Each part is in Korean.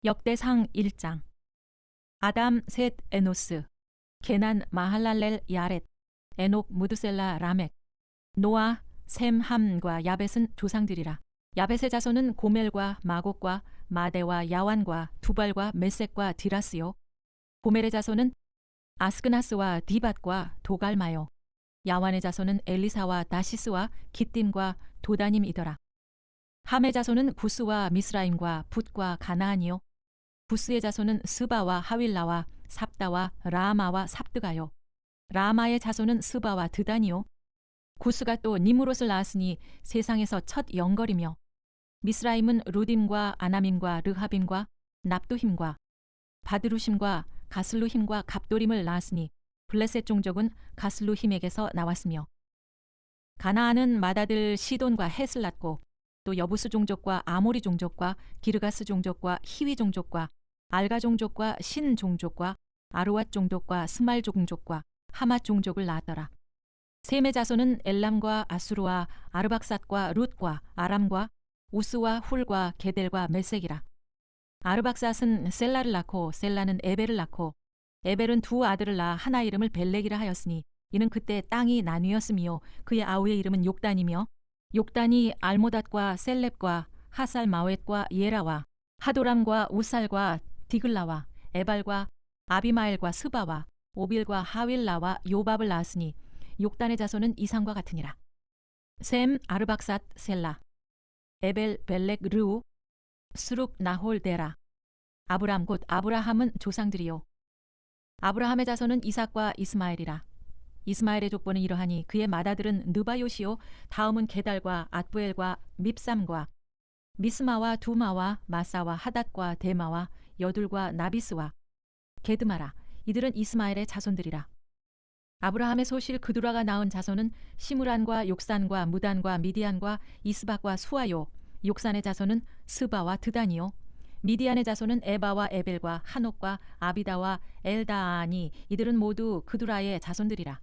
역대상 1장. 아담 셋 에노스, 게난 마할랄렐 야렛, 에녹 무드셀라 라멕, 노아 셈 함과 야벳은 조상들이라. 야벳의 자손은 고멜과 마곡과 마대와 야완과 두발과 메섹과 디라스요. 고멜의 자손은 아스그나스와 디밧과 도갈마요. 야완의 자손은 엘리사와 나시스와 기띔과 도다님이더라. 함의 자손은 부스와 미스라임과 붓과 가나안이요. 부스의 자손은 스바와 하윌라와 삽다와 라마와 삽드가요. 라마의 자손은 스바와 드단이요. 구스가 또 니무롯을 낳았으니 세상에서 첫 영걸이며, 미스라임은 루딤과 아나밈과 르하빔과 납두힘과 바드루심과 가슬루힘과 갑도림을 낳았으니 블레셋 종족은 가슬루힘에게서 나왔으며, 가나안은 맏아들 시돈과 헷을 낳고 또 여부스 종족과 아모리 종족과 기르가스 종족과 히위 종족과 알가 종족과 신 종족과 아르왓 종족과 스말 종족과 하맛 종족을 낳았더라. 셈의 자손은 엘람과 아수르와 아르박삿과 룻과 아람과 우스와 훌과 게델과 메섹이라. 아르박삿은 셀라를 낳고 셀라는 에벨을 낳고 에벨은 두 아들을 낳아 하나 이름을 벨렉이라 하였으니 이는 그때 땅이 나뉘었으며 그의 아우의 이름은 욕단이며, 욕단이 알모닷과 셀렙과 하살마웻과 예라와 하도람과 우살과 디글라와 에발과 아비마엘과 스바와 오빌과 하윌라와 요밥을 낳았으니 욕단의 자손은 이상과 같으니라. 셈 아르박삿 셀라, 에벨 벨렉 르우, 스룩 나홀 데라. 아브람 곧 아브라함은 조상들이요. 아브라함의 자손은 이삭과 이스마엘이라. 이스마엘의 족보는 이러하니 그의 맏아들은 느바요시요, 다음은 게달과 앗부엘과 밉삼과 미스마와 두마와 마사와 하닷과 데마와 여둘과 나비스와 게드마라. 이들은 이스마엘의 자손들이라. 아브라함의 소실 그두라가 낳은 자손은 시므란과 욕산과 무단과 미디안과 이스박과 수아요. 욕산의 자손은 스바와 드단이요. 미디안의 자손은 에바와 에벨과 한옥과 아비다와 엘다아니. 이들은 모두 그두라의 자손들이라.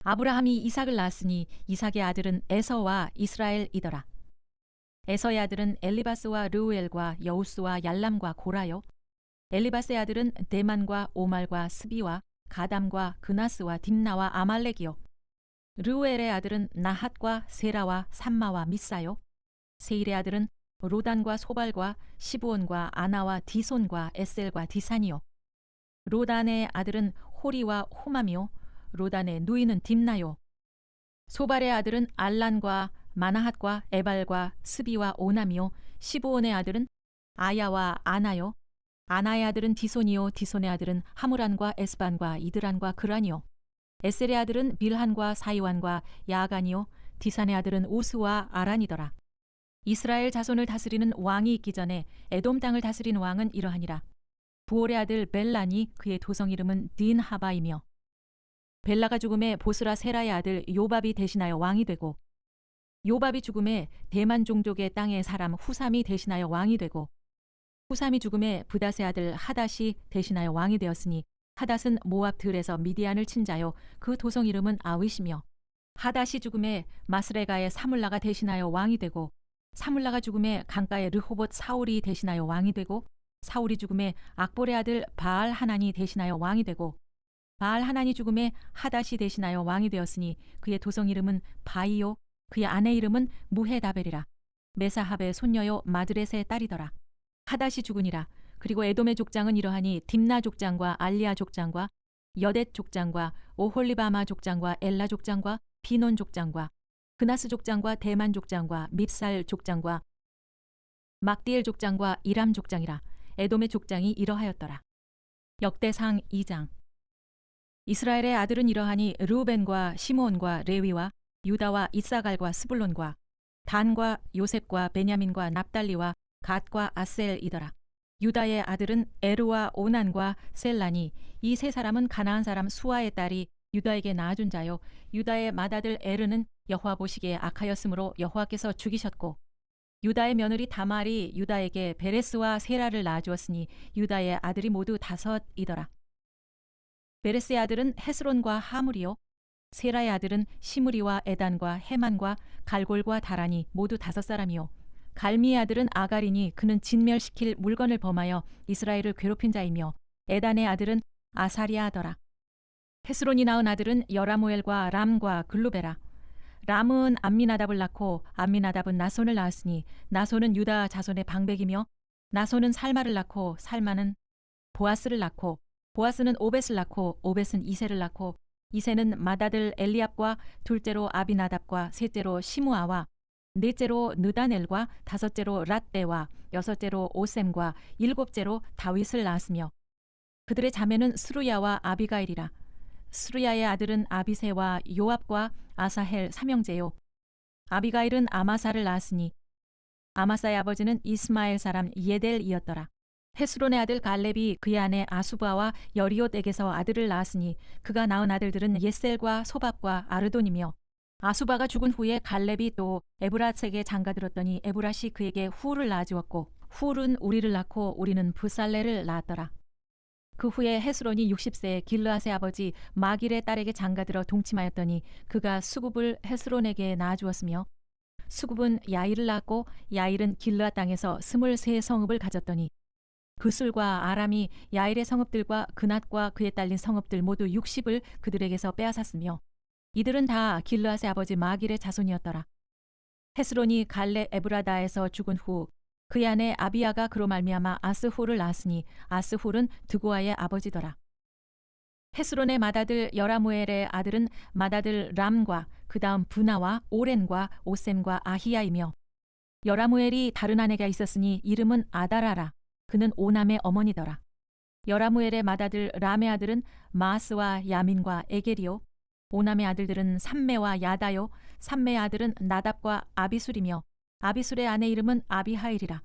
아브라함이 이삭을 낳았으니 이삭의 아들은 에서와 이스라엘이더라. 에서의 아들은 엘리바스와 르우엘과 여우스와 얄람과 고라요. 엘리바스의 아들은 데만과 오말과 스비와 가담과 그나스와 딥나와 아말렉이요. 르우엘의 아들은 나핫과 세라와 삼마와 미사요. 세일의 아들은 로단과 소발과 시브온과 아나와 디손과 에셀과 디산이요. 로단의 아들은 호리와 호맘이요. 로단의 누이는 딥나요. 소발의 아들은 알란과 마나핫과 에발과 스비와 오남이요. 시브온의 아들은 아야와 아나요. 아나의 아들은 디손이요. 디손의 아들은 하무란과 에스반과 이드란과 그란이요. 에셀의 아들은 빌한과 사이완과 야간이요. 디산의 아들은 우스와 아란이더라. 이스라엘 자손을 다스리는 왕이 있기 전에 에돔 땅을 다스린 왕은 이러하니라. 부올의 아들 벨란이 그의 도성 이름은 딘하바이며, 벨라가 죽음에 보스라 세라의 아들 요밥이 대신하여 왕이 되고, 요밥이 죽음에 대만 종족의 땅의 사람 후삼이 대신하여 왕이 되고, 후삼이 죽음에 브닷의 아들 하닷이 대신하여 왕이 되었으니 하닷은 모압 들에서 미디안을 친 자요. 그 도성 이름은 아윗이며, 하닷이 죽음에 마스레가의 사물라가 대신하여 왕이 되고, 사물라가 죽음에 강가의 르호봇 사울이 대신하여 왕이 되고, 사울이 죽음에 악볼의 아들 바알 하난이 대신하여 왕이 되고, 바알 하난이 죽음에 하닷이 대신하여 왕이 되었으니 그의 도성 이름은 바이요. 그의 아내 이름은 무헤다벨이라. 메사합의 손녀요 마드렛의 딸이더라. 하닷이 죽으니라. 그리고 에돔의 족장은 이러하니 딥나 족장과 알리아 족장과 여댓 족장과 오홀리바마 족장과 엘라 족장과 비논 족장과 그나스 족장과 대만 족장과 밉살 족장과 막디엘 족장과 이람 족장이라. 에돔의 족장이 이러하였더라. 역대상 2장. 이스라엘의 아들은 이러하니 르우벤과 시므온과 레위와 유다와 이사갈과 스불론과 단과 요셉과 베냐민과 납달리와 갓과 아셀이더라. 유다의 아들은 에르와 오난과 셀라니. 이 세 사람은 가나안 사람 수아의 딸이 유다에게 낳아준 자요. 유다의 맏아들 에르는 여호와 보시기에 악하였으므로 여호와께서 죽이셨고, 유다의 며느리 다말이 유다에게 베레스와 세라를 낳아주었으니 유다의 아들이 모두 5이더라. 베레스의 아들은 헤스론과 하물이요. 세라의 아들은 시므리와 에단과 헤만과 갈골과 다라니 모두 5사람이요. 갈미의 아들은 아갈이니 그는 진멸시킬 물건을 범하여 이스라엘을 괴롭힌 자이며 에단의 아들은 아사리아더라. 헤스론이 낳은 아들은 여라무엘과 람과 글루베라. 람은 암미나답을 낳고 암미나답은 나손을 낳았으니 나손은 유다 자손의 방백이며 나손은 살마를 낳고 살마는 보아스를 낳고 보아스는 오벳을 낳고 오벳은 이세를 낳고 이세는 맏아들 엘리압과 둘째로 아비나답과 셋째로 시므아와 넷째로 느다넬과 다섯째로 랏대와 여섯째로 오셈과 일곱째로 다윗을 낳았으며 그들의 자매는 스루야와 아비가일이라. 스루야의 아들은 아비세와 요압과 아사헬 삼형제요. 아비가일은 아마사를 낳았으니 아마사의 아버지는 이스마엘 사람 예델이었더라. 헤스론의 아들 갈렙이 그의 아내 아수바와 여리옷에게서 아들을 낳았으니 그가 낳은 아들들은 예셀과 소밥과 아르돈이며 아수바가 죽은 후에 갈렙이 또 에브랏에게 장가들었더니 에브랏이 그에게 훌을 낳아주었고 훌은 우리를 낳고 우리는 브살레를 낳았더라. 그 후에 헤스론이 60세에 길르앗의 아버지 마길의 딸에게 장가들어 동침하였더니 그가 수굽을 헤스론에게 낳아주었으며 수굽은 야일을 낳고 야일은 길르앗 땅에서 23성읍을 가졌더니 그술과 아람이 야일의 성읍들과 그낫과 그에 딸린 성읍들 모두 60을 그들에게서 빼앗았으며 이들은 다 길르앗의 아버지 마길의 자손이었더라. 헤스론이 갈렙 에브라다에서 죽은 후 그의 아내 아비야가 그로 말미암아 아스훌을 낳았으니 아스훌은 드고아의 아버지더라. 헤스론의 맏아들 여라무엘의 아들은 맏아들 람과 그 다음 브나와 오렌과 오셈과 아히야이며 여라무엘이 다른 아내가 있었으니 이름은 아다라라. 그는 오남의 어머니더라. 여라무엘의 맏아들 람의 아들은 마스와 야민과 에게리요. 오남의 아들들은 삼메와 야다요. 삼메의 아들은 나답과 아비술이며 아비술의 아내 이름은 아비하일이라.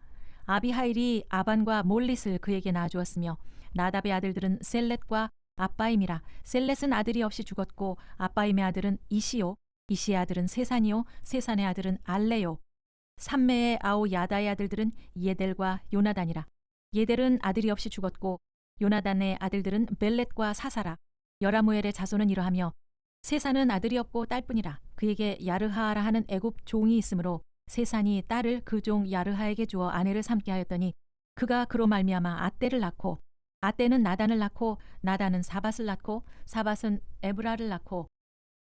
아비하일이 아반과 몰릿을 그에게 낳아주었으며 나답의 아들들은 셀렛과 아빠임이라. 셀렛은 아들이 없이 죽었고 아빠임의 아들은 이시요. 이시의 아들은 세산이요. 세산의 아들은 알레요. 삼메의 아우 야다의 아들들은 예델과 요나단이라. 예델은 아들이 없이 죽었고 요나단의 아들들은 벨렛과 사사라. 여라무엘의 자손은 이러하며 세산은 아들이 없고 딸뿐이라. 그에게 야르하라 하는 애굽 종이 있으므로 세산이 딸을 그 종 야르하에게 주어 아내를 삼게 하였더니 그가 그로 말미암아 아떼를 낳고 아떼는 나단을 낳고 나단은 사밧을 낳고 사밧은 에브라를 낳고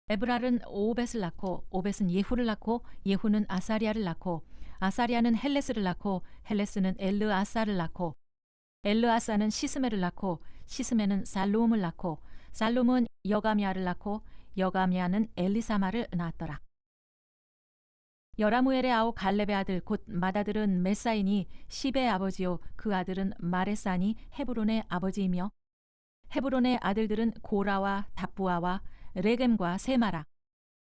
에브랄은 오벳을 낳고 오벳은 예후를 낳고 예후는 아사리아를 낳고 아사리아는 헬레스를 낳고 헬레스는 엘르아사를 낳고 엘르아사는 시스메를 낳고 시스메는 살룸을 낳고 살룸은 여가미아를 낳고 여가미아는 엘리사마를 낳았더라. 여라무엘의 아우 갈렙의 아들 곧 맏아들은 메사이니 시베의 아버지요 그 아들은 마레사니 헤브론의 아버지이며 헤브론의 아들들은 고라와 답부아와 레겜과 세마라.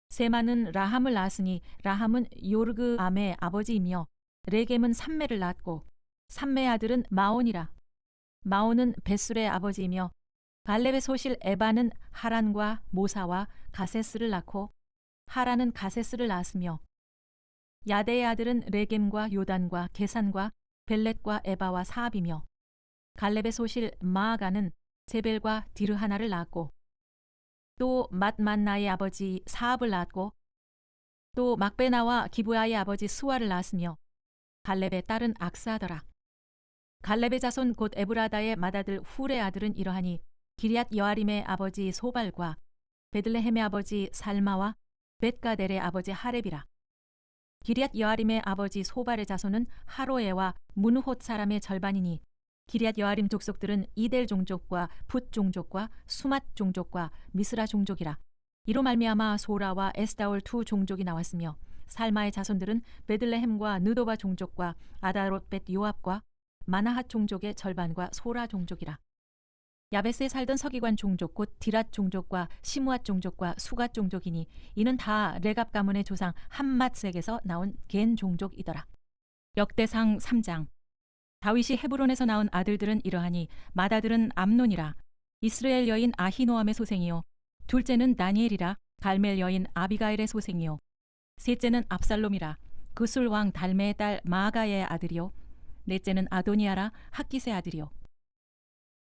세마는 라함을 낳았으니 라함은 요르그암의 아버지이며 레겜은 삼메를 낳았고 삼메의 아들은 마온이라. 마온은 벳술의 아버지이며 갈렙의 소실 에바는 하란과 모사와 가세스를 낳고 하란은 가세스를 낳았으며 야데의 아들은 레겜과 요단과 게산과 벨렛과 에바와 사압이며 갈렙의 소실 마아가는 제벨과 디르하나를 낳았고 또 맏만나의 아버지 사압을 낳았고 또 막베나와 기브아의 아버지 수아를 낳았으며 갈렙의 딸은 악사더라. 갈렙의 자손 곧 에브라다의 맏아들 훌의 아들은 이러하니 기리앗 여아림의 아버지 소발과 베들레헴의 아버지 살마와 벳가델의 아버지 하렙이라. 기리앗 여아림의 아버지 소발의 자손은 하로에와 무누톳 사람의 절반이니 기리앗 여아림 족속들은 이델 종족과 붓 종족과 수맛 종족과 미스라 종족이라. 이로 말미암아 소라와 에스다올 두 종족이 나왔으며 살마의 자손들은 베들레헴과 느도바 종족과 아다롯벳 요압과 마나핫 종족의 절반과 소라 종족이라. 야베스에 살던 서기관 종족 곧 디랏 종족과 시므앗 종족과 수갓 종족이니 이는 다 레갑 가문의 조상 함맛색에서 나온 겐 종족이더라. 역대상 3장. 다윗이 헤브론에서 낳은 아들들은 이러하니 맏아들은 암논이라. 이스라엘 여인 아히노암의 소생이요 둘째는 다니엘이라. 갈멜 여인 아비가일의 소생이요 셋째는 압살롬이라. 그술 왕 달메의 딸 마아가의 아들이요 넷째는 아도니아라. 학깃의 아들이요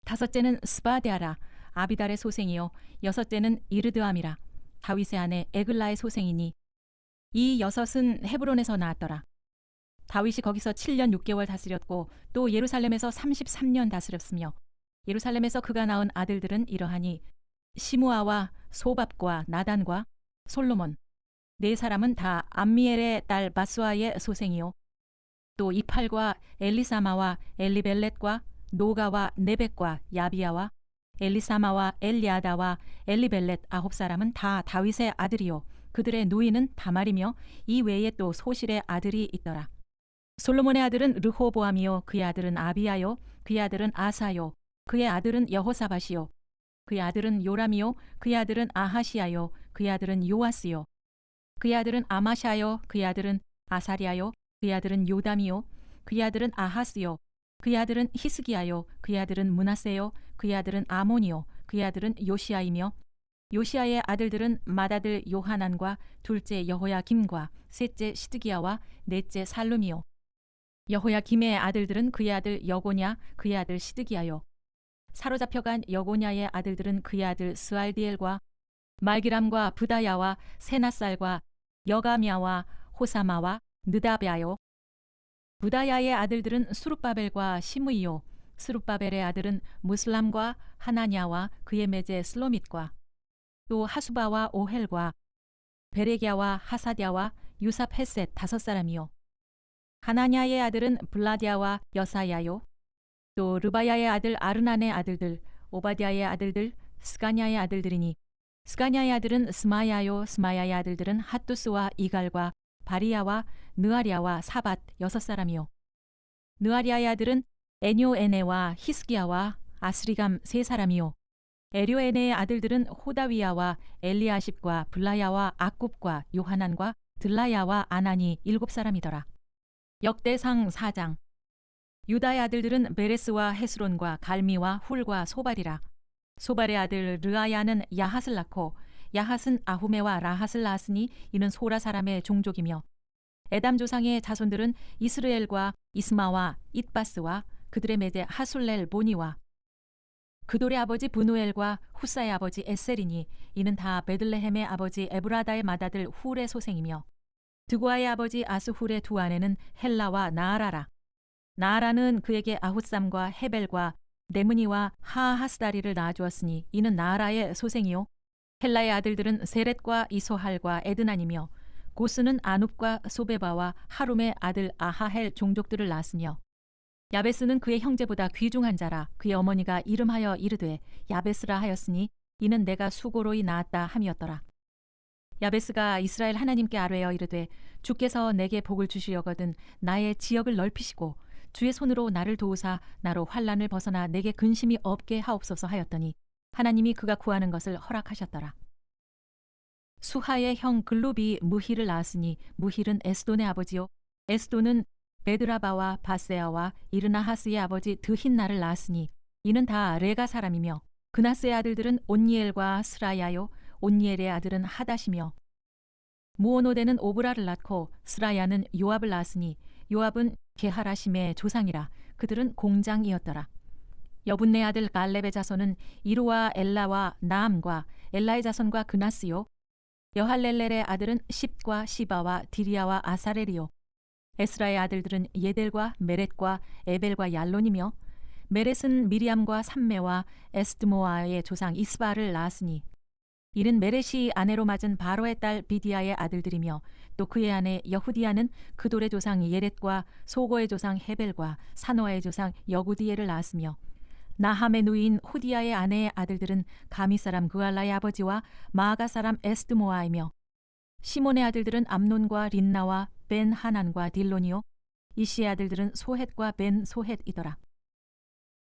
다섯째는 스바데아라. 아비달의 소생이요 여섯째는 이르드암이라. 다윗의 아내 에글라의 소생이니 이 여섯은 헤브론에서 나왔더라. 다윗이 거기서 7년 6개월 다스렸고 또 예루살렘에서 33년 다스렸으며 예루살렘에서 그가 낳은 아들들은 이러하니 시므아와 소밥과 나단과 솔로몬 네 사람은 다 암미엘의 딸 바스와의 소생이요 또 이팔과 엘리사마와 엘리벨렛과 노가와 네벡과 야비야와 엘리사마와 엘리아다와 엘리벨렛 9사람은 다 다윗의 아들이요 그들의 누이는 다말이며 이 외에 또 소실의 아들이 있더라. 솔로몬의 아들은 르호보암이요 그의 아들은 아비야요 그의 아들은 아사요 그의 아들은 여호사밧이요 그의 아들은 요람이요 그의 아들은 아하시야요 그의 아들은 요아스요 그의 아들은 아마샤요 그의 아들은 아사리야요 그의 아들은 요담이요 그의 아들은 아하스요 그의 아들은 히스기야요 그의 아들은 므낫세요 그의 아들은 아몬이요 그의 아들은 요시야이며 요시야의 아들들은 맏아들 요하난과 둘째 여호야김과 셋째 시드기야와 넷째 살룸이요 여호야김의 아들들은 그의 아들 여고냐 그의 아들 시드기야요 사로잡혀간 여고냐의 아들들은 그의 아들 스알디엘과 말기람과 부다야와 세나살과 여가미야와 호사마와 느다베아요 부다야의 아들들은 수룹바벨과 시므이요 스룹바벨의 아들은 무슬람과 하나냐와 그의 매제 슬로밋과 또 하수바와 오헬과 베레기야와 하사디아와 유삽 헤셋 5사람이요 하나냐의 아들은 블라디아와 여사야요 또 르바야의 아들 아르난의 아들들 오바디아의 아들들 스가냐의 아들들이니 스가냐의 아들은 스마야요 스마야의 아들들은 핫두스와 이갈과 바리야와 느아리아와 사밧 6사람이요 느아리아의 아들은 에뇨에네와 히스기야와 아스리감 3사람이요 에료에네의 아들들은 호다위야와 엘리아십과 블라야와 악굽과 요하난과 들라야와 아난이 7사람이더라. 역대상 4장 유다의 아들들은 베레스와 헤스론과 갈미와 훌과 소발이라. 소발의 아들 르아야는 야핫을 낳고 야핫은 아후메와 라핫을 낳았으니 이는 소라 사람의 종족이며 에담 조상의 자손들은 이스르엘과 이스마와 잇바스와 그들의 매제 하술렐 보니와 그돌의 아버지 브누엘과 후사의 아버지 에셀이니 이는 다 베들레헴의 아버지 에브라다의 맏아들 훌의 소생이며 드고아의 아버지 아스훌의 두 아내는 헬라와 나아라라. 나아라는 그에게 아훗삼과 헤벨과 네므니와 하하스다리를 낳아주었으니 이는 나아라의 소생이요 헬라의 아들들은 세렛과 이소할과 에드난이며 고스는 아눕과 소베바와 하룸의 아들 아하헬 종족들을 낳았으며 야베스는 그의 형제보다 귀중한 자라. 그의 어머니가 이름하여 이르되 야베스라 하였으니 이는 내가 수고로이 낳았다 함이었더라. 야베스가 이스라엘 하나님께 아뢰어 이르되 주께서 내게 복을 주시려거든 나의 지역을 넓히시고 주의 손으로 나를 도우사 나로 환난을 벗어나 내게 근심이 없게 하옵소서 하였더니 하나님이 그가 구하는 것을 허락하셨더라. 수하의 형 글룹이 무힐을 낳았으니 무힐은 에스돈의 아버지요 에스돈은 베드라바와 바세아와 이르나하스의 아버지 드힌나를 낳았으니 이는 다 레가 사람이며 그나스의 아들들은 온니엘과 스라야요 온니엘의 아들은 하닷이며 무오노데는 오브라를 낳고 스라야는 요압을 낳았으니 요압은 게하라심의 조상이라. 그들은 공장이었더라. 여분네 아들 갈렙의 자손은 이루와 엘라와 나암과 엘라의 자손과 그나스요 여할렐렐의 아들은 십과 시바와 디리아와 아사렐이요 에스라의 아들들은 예델과 메렛과 에벨과 얄론이며 메렛은 미리암과 삼메와 에스드모아의 조상 이스바를 낳았으니 이는 메렛이 아내로 맞은 바로의 딸 비디아의 아들들이며 또 그의 아내 여후디아는 그돌의 조상 예렛과 소고의 조상 헤벨과 사노아의 조상 여구디엘을 낳았으며 나함의 누이인 후디아의 아내의 아들들은 가미 사람 그알라의 아버지와 마아가 사람 에스드모아이며 시몬의 아들들은 암논과 린나와 벤 하난과 딜론이요 이시의 아들들은 소헷과 벤 소헷이더라.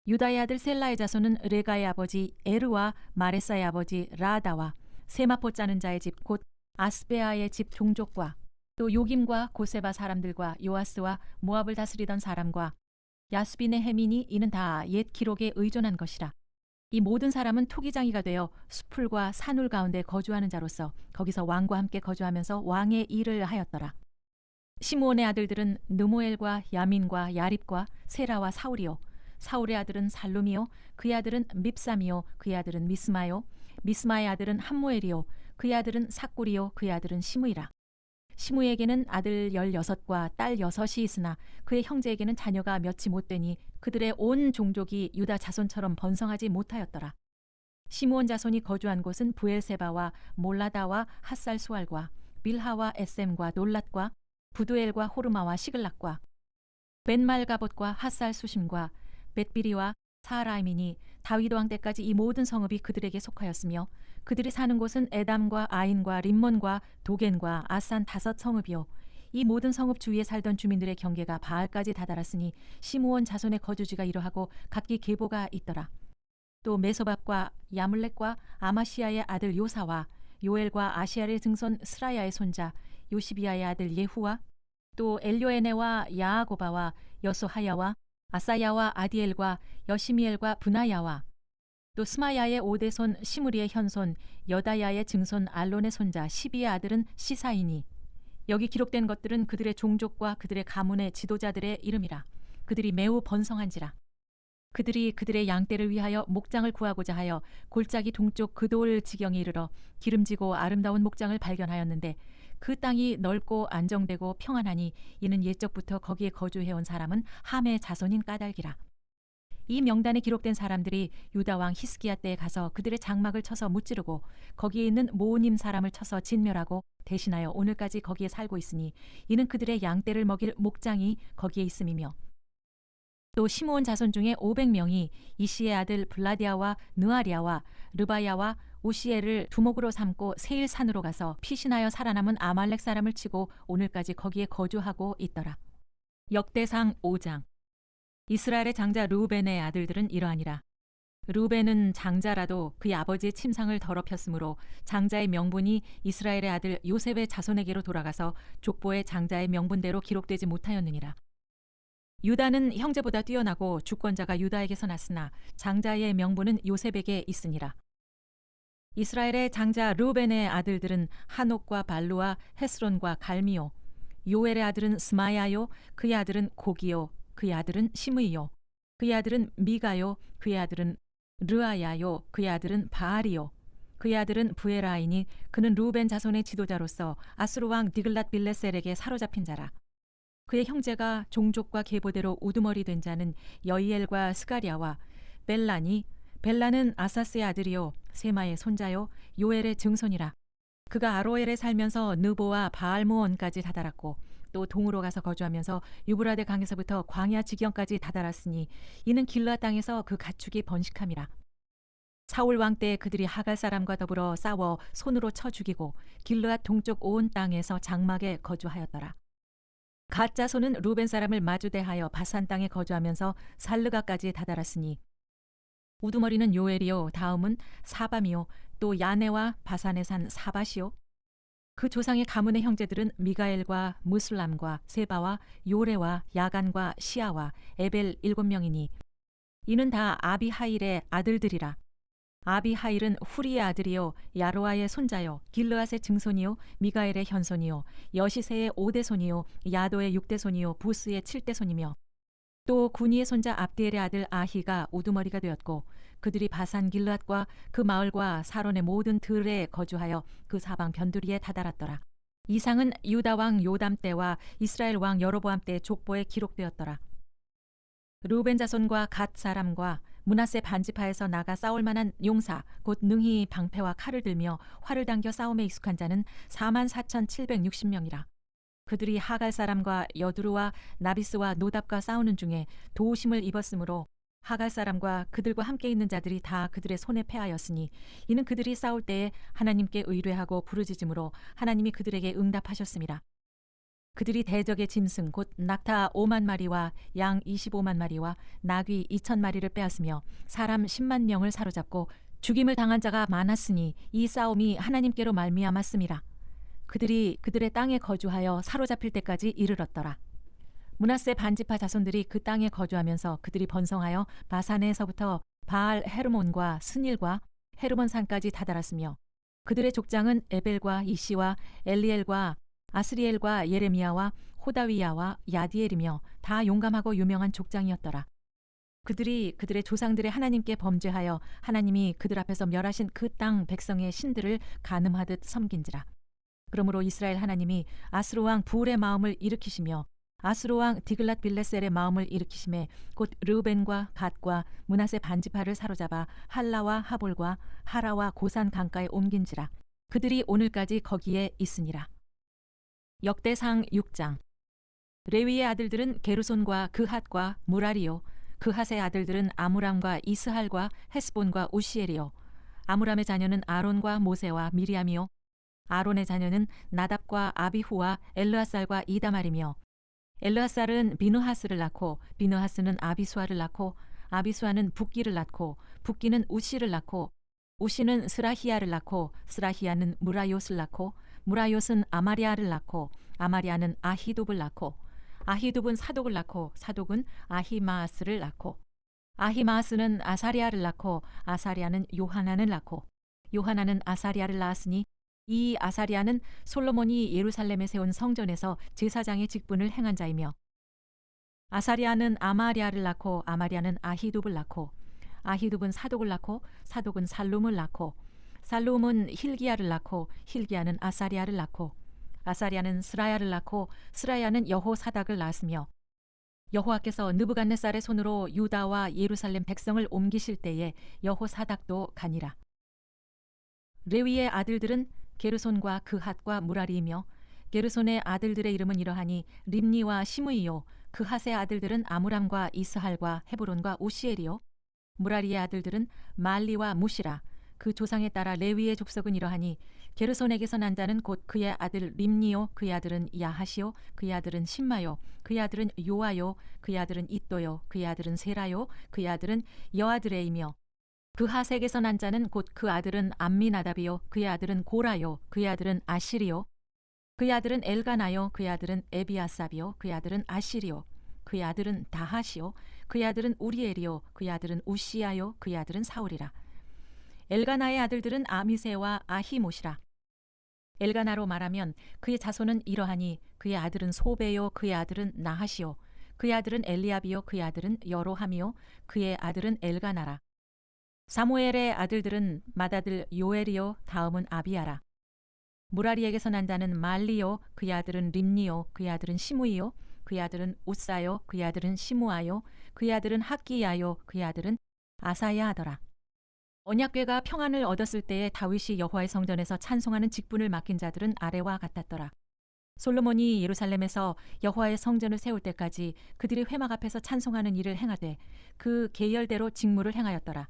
유다의 아들 셀라의 자손은 레가의 아버지 에르와 마레사의 아버지 라다와 세마포 짜는 자의 집 곧 아스베아의 집 종족과 또 요김과 고세바 사람들과 요아스와 모압을 다스리던 사람과 야수빈의 해민이 이는 다 옛 기록에 의존한 것이라. 이 모든 사람은 토기장이가 되어 수풀과 산울 가운데 거주하는 자로서 거기서 왕과 함께 거주하면서 왕의 일을 하였더라. 시므온의 아들들은 느모엘과 야민과 야립과 세라와 사울이요 사울의 아들은 살룸이요 그의 아들은 밉삼이요 그의 아들은 미스마요 미스마의 아들은 함무엘이요 그의 아들은 삭굴이요 그의 아들은 시므이라. 시므에게는 아들 16과 딸 6이 있으나 그의 형제에게는 자녀가 몇이 못 되니 그들의 온 종족이 유다 자손처럼 번성하지 못하였더라. 시므온 자손이 거주한 곳은 부엘세바와 몰라다와 핫살 수알과 밀하와 에셈과 놀랏과 부두엘과 호르마와 시글락과 벤말가봇과 핫살 수심과 벳비리와 사라임이니 다윗 왕 때까지 이 모든 성읍이 그들에게 속하였으며 그들이 사는 곳은 에담과 아인과 림몬과 도겐과 아산 5 성읍이요 이 모든 성읍 주위에 살던 주민들의 경계가 바알까지 다다랐으니 시므온 자손의 거주지가 이러하고 각기 계보가 있더라. 또 메소밥과 야물렉과 아마시아의 아들 요사와 요엘과 아시아의 증손 스라야의 손자 요시비아의 아들 예후와 또 엘요에네와 야아고바와 여소하야와 아사야와 아디엘과 여시미엘과 브나야와 또 스마야의 5대손 시므리의 현손 여다야의 증손 알론의 손자 시비의 아들은 시사이니 여기 기록된 것들은 그들의 종족과 그들의 가문의 지도자들의 이름이라. 그들이 매우 번성한지라. 그들이 그들의 양떼를 위하여 목장을 구하고자 하여 골짜기 동쪽 그돌 지경에 이르러 기름지고 아름다운 목장을 발견하였는데 그 땅이 넓고 안정되고 평안하니 이는 옛적부터 거기에 거주해온 사람은 함의 자손인 까닭이라. 이 명단에 기록된 사람들이 유다 왕 히스기야 때에 가서 그들의 장막을 쳐서 무찌르고 거기에 있는 모님 사람을 쳐서 진멸하고 대신하여 오늘까지 거기에 살고 있으니 이는 그들의 양떼를 먹일 목장이 거기에 있음이며 또 시므온 자손 중에 500명이 이시의 아들 블라디아와 느아리아와 르바야와 우시엘을 두목으로 삼고 세일산으로 가서 피신하여 살아남은 아말렉 사람을 치고 오늘까지 거기에 거주하고 있더라. 역대상 5장. 이스라엘의 장자 르우벤의 아들들은 이러하니라. 르우벤은 장자라도 그의 아버지의 침상을 더럽혔으므로 장자의 명분이 이스라엘의 아들 요셉의 자손에게로 돌아가서 족보의 장자의 명분대로 기록되지 못하였느니라. 유다는 형제보다 뛰어나고 주권자가 유다에게서 났으나 장자의 명분은 요셉에게 있으니라. 이스라엘의 장자 르우벤의 아들들은 한옥과 발루와 헤스론과 갈미요 요엘의 아들은 스마야요 그의 아들은 고기요 그의 아들은 시므이요 그의 아들은 미가요 그의 아들은 르아야요 그의 아들은 바알이요 그의 아들은 부에라이니 그는 르우벤 자손의 지도자로서 아수르 왕 디글랏 빌레셀에게 사로잡힌 자라. 그의 형제가 종족과 계보대로 우두머리 된 자는 여이엘과 스가랴와 벨라니 벨라는 아사스의 아들이요 세마의 손자요 요엘의 증손이라. 그가 아로엘에 살면서 느보와 바알무온까지 다다랐고 또 동으로 가서 거주하면서 유브라데 강에서부터 광야 지경까지 다다랐으니 이는 길르앗 땅에서 그 가축이 번식함이라. 사울 왕 때 그들이 하갈 사람과 더불어 싸워 손으로 쳐 죽이고 길르앗 동쪽 온 땅에서 장막에 거주하였더라. 갓 자손은 루벤 사람을 마주대하여 바산 땅에 거주하면서 살르가까지 다다랐으니 우두머리는 요엘이요 다음은 사밤이요 또 야네와 바산에 산 사바시요 그 조상의 가문의 형제들은 미가엘과 무슬람과 세바와 요레와 야간과 시아와 에벨 7명이니 이는 다 아비하일의 아들들이라. 아비하일은 후리의 아들이요 야로아의 손자요 길르앗의 증손이요 미가엘의 현손이요 여시세의 5대손이요 야도의 6대손이요 부스의 7대손이며 또 구니의 손자 압디엘의 아들 아히가 우두머리가 되었고 그들이 바산 길르앗과 그 마을과 사론의 모든 들에 거주하여 그 사방 변두리에 다다랐더라. 이상은 유다 왕 요담 때와 이스라엘 왕 여로보암 때 족보에 기록되었더라. 르우벤 자손과 갓 사람과 므낫세 반지파에서 나가 싸울 만한 용사 곧 능히 방패와 칼을 들며 활을 당겨 싸움에 익숙한 자는 44,760명이라. 그들이 하갈 사람과 여두루와 나비스와 노답과 싸우는 중에 도우심을 입었으므로 하갈 사람과 그들과 함께 있는 자들이 다 그들의 손에 패하였으니 이는 그들이 싸울 때에 하나님께 의뢰하고 부르짖음으로 하나님이 그들에게 응답하셨습니다. 그들이 대적의 짐승 곧 낙타 5만 마리와 양 25만 마리와 나귀 2천 마리를 빼앗으며 사람 10만 명을 사로잡고 죽임을 당한 자가 많았으니 이 싸움이 하나님께로 말미암았음이라. 그들이 그들의 땅에 거주하여 사로잡힐 때까지 이르렀더라. 므낫세 반지파 자손들이 그 땅에 거주하면서 그들이 번성하여 바산에서부터 바알 헤르몬과 스닐과 헤르몬 산까지 다다랐으며 그들의 족장은 에벨과 이시와 엘리엘과 아스리엘과 예레미야와 호다위야와 야디엘이며 다 용감하고 유명한 족장이었더라. 그들이 그들의 조상들의 하나님께 범죄하여 하나님이 그들 앞에서 멸하신 그 땅 백성의 신들을 간음하듯 섬긴지라. 그러므로 이스라엘 하나님이 아스로 왕 부울의 마음을 일으키시며 아스로 왕 디글랏 빌레셀의 마음을 일으키심에 곧 르우벤과 갓과 므낫세 반지파를 사로잡아 할라와 하볼과 하라와 고산 강가에 옮긴지라. 그들이 오늘까지 거기에 있으니라. 역대상 6장. 레위의 아들들은 게르손과 그핫과 무라리요, 그핫의 아들들은 아므람과 이스할과 헤스본과 우시엘이요, 아므람의 자녀는 아론과 모세와 미리암이요, 아론의 자녀는 나답과 아비후와 엘르아살과 이다말이며, 엘르아살은 비느하스를 낳고 비느하스는 아비수아를 낳고 아비수아는 붓기를 낳고 붓기는 우시를 낳고 우시는 스라히야를 낳고 스라히야는 무라요스를 낳고 무라요스는 아마리아를 낳고 아마리아는 아히둡을 낳고 아히둡은 사독을 낳고 사독은 아히마아스를 낳고 아히마아스는 아사리아를 낳고 아사리아는 요하난을 낳고 요하난은 아사리아를 낳았으니 이 아사리아는 솔로몬이 예루살렘에 세운 성전에서 제사장의 직분을 행한 자이며 아사리아는 아마리아를 낳고 아마리아는 아히둡을 낳고 아히둡은 사독을 낳고 사독은 살룸을 낳고 살룸은 힐기야를 낳고 힐기야는 아사리아를 낳고 아사리아는 스라야를 낳고 스라야는 여호사닥을 낳았으며 여호와께서 느부갓네살의 손으로 유다와 예루살렘 백성을 옮기실 때에 여호사닥도 가니라. 레위의 아들들은 게르손과 그핫과 무라리이며 게르손의 아들들의 이름은 이러하니 림니와 시므이요, 그핫의 아들들은 아므람과 이스할과 헤브론과 우시엘이요, 무라리의 아들들은 말리와 무시라. 그 조상에 따라 레위의 족속은 이러하니 게르손에게서 난 자는 곧 그의 아들 림니요, 그의 아들은 야하시요, 그의 아들은 신마요, 그의 아들은 요아요, 그의 아들은 잇도요, 그의 아들은 세라요, 그의 아들은 여아드레이며 그핫에게서 난 자는 곧 그 아들은 암미나답이요, 그의 아들은 고라요, 그의 아들은 아시리요, 그의 아들은 엘가나요, 그의 아들은 에비아삽이요, 그의 아들은 아시리요, 그의 아들은 다하시요, 그의 아들은 우리엘이요, 그의 아들은 우시야요, 그의 아들은 사울이라. 엘가나의 아들들은 아미세와 아히못이라. 엘가나로 말하면 그의 자손은 이러하니 그의 아들은 소베요, 그의 아들은 나하시요, 그의 아들은 엘리압이요, 그의 아들은 여로함이요, 그의 아들은 엘가나라. 사무엘의 아들들은 맏아들 요엘이요, 다음은 아비야라. 무라리에게서 난 자는 말리요, 그의 아들은 림니요, 그의 아들은 시므이요, 그의 아들은 우사요, 그의 아들은 시므아요, 그의 아들은 학기야요, 그의 아들은 아사야 하더라. 언약궤가 평안을 얻었을 때에 다윗이 여호와의 성전에서 찬송하는 직분을 맡긴 자들은 아래와 같았더라. 솔로몬이 예루살렘에서 여호와의 성전을 세울 때까지 그들이 회막 앞에서 찬송하는 일을 행하되 그 계열대로 직무를 행하였더라.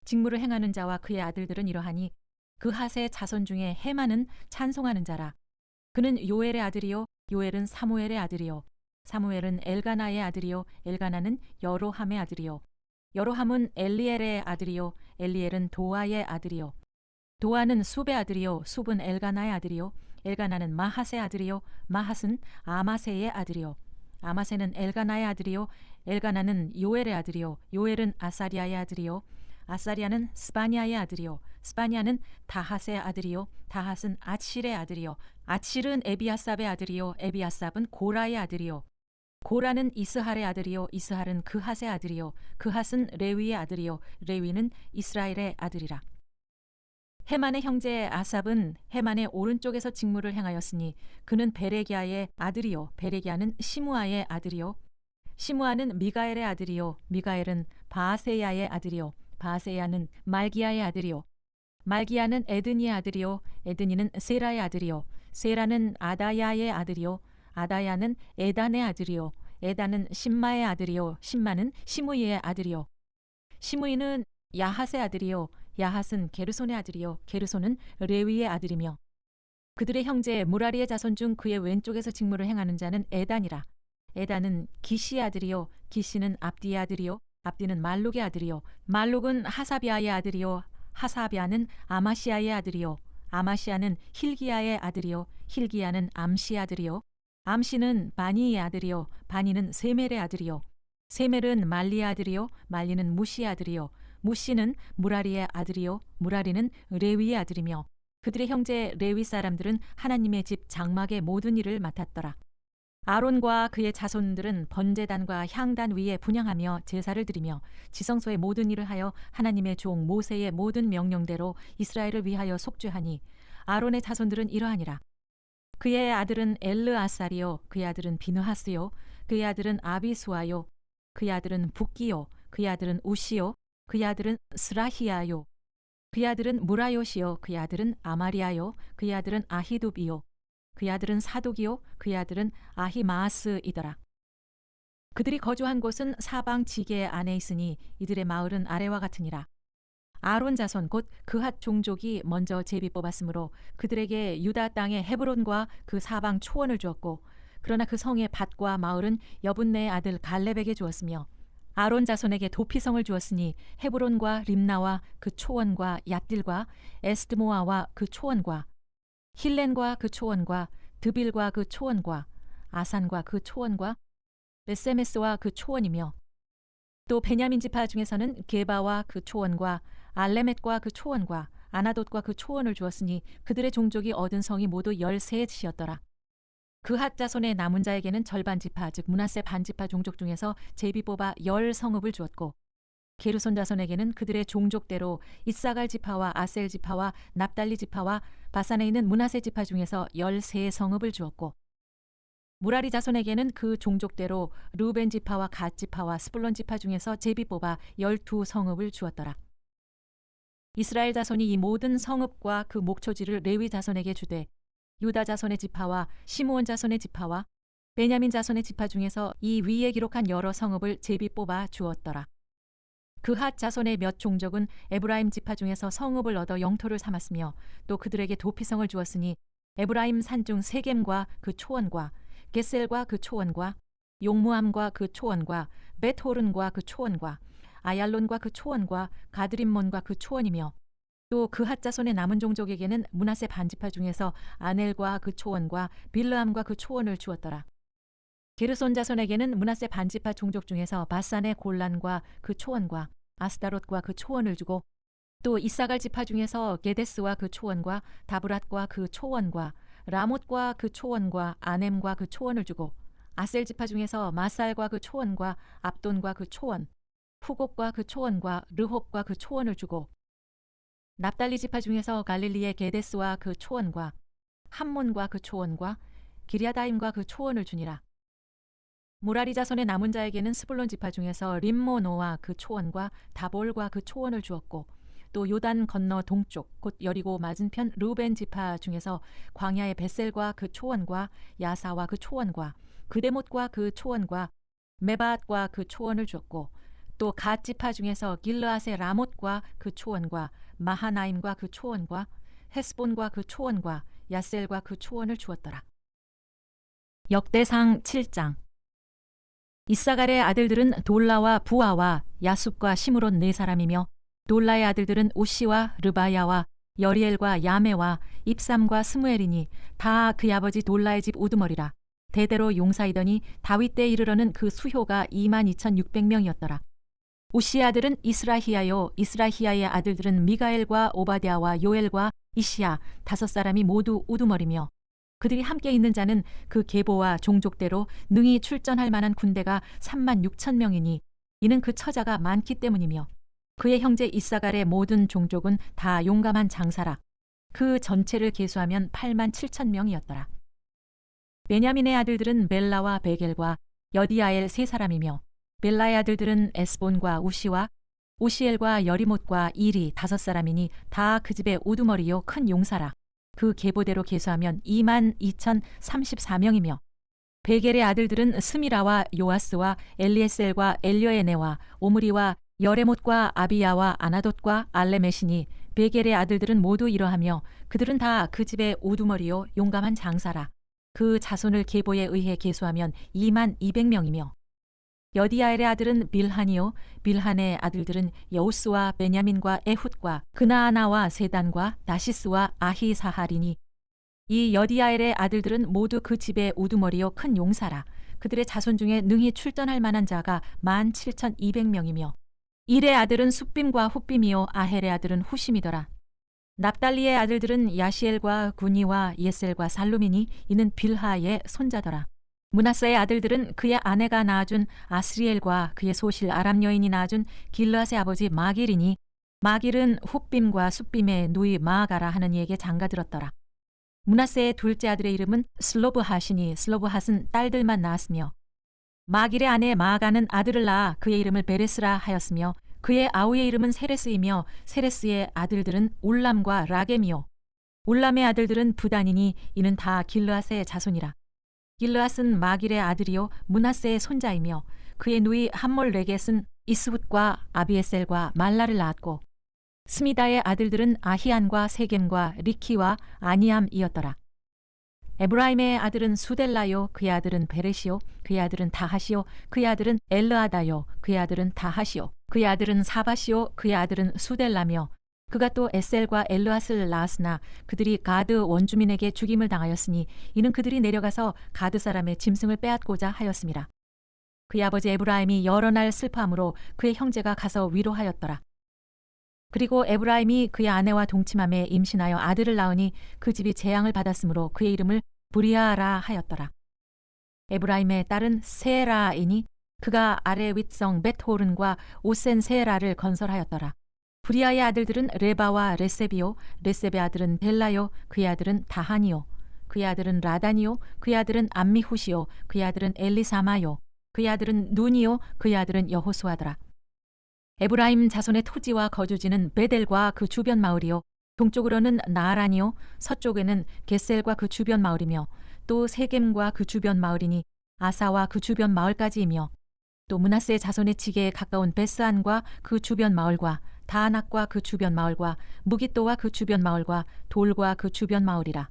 직무를 행하는 자와 그의 아들들은 이러하니 그핫의 자손 중에 헤만은 찬송하는 자라. 그는 요엘의 아들이요, 요엘은 사무엘의 아들이요, 사무엘은 엘가나의 아들이요, 엘가나는 여로함의 아들이요, 여로함은 엘리엘의 아들이요, 엘리엘은 도아의 아들이요, 도아는 숲의 아들이요, 숲은 엘가나의 아들이요, 엘가나는 마핫의 아들이요, 마핫은 아마세의 아들이요, 아마세는 엘가나의 아들이요, 엘가나는 요엘의 아들이요, 요엘은 아사리아의 아들이요, 아사리아는 스바니아의 아들이요, 스바니아는 다핫의 아들이요, 다핫은 아칠의 아들이요, 아칠은 에비아삽의 아들이요, 에비아삽은 고라의 아들이요, 고라는 이스할의 아들이요, 이스할은 그핫의 아들이요, 그핫은 레위의 아들이요, 레위는 이스라엘의 아들이라. 헤만의 형제 아삽은 헤만의 오른쪽에서 직무를 행하였으니 그는 베레기야의 아들이요, 베레기야는 시므아의 아들이요, 시므아는 미가엘의 아들이요, 미가엘은 바아세야의 아들이요, 바아세야는 말기야의 아들이요, 말기야는 에드니의 아들이요, 에드니는 세라의 아들이요, 세라는 아다야의 아들이요, 아다야는 에단의 아들이요, 에단은 심마의 아들이요, 심마는 시므이의 아들이요, 시므이는 야핫의 아들이요, 야핫은 게르손의 아들이요, 게르손은 레위의 아들이며 그들의 형제 무라리의 자손 중 그의 왼쪽에서 직무를 행하는 자는 에단이라. 에단은 기시의 아들이요, 기시는 압디의 아들이요, 압디는 말룩의 아들이요, 말룩은 하사비아의 아들이요, 하사비아는 아마시아의 아들이요, 아마시아는 힐기야의 아들이요, 힐기야는 암시의 아들이요, 암시는 바니의 아들이요, 바니는 세멜의 아들이요, 세멜은 말리의 아들이요, 말리는 무시의 아들이요, 무시는 무라리의 아들이요, 무라리는 레위의 아들이며 그들의 형제 레위 사람들은 하나님의 집 장막의 모든 일을 맡았더라. 아론과 그의 자손들은 번제단과 향단 위에 분향하며 제사를 드리며 지성소의 모든 일을 하여 하나님의 종 모세의 모든 명령대로 이스라엘을 위하여 속죄하니 아론의 자손들은 이러하니라. 그의 아들은 엘르아살이요 그의 아들은 비느하스요 그의 아들은 아비수아요 그의 아들은 붓기요 그의 아들은 우시요 그의 아들은 스라히야요 그의 아들은 무라요시요 그의 아들은 아마리아요 그의 아들은 아히둡이요 그의 아들은 사독이요 그의 아들은 아히마아스이더라. 그들이 거주한 곳은 사방 지게 안에 있으니 이들의 마을은 아래와 같으니라. 아론 자손 곧 그핫 종족이 먼저 제비 뽑았으므로 그들에게 유다 땅의 헤브론과 그 사방 초원을 주었고, 그러나 그 성의 밭과 마을은 여분네의 아들 갈렙에게 주었으며, 아론 자손에게 도피성을 주었으니 헤브론과 림나와 그 초원과 얏딜과 에스드모아와 그 초원과 힐렌과 그 초원과 드빌과 그 초원과 아산과 그 초원과 베세메스와 그 초원이며, 또 베냐민 지파 중에서는 게바와 그 초원과 알레멧과 그 초원과 아나돗과 그 초원을 주었으니 그들의 종족이 얻은 성이 모두 13시였더라. 그핫 자손의 남은 자에게는 절반 지파 즉 므낫세 반지파 종족 중에서 제비 뽑아 10성읍을 주었고, 게르손 자손에게는 그들의 종족대로 이사갈 지파와 아셀 지파와 납달리 지파와 바산에 있는 므낫세 지파 중에서 13성읍을 주었고, 무라리 자손에게는 그 종족대로 르우벤 지파와 갓 지파와 스불론 지파 중에서 제비 뽑아 12성읍을 주었더라. 이스라엘 자손이 이 모든 성읍과 그 목초지를 레위 자손에게 주되, 유다 자손의 지파와 시므온 자손의 지파와 베냐민 자손의 지파 중에서 이 위에 기록한 여러 성읍을 제비 뽑아 주었더라. 그핫 자손의 몇 종족은 에브라임 지파 중에서 성읍을 얻어 영토를 삼았으며, 또 그들에게 도피성을 주었으니 에브라임 산중 세겜과 그 초원과 게셀과 그 초원과 용무암과 그 초원과 벳호른과 그 초원과 아얄론과 그 초원과 가드림몬과 그 초원이며, 또 그핫 자손의 남은 종족에게는 므낫세 반지파 중에서 아넬과 그 초원과 빌르암과 그 초원을 주었더라. 게르손 자손에게는 므낫세 반지파 종족 중에서 바산의 골란과 그 초원과 아스다롯과 그 초원을 주고, 또 이사갈 지파 중에서 게데스와 그 초원과 다브랏과 그 초원과 라못과 그 초원과 아넴과 그 초원을 주고, 아셀 지파 중에서 마살과 그 초원과 압돈과 그 초원, 후곡과 그 초원과 르홉과 그 초원을 주고, 납달리 지파 중에서 갈릴리의 게데스와 그 초원과 함몬과 그 초원과 기리아다임과 그 초원을 주니라. 무라리 자손의 남은 자에게는 스불론 지파 중에서 림모노와 그 초원과 다볼과 그 초원을 주었고, 또 요단 건너 동쪽 곧 여리고 맞은편 르우벤 지파 중에서 광야의 벳셀과 그 초원과 야사와 그 초원과 그데못과 그 초원과 메바앗과 그 초원을 주었고, 또 갓 지파 중에서 길르앗의 라못과 그 초원과 마하나임과 그 초원과 헤스본과 그 초원과 야셀과 그 초원을 주었더라. 역대상 7장. 이사갈의 아들들은 돌라와 부아와 야숲과 시므론 4사람이며, 돌라의 아들들은 우시와 르바야와 여리엘과 야메와 입삼과 스무엘이니 다 그의 아버지 돌라의 집 우두머리라. 대대로 용사이더니 다윗 때에 이르러는 그 수효가 22,600명이었더라. 우시의 아들은 이스라히야요, 이스라히야의 아들들은 미가엘과 오바댜와 요엘과 이시야 5사람이 모두 우두머리며, 그들이 함께 있는 자는 그 계보와 종족대로 능히 출전할 만한 군대가 36,000명이니 이는 그 처자가 많기 때문이며, 그의 형제 이사갈의 모든 종족은 다 용감한 장사라. 그 전체를 계수하면 87,000명이었더라. 베냐민의 아들들은 벨라와 베겔과 여디아엘 3사람이며, 벨라의 아들들은 에스본과 우시와 우시엘과 여리못과 일이 5사람이니 다 그 집의 우두머리요 큰 용사라. 그 계보대로 계수하면 22,034명이며, 베겔의 아들들은 스미라와 요아스와 엘리에셀과 엘려에네와 오므리와 여레못과 아비야와 아나돗과 알레메시니 베겔의 아들들은 모두 이러하며 그들은 다 그 집의 우두머리요 용감한 장사라. 그 자손을 계보에 의해 계수하면 22,200명이며, 여디아엘의 아들은 빌한이요 빌한의 아들들은 여우스와 베냐민과 에훗과 그나아나와 세단과 나시스와 아히사하리니 이 여디아엘의 아들들은 모두 그 집의 우두머리요 큰 용사라. 그들의 자손 중에 능히 출전할 만한 자가 17,200명이며, 일의 아들은 숫빔과 훗빔이요 아헬의 아들은 후심이더라. 납달리의 아들들은 야시엘과 구니와 예셀과 살루미니 이는 빌하의 손자더라. 므낫세의 아들들은 그의 아내가 낳아준 아스리엘과 그의 소실 아람 여인이 낳아준 길르앗의 아버지 마길이니 마길은 훗빔과 숫빔의 누이 마아가라 하는 이에게 장가들었더라. 므낫세의 둘째 아들의 이름은 슬로브핫이니 슬로브핫은 딸들만 낳았으며 마길의 아내 마아가는 아들을 낳아 그의 이름을 베레스라 하였으며 그의 아우의 이름은 세레스이며 세레스의 아들들은 울람과 라겜이요 울람의 아들들은 부단이니 이는 다 길르앗의 자손이라. 길르앗은 마길의 아들이요 므낫세의 손자이며 그의 누이 함몰레겟은 이스훗과 아비에셀과 말라를 낳았고 스미다의 아들들은 아히안과 세겜과 리키와 아니암이었더라. 에브라임의 아들은 수델라요 그의 아들은 베레시요 그의 아들은 다하시요 그의 아들은 엘르아다요 그의 아들은 다하시요 그의 아들은 사바시요 그의 아들은 수델라며 그가 또 에셀과 엘르앗을 낳았으나 그들이 가드 원주민에게 죽임을 당하였으니 이는 그들이 내려가서 가드 사람의 짐승을 빼앗고자 하였습니다. 그의 아버지 에브라임이 여러 날 슬퍼함으로 그의 형제가 가서 위로하였더라. 그리고 에브라임이 그의 아내와 동침함에 임신하여 아들을 낳으니 그 집이 재앙을 받았으므로 그의 이름을 브리아라 하였더라. 에브라임의 딸은 세라이니 그가 아래 윗성 벳호른과 오센 세라를 건설하였더라. 브리아의 아들들은 레바와 레셉이요 레셉의 아들은 델라요 그의 아들은 다하니요 그의 아들은 라다니요 그의 아들은 암미후시요 그의 아들은 엘리사마요 그의 아들은 눈이요 그의 아들은 여호수아더라. 에브라임 자손의 토지와 거주지는 베델과 그 주변 마을이요 동쪽으로는 나아란이요 서쪽에는 겟셀과 그 주변 마을이며 또 세겜과 그 주변 마을이니 아사와 그 주변 마을까지이며 또 므낫세 자손의 지게에 가까운 베스안과 그 주변 마을과 다낙과 그 주변 마을과 무깃도와 그 주변 마을과 돌과 그 주변 마을이라.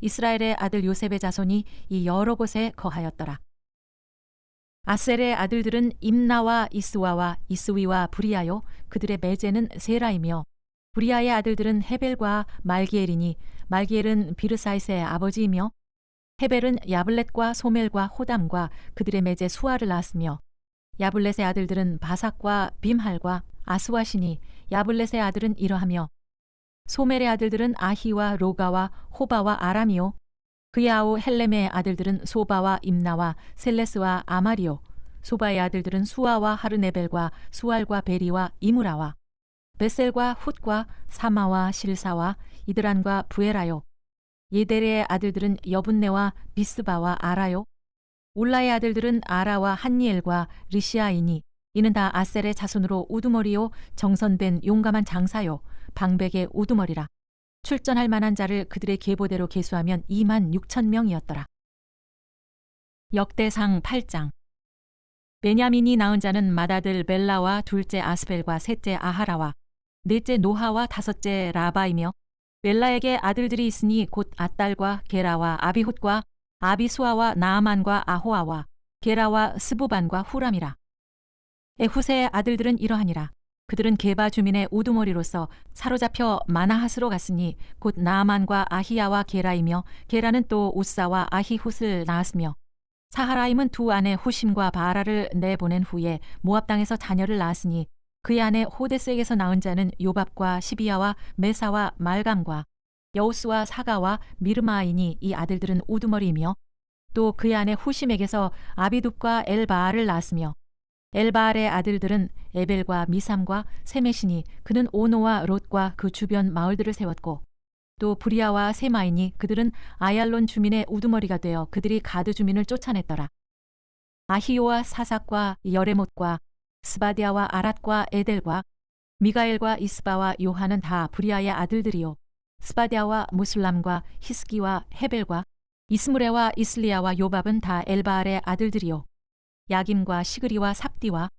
이스라엘의 아들 요셉의 자손이 이 여러 곳에 거하였더라. 아셀의 아들들은 임나와 이스와와 이스위와 브리아요 그들의 매제는 세라이며 브리아의 아들들은 헤벨과 말기엘이니 말기엘은 비르사이스의 아버지이며 헤벨은 야블렛과 소멜과 호담과 그들의 매제 수아를 낳았으며 야블렛의 아들들은 바삭과 빔할과 아스와시니 야블렛의 아들은 이러하며 소멜의 아들들은 아히와 로가와 호바와 아람이요 그의 아우 헬렘의 아들들은 소바와 임나와 셀레스와 아마리오 소바의 아들들은 수아와 하르네벨과 수알과 베리와 이무라와 베셀과 훗과 사마와 실사와 이드란과 부에라요 예데레의 아들들은 여분네와 비스바와 아라요 울라의 아들들은 아라와 한니엘과 리시아이니 이는 다 아셀의 자손으로 우두머리요 정선된 용감한 장사요 방백의 우두머리라. 출전할 만한 자를 그들의 계보대로 계수하면 26,000명이었더라. 역대상 8장. 베냐민이 낳은 자는 맏아들 벨라와 둘째 아스벨과 셋째 아하라와 넷째 노하와 다섯째 라바이며 벨라에게 아들들이 있으니 곧 앗달과 게라와 아비훗과 아비수아와 나아만과 아호아와 게라와 스부반과 후람이라. 에훗의 아들들은 이러하니라. 그들은 게바 주민의 우두머리로서 사로잡혀 마나핫으로 갔으니 곧 나아만과 아히야와 게라이며 게라는 또 우사와 아히훗을 낳았으며 사하라임은 두 아내 후심과 바라를 내보낸 후에 모압 땅에서 자녀를 낳았으니 그의 아내 호데스에게서 낳은 자는 요밥과 시비야와 메사와 말감과 여우스와 사가와 미르마이니 이 아들들은 우두머리이며 또 그의 아내 후심에게서 아비둡과 엘바알을 낳았으며 엘바알의 아들들은 에벨과 미삼과 세메시니 그는 오노와 롯과 그 주변 마을들을 세웠고 또 브리아와 세마이니 그들은 아얄론 주민의 우두머리가 되어 그들이 가드 주민을 쫓아냈더라. 아히요와 사삭과 여레못과 스바디아와 아랏과 에델과 미가엘과 이스바와 요한은 다 브리아의 아들들이요 스바디아와 무슬람과 히스기와 헤벨과 이스무레와 이슬리아와 요밥은 다 엘바알의 아들들이요 야김과 시그리와 삽디와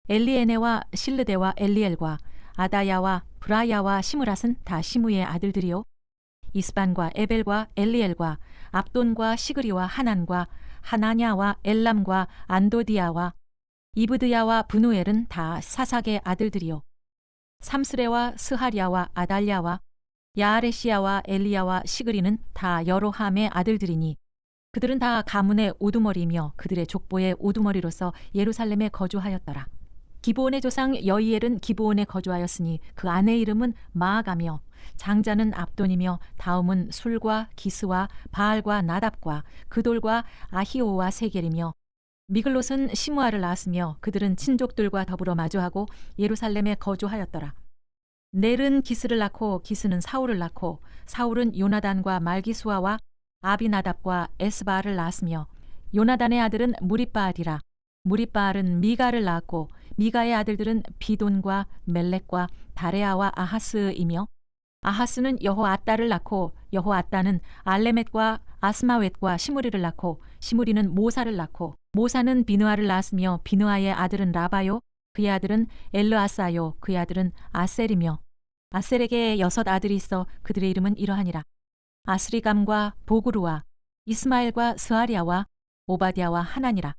엘리에네와 실르데와 엘리엘과 아다야와 브라야와 시므랏은 다 시무의 아들들이요 이스반과 에벨과 엘리엘과 압돈과 시그리와 하난과 하나냐와 엘람과 안도디아와 이브드야와 브누엘은 다 사삭의 아들들이요 삼스레와 스하리아와 아달랴와 야아레시야와 엘리야와 시그리는 다 여로함의 아들들이니 그들은 다 가문의 우두머리이며 그들의 족보의 우두머리로서 예루살렘에 거주하였더라. 기브온의 조상 여이엘은 기브온에 거주하였으니 그 아내 이름은 마아가며 장자는 압돈이며 다음은 술과 기스와 바알과 나답과 그돌과 아히오와 세겔이며 미글롯은 시므아를 낳았으며 그들은 친족들과 더불어 마주하고 예루살렘에 거주하였더라. 넬은 기스를 낳고 기스는 사울을 낳고 사울은 요나단과 말기수아와 아비나답과 에스바알을 낳았으며 요나단의 아들은 무리바알이라. 무리바알은 미가를 낳았고 미가의 아들들은 비돈과 멜렉과 다레아와 아하스이며 아하스는 여호아따를 낳고 여호아따는 알레멧과 아스마웻과 시므리를 낳고 시므리는 모사를 낳고 모사는 비느아를 낳았으며 비느아의 아들은 라바요 그의 아들은 엘르아사요 그의 아들은 아셀이며 아셀에게 6 아들이 있어 그들의 이름은 이러하니라. 아스리감과 보그루와 이스마엘과 스아리아와 오바디아와 하나니라.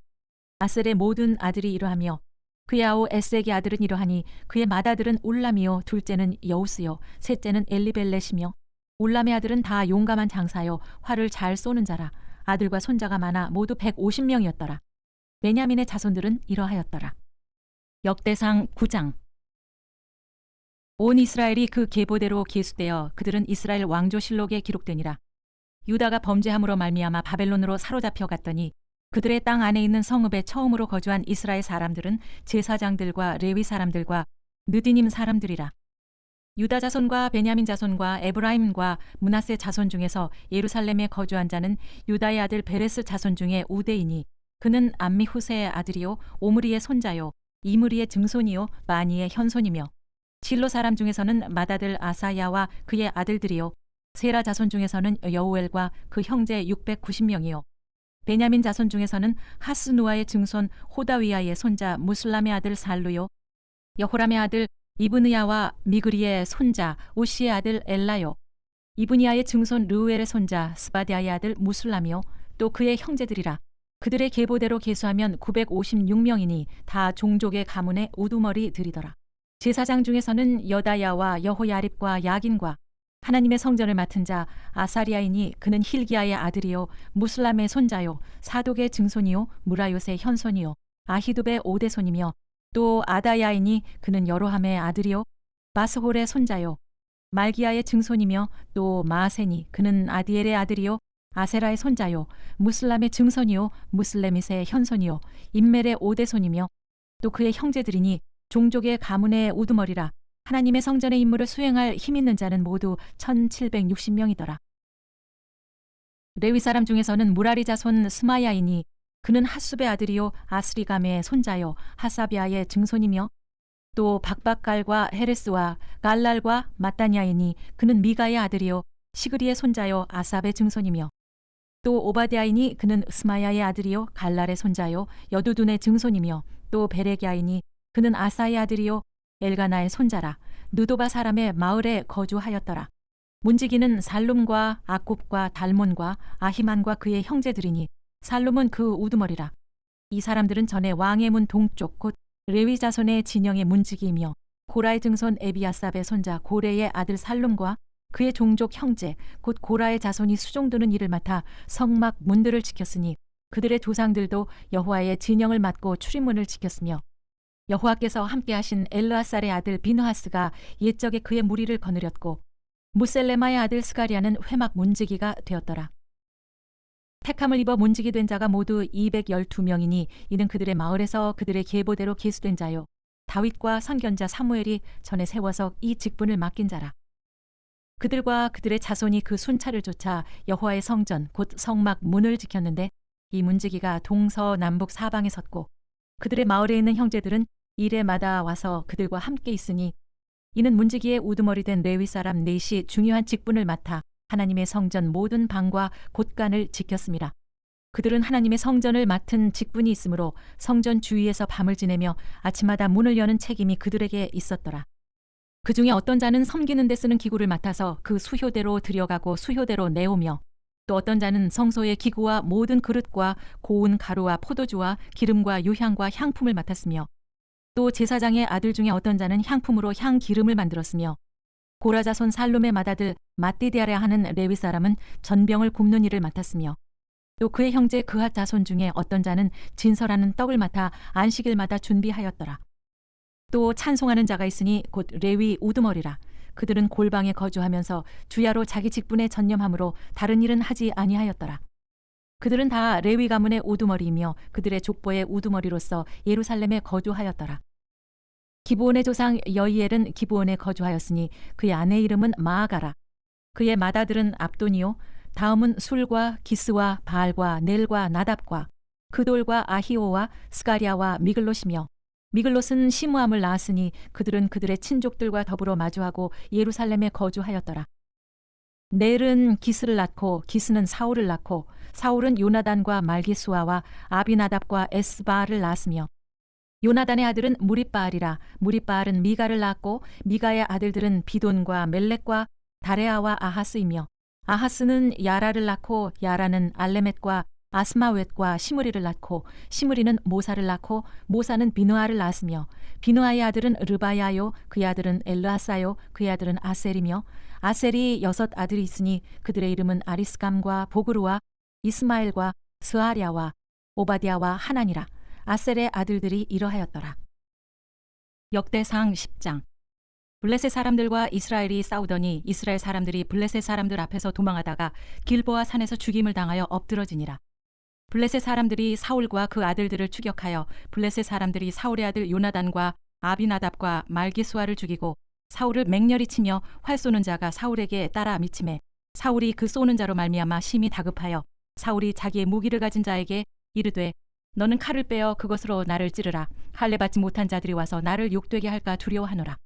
아셀의 모든 아들이 이러하며 그의 아우 에스에게 아들은 이러하니 그의 맏아들은 울람이요 둘째는 여우스요 셋째는 엘리벨렛이며 울람의 아들은 다 용감한 장사요 활을 잘 쏘는 자라. 아들과 손자가 많아 모두 150명이었더라. 베냐민의 자손들은 이러하였더라. 역대상 9장. 온 이스라엘이 그 계보대로 계수되어 그들은 이스라엘 왕조실록에 기록되니라. 유다가 범죄함으로 말미암아 바벨론으로 사로잡혀 갔더니 그들의 땅 안에 있는 성읍에 처음으로 거주한 이스라엘 사람들은 제사장들과 레위 사람들과 느디님 사람들이라. 유다 자손과 베냐민 자손과 에브라임과 므낫세 자손 중에서 예루살렘에 거주한 자는 유다의 아들 베레스 자손 중에 우대이니 그는 암미후세의 아들이요 오므리의 손자요 이므리의 증손이요 마니의 현손이며 실로 사람 중에서는 맏아들 아사야와 그의 아들들이요 세라 자손 중에서는 여우엘과 그 형제 690명이요 베냐민 자손 중에서는 하스누아의 증손 호다위아의 손자 무슬람의 아들 살루요 여호람의 아들 이브느야와 미그리의 손자 우시의 아들 엘라요 이브니아의 증손 르우엘의 손자 스바디아의 아들 무슬람이요 또 그의 형제들이라. 그들의 계보대로 계수하면 956명이니 다 종족의 가문의 우두머리들이더라. 제사장 중에서는 여다야와 여호야립과 야긴과 하나님의 성전을 맡은 자 아사리아이니 그는 힐기야의 아들이요 무슬람의 손자요 사독의 증손이요 무라요스의 현손이요 아히둡의 오대손이며 또 아다야이니 그는 여로함의 아들이요 바스홀의 손자요 말기야의 증손이며 또 마아세니 그는 아디엘의 아들이요 아세라의 손자요 무슬람의 증손이요 무슬레밋의 현손이요 임멜의 오대손이며 또 그의 형제들이니 종족의 가문의 우두머리라. 하나님의 성전의 임무를 수행할 힘 있는 자는 모두 1760명이더라. 레위 사람 중에서는 무라리 자손 스마야이니 그는 핫숲의 아들이요 아스리감의 손자요 하사비아의 증손이며 또 박박갈과 헤레스와 갈랄과 마따니아이니 그는 미가의 아들이요 시그리의 손자요 아삽의 증손이며 또 오바디아이니 그는 스마야의 아들이요 갈랄의 손자요 여두둔의 증손이며 또 베레기아이니 그는 아사의 아들이요 엘가나의 손자라. 느도바 사람의 마을에 거주하였더라. 문지기는 살룸과 아굽과 달몬과 아히만과 그의 형제들이니 살룸은 그 우두머리라. 이 사람들은 전에 왕의 문 동쪽 곧 레위 자손의 진영의 문지기이며 고라의 증손 에비아삽의 손자 고레의 아들 살룸과 그의 종족 형제 곧 고라의 자손이 수종드는 일을 맡아 성막 문들을 지켰으니 그들의 조상들도 여호와의 진영을 맡고 출입문을 지켰으며 여호와께서 함께하신 엘르아살의 아들 비느하스가 옛적에 그의 무리를 거느렸고 무셀레마의 아들 스가리아는 회막 문지기가 되었더라. 택함을 입어 문지기 된 자가 모두 212명이니 이는 그들의 마을에서 그들의 계보대로 계수된 자요 다윗과 선견자 사무엘이 전에 세워서 이 직분을 맡긴 자라. 그들과 그들의 자손이 그 순찰을 쫓아 여호와의 성전 곧 성막 문을 지켰는데 이 문지기가 동서남북 사방에 섰고 그들의 마을에 있는 형제들은 일해마다 와서 그들과 함께 있으니 이는 문지기의 우두머리 된 레위 사람 넷이 중요한 직분을 맡아 하나님의 성전 모든 방과 곳간을 지켰습니다. 그들은 하나님의 성전을 맡은 직분이 있으므로 성전 주위에서 밤을 지내며 아침마다 문을 여는 책임이 그들에게 있었더라. 그 중에 어떤 자는 섬기는 데 쓰는 기구를 맡아서 그 수효대로 들여가고 수효대로 내오며 또 어떤 자는 성소의 기구와 모든 그릇과 고운 가루와 포도주와 기름과 유향과 향품을 맡았으며 또 제사장의 아들 중에 어떤 자는 향품으로 향기름을 만들었으며 고라 자손 살룸의 맏아들 마띠디아라 하는 레위 사람은 전병을 굽는 일을 맡았으며 또 그의 형제 그핫 자손 중에 어떤 자는 진설하는 떡을 맡아 안식일마다 준비하였더라. 또 찬송하는 자가 있으니 곧 레위 우두머리라. 그들은 골방에 거주하면서 주야로 자기 직분에 전념함으로 다른 일은 하지 아니하였더라. 그들은 다 레위 가문의 우두머리이며 그들의 족보의 우두머리로서 예루살렘에 거주하였더라. 기브온의 조상 여이엘은 기브온에 거주하였으니 그의 아내 이름은 마아가라. 그의 맏아들은 압돈이요 다음은 술과 기스와 바알과 넬과 나답과 그돌과 아히오와 스가랴와 미글롯이며 미글롯은 시므함을 낳았으니 그들은 그들의 친족들과 더불어 마주하고 예루살렘에 거주하였더라. 넬은 기스를 낳고 기스는 사울을 낳고 사울은 요나단과 말기수아와 아비나답과 에스바를 낳았으며 요나단의 아들은 무립바알이라. 무립바알은 미가를 낳았고 미가의 아들들은 비돈과 멜렉과 다레아와 아하스이며 아하스는 야라를 낳고 야라는 알레멧과 아스마웻과 시므리를 낳고 시므리는 모사를 낳고 모사는 비느아를 낳았으며 비느아의 아들은 르바야요 그의 아들은 엘르아사요 그의 아들은 아셀이며 아셀이 6 아들이 있으니 그들의 이름은 아리스감과 보그루와 이스마엘과 스아랴와 오바댜와 하나니라. 아셀의 아들들이 이러하였더라. 역대상 10장. 블레셋 사람들과 이스라엘이 싸우더니 이스라엘 사람들이 블레셋 사람들 앞에서 도망하다가 길보아 산에서 죽임을 당하여 엎드러지니라. 블레셋 사람들이 사울과 그 아들들을 추격하여 블레셋 사람들이 사울의 아들 요나단과 아비나답과 말기수아를 죽이고 사울을 맹렬히 치며 활 쏘는 자가 사울에게 따라 미치매 사울이 그 쏘는 자로 말미암아 심히 다급하여 사울이 자기의 무기를 가진 자에게 이르되 너는 칼을 빼어 그것으로 나를 찌르라. 할례 받지 못한 자들이 와서 나를 욕되게 할까 두려워하노라.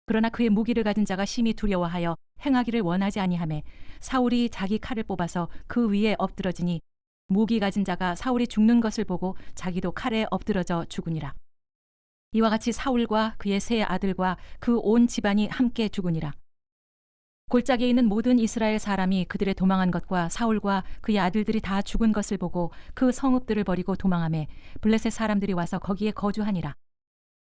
그러나 그의 무기를 가진 자가 심히 두려워하여 행하기를 원하지 아니하매 사울이 자기 칼을 뽑아서 그 위에 엎드러지니 무기 가진 자가 사울이 죽는 것을 보고 자기도 칼에 엎드러져 죽으니라. 이와 같이 사울과 그의 세 아들과 그 온 집안이 함께 죽으니라. 골짜기에 있는 모든 이스라엘 사람이 그들의 도망한 것과 사울과 그의 아들들이 다 죽은 것을 보고 그 성읍들을 버리고 도망하매 블레셋 사람들이 와서 거기에 거주하니라.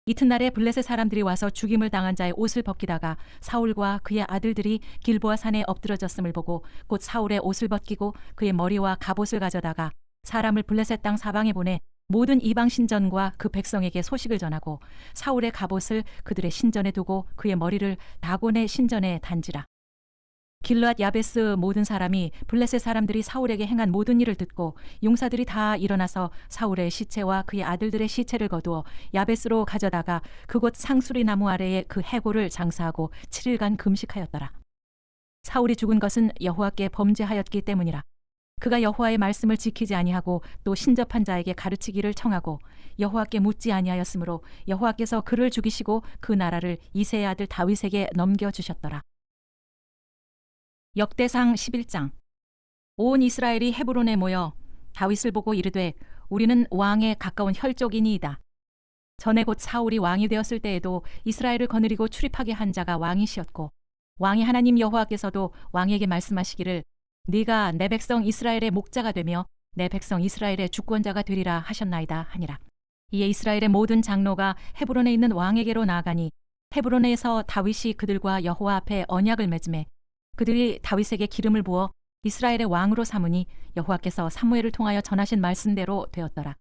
이튿날에 블레셋 사람들이 와서 죽임을 당한 자의 옷을 벗기다가 사울과 그의 아들들이 길보아 산에 엎드러졌음을 보고 곧 사울의 옷을 벗기고 그의 머리와 갑옷을 가져다가 사람을 블레셋 땅 사방에 보내 모든 이방 신전과 그 백성에게 소식을 전하고 사울의 갑옷을 그들의 신전에 두고 그의 머리를 다곤의 신전에 단지라. 길르앗 야베스 모든 사람이 블레셋 사람들이 사울에게 행한 모든 일을 듣고 용사들이 다 일어나서 사울의 시체와 그의 아들들의 시체를 거두어 야베스로 가져다가 그곳 상수리 나무 아래에 그 해골을 장사하고 7일간 금식하였더라. 사울이 죽은 것은 여호와께 범죄하였기 때문이라. 그가 여호와의 말씀을 지키지 아니하고 또 신접한 자에게 가르치기를 청하고 여호와께 묻지 아니하였으므로 여호와께서 그를 죽이시고 그 나라를 이새의 아들 다윗에게 넘겨주셨더라. 역대상 11장. 온 이스라엘이 헤브론에 모여 다윗을 보고 이르되 우리는 왕에 가까운 혈족이니이다. 전에 곧 사울이 왕이 되었을 때에도 이스라엘을 거느리고 출입하게 한 자가 왕이시었고 왕의 하나님 여호와께서도 왕에게 말씀하시기를 네가 내 백성 이스라엘의 목자가 되며 내 백성 이스라엘의 주권자가 되리라 하셨나이다 하니라. 이에 이스라엘의 모든 장로가 헤브론에 있는 왕에게로 나아가니 헤브론에서 다윗이 그들과 여호와 앞에 언약을 맺음에 그들이 다윗에게 기름을 부어 이스라엘의 왕으로 삼으니 여호와께서 사무엘을 통하여 전하신 말씀대로 되었더라.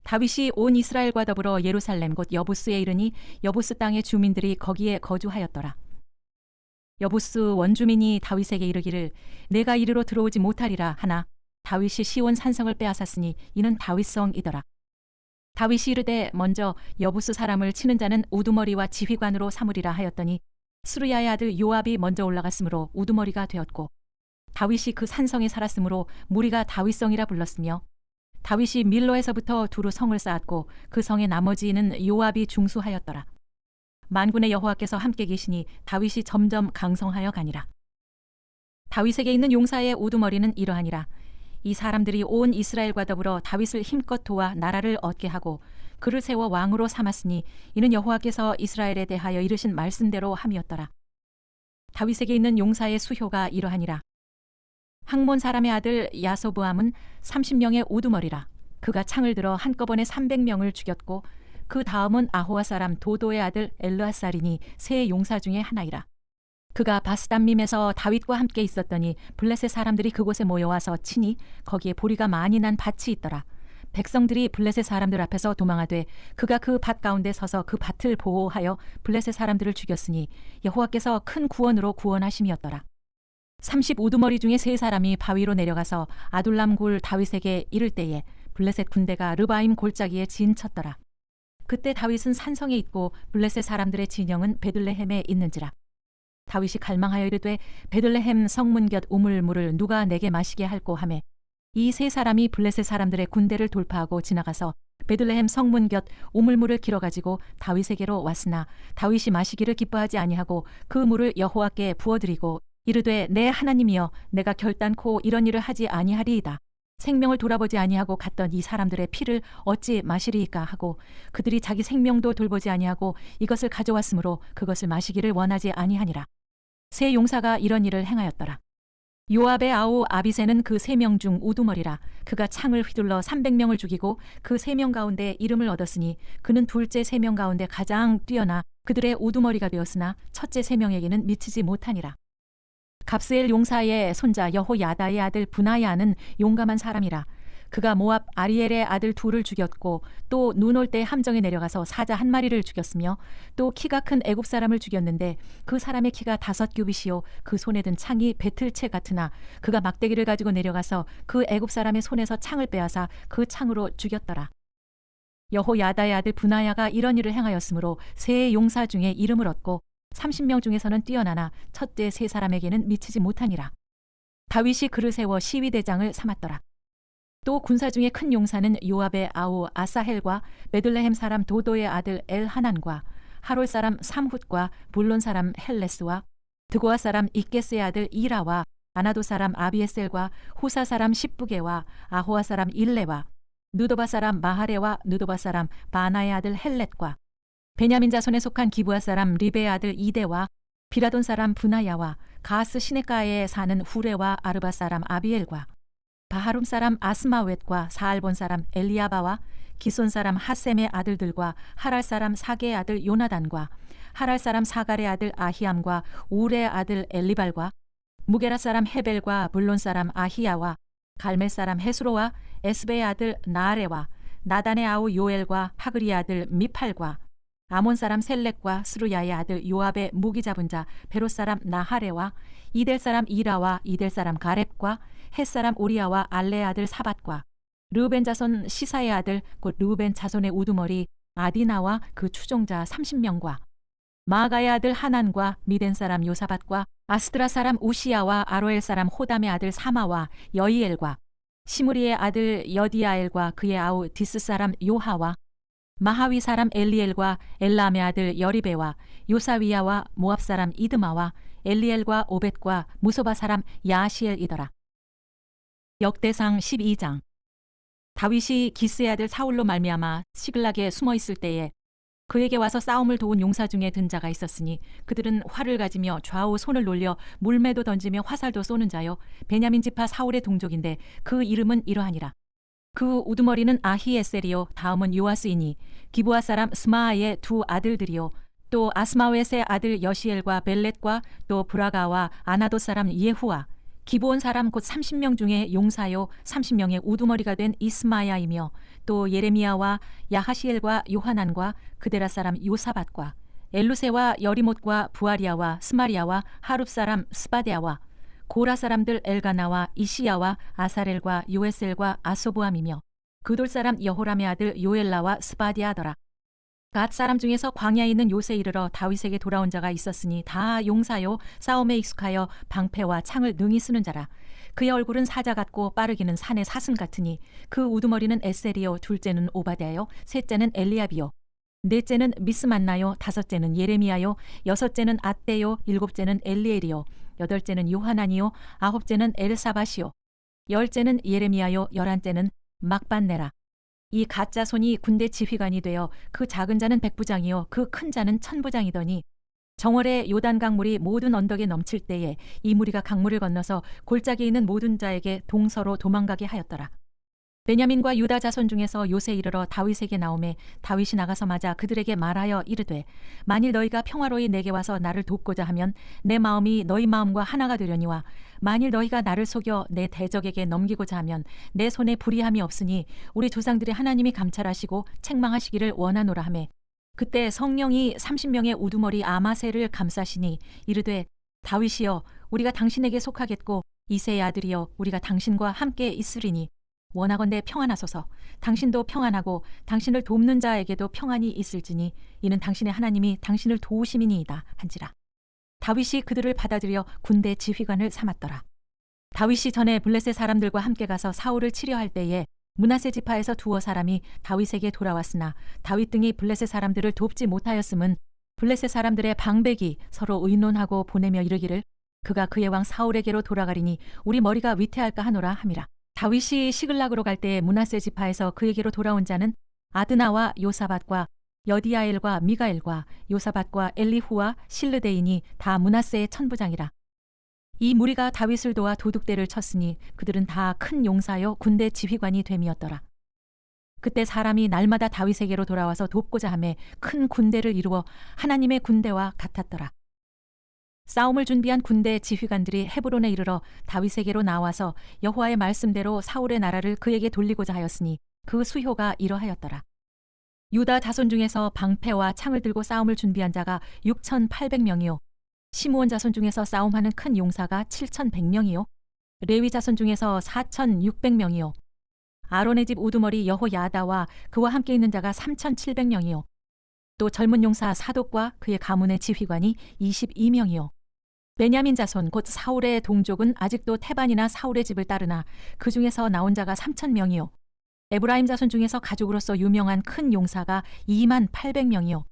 다윗이 온 이스라엘과 더불어 예루살렘 곧 여부스에 이르니 여부스 땅의 주민들이 거기에 거주하였더라. 여부스 원주민이 다윗에게 이르기를 내가 이리로 들어오지 못하리라 하나 다윗이 시온 산성을 빼앗았으니 이는 다윗성이더라. 다윗이 이르되 먼저 여부스 사람을 치는 자는 우두머리와 지휘관으로 삼으리라 하였더니 스루야의 아들 요압이 먼저 올라갔으므로 우두머리가 되었고 다윗이 그 산성에 살았으므로 무리가 다윗성이라 불렀으며 다윗이 밀로에서부터 두루 성을 쌓았고 그 성의 나머지는 요압이 중수하였더라. 만군의 여호와께서 함께 계시니 다윗이 점점 강성하여 가니라. 다윗에게 있는 용사의 우두머리는 이러하니라. 이 사람들이 온 이스라엘과 더불어 다윗을 힘껏 도와 나라를 얻게 하고 그를 세워 왕으로 삼았으니 이는 여호와께서 이스라엘에 대하여 이르신 말씀대로 함이었더라. 다윗에게 있는 용사의 수효가 이러하니라. 항몬 사람의 아들 야소브암은 30명의 우두머리라. 그가 창을 들어 한꺼번에 300명을 죽였고 그 다음은 아호와 사람 도도의 아들 엘르아살이니 세 용사 중에 하나이라. 그가 바스담밈에서 다윗과 함께 있었더니 블레셋 사람들이 그곳에 모여와서 치니 거기에 보리가 많이 난 밭이 있더라. 백성들이 블레셋 사람들 앞에서 도망하되 그가 그 밭 가운데 서서 그 밭을 보호하여 블레셋 사람들을 죽였으니 여호와께서 큰 구원으로 구원하심이었더라. 30우두머리 중에 3사람이 바위로 내려가서 아둘람 굴 다윗에게 이를 때에 블레셋 군대가 르바임 골짜기에 진쳤더라. 그때 다윗은 산성에 있고 블레셋 사람들의 진영은 베들레헴에 있는지라. 다윗이 갈망하여 이르되 베들레헴 성문 곁 우물물을 누가 내게 마시게 할꼬 하매 이 세 사람이 블레셋 사람들의 군대를 돌파하고 지나가서 베들레헴 성문 곁 우물물을 길어 가지고 다윗에게로 왔으나 다윗이 마시기를 기뻐하지 아니하고 그 물을 여호와께 부어드리고 이르되 내 하나님이여 내가 결단코 이런 일을 하지 아니하리이다. 생명을 돌아보지 아니하고 갔던 이 사람들의 피를 어찌 마시리이까 하고 그들이 자기 생명도 돌보지 아니하고 이것을 가져왔으므로 그것을 마시기를 원하지 아니하니라. 세 용사가 이런 일을 행하였더라. 요압의 아우 아비새는 그 3명 중 우두머리라. 그가 창을 휘둘러 300명을 죽이고 그 3명 가운데 이름을 얻었으니 그는 둘째 3명 가운데 가장 뛰어나 그들의 우두머리가 되었으나 첫째 3명에게는 미치지 못하니라. 갑스엘 용사의 손자 여호야다의 아들 브나야는 용감한 사람이라. 그가 모압 아리엘의 아들 둘을 죽였고 또 눈 올 때 함정에 내려가서 사자 1마리를 죽였으며 또 키가 큰 애굽 사람을 죽였는데 그 사람의 키가 5규빗이요 그 손에 든 창이 배틀채 같으나 그가 막대기를 가지고 내려가서 그 애굽 사람의 손에서 창을 빼앗아 그 창으로 죽였더라. 여호야다의 아들 브나야가 이런 일을 행하였으므로 세 용사 중에 이름을 얻고 30명 중에서는 뛰어나나 첫째 3사람에게는 미치지 못하니라. 다윗이 그를 세워 시위대장을 삼았더라. 또 군사 중에 큰 용사는 요압의 아우 아사헬과 베들레헴 사람 도도의 아들 엘하난과 하롤 사람 삼훗과 불론 사람 헬레스와 드고아 사람 이게스의 아들 이라와 아나도 사람 아비에셀과 후사 사람 십부게와 아호아 사람 일레와 느도바 사람 마하레와 느도바 사람 바나의 아들 헬렛과 베냐민 자손에 속한 기브아 사람 리베의 아들 이데와 비라돈 사람 브나야와 가스 시네가에 사는 후레와 아르바 사람 아비엘과 바하룸 사람 아스마웻과 사알본 사람 엘리아바와 기손 사람 하셈의 아들들과 하랄 사람 사게의 아들 요나단과 하랄 사람 사갈의 아들 아히암과 우레의 아들 엘리발과 무게라 사람 헤벨과 불론 사람 아히야와 갈멜 사람 헤스로와 에스베의 아들 나아레와 나단의 아우 요엘과 하그리의 아들 미팔과 아몬 사람 셀렉과 스루야의 아들 요압의 무기 잡은 자 베롯 사람 나하레와 이델 사람 이라와 이델 사람 가렙과 헷 사람 우리야와 알레의 아들 사밧과 르우벤 자손 시사의 아들 곧 르우벤 자손의 우두머리 아디나와 그 추종자 30명과 마아가의 아들 하난과 미덴 사람 요사밧과 아스드라 사람 우시야와 아로엘 사람 호담의 아들 사마와 여이엘과 시므리의 아들 여디아엘과 그의 아우 디스 사람 요하와 마하위 사람 엘리엘과 엘람의 아들 여리베와 요사위야와 모압 사람 이드마와 엘리엘과 오벳과 무소바 사람 야시엘이더라. 역대상 12장. 다윗이 기스의 아들 사울로 말미암아 시글락에 숨어 있을 때에 그에게 와서 싸움을 도운 용사 중에 든 자가 있었으니 그들은 활을 가지며 좌우 손을 놀려 물매도 던지며 화살도 쏘는 자요 베냐민 지파 사울의 동족인데 그 이름은 이러하니라. 그 우두머리는 아히에셀이요 다음은 요아스이니 기브아 사람 스마아의 2 아들들이요 또 아스마웻의 아들 여시엘과 벨렛과 또 브라가와 아나도 사람 예후와 기브온 사람 곧 30명 중에 용사요 30명의 우두머리가 된 이스마야이며 또 예레미야와 야하시엘과 요하난과 그데라 사람 요사밧과 엘루세와 여리못과 부아리아와 스마리아와 하룹 사람 스바데아와 고라 사람들 엘가나와 이시야와 아사렐과 요에셀과 아소부함이며 그돌 사람 여호람의 아들 요엘라와 스바디아더라. 갓 사람 중에서 광야에 있는 요새 이르러 다윗에게 돌아온 자가 있었으니 다 용사요 싸움에 익숙하여 방패와 창을 능히 쓰는 자라. 그의 얼굴은 사자 같고 빠르기는 산의 사슴 같으니 그 우두머리는 에셀이요 둘째는 오바댜요 셋째는 엘리압이요 넷째는 미스만나요 다섯째는 예레미야요 여섯째는 앗대요 일곱째는 엘리엘이요 여덟째는 요하나니요 아홉째는 엘사밧이요 열째는 예레미야요 열한째는 막반네라. 이 가짜 손이 군대 지휘관이 되어 그 작은 자는 백부장이요 그 큰 자는 천부장이더니 정월에 요단 강물이 모든 언덕에 넘칠 때에 이 무리가 강물을 건너서 골짜기에 있는 모든 자에게 동서로 도망가게 하였더라. 베냐민과 유다 자손 중에서 요새 이르러 다윗에게 나오매 다윗이 나가서 맞아 그들에게 말하여 이르되 만일 너희가 평화로이 내게 와서 나를 돕고자 하면 내 마음이 너희 마음과 하나가 되려니와 만일 너희가 나를 속여 내 대적에게 넘기고자 하면 내 손에 불의함이 없으니 우리 조상들의 하나님이 감찰하시고 책망하시기를 원하노라 하매 그때 성령이 30명의 우두머리 아마새를 감싸시니 이르되 다윗이여 우리가 당신에게 속하겠고 이새의 아들이여 우리가 당신과 함께 있으리니 원하건대 평안하소서. 당신도 평안하고 당신을 돕는 자에게도 평안이 있을지니 이는 당신의 하나님이 당신을 도우심이니이다 한지라. 다윗이 그들을 받아들여 군대 지휘관을 삼았더라. 다윗이 전에 블레셋 사람들과 함께 가서 사울을 치려할 때에 므낫세 지파에서 두어 사람이 다윗에게 돌아왔으나 다윗 등이 블레셋 사람들을 돕지 못하였음은 블레셋 사람들의 방백이 서로 의논하고 보내며 이르기를 그가 그의 왕 사울에게로 돌아가리니 우리 머리가 위태할까 하노라 함이라. 다윗이 시글락으로 갈 때에 므낫세 지파에서 그에게로 돌아온 자는 아드나와 요사밧과 여디야엘과 미가엘과 요사밧과 엘리후와 실르데인이 다 므낫세의 천부장이라. 이 무리가 다윗을 도와 도둑대를 쳤으니 그들은 다 큰 용사여 군대 지휘관이 됨이었더라. 그때 사람이 날마다 다윗에게로 돌아와서 돕고자 하매 큰 군대를 이루어 하나님의 군대와 같았더라. 싸움을 준비한 군대 지휘관들이 헤브론에 이르러 다윗에게로 나와서 여호와의 말씀대로 사울의 나라를 그에게 돌리고자 하였으니 그 수효가 이러하였더라. 유다 자손 중에서 방패와 창을 들고 싸움을 준비한 자가 6,800명이요 시므온 자손 중에서 싸움하는 큰 용사가 7,100명이요 레위 자손 중에서 4,600명이요 아론의 집 우두머리 여호야다와 그와 함께 있는 자가 3,700명이요 또 젊은 용사 사독과 그의 가문의 지휘관이 22명이요 베냐민 자손 곧 사울의 동족은 아직도 태반이나 사울의 집을 따르나 그 중에서 나온 자가 3,000명이요 에브라임 자손 중에서 가족으로서 유명한 큰 용사가 28,000명이요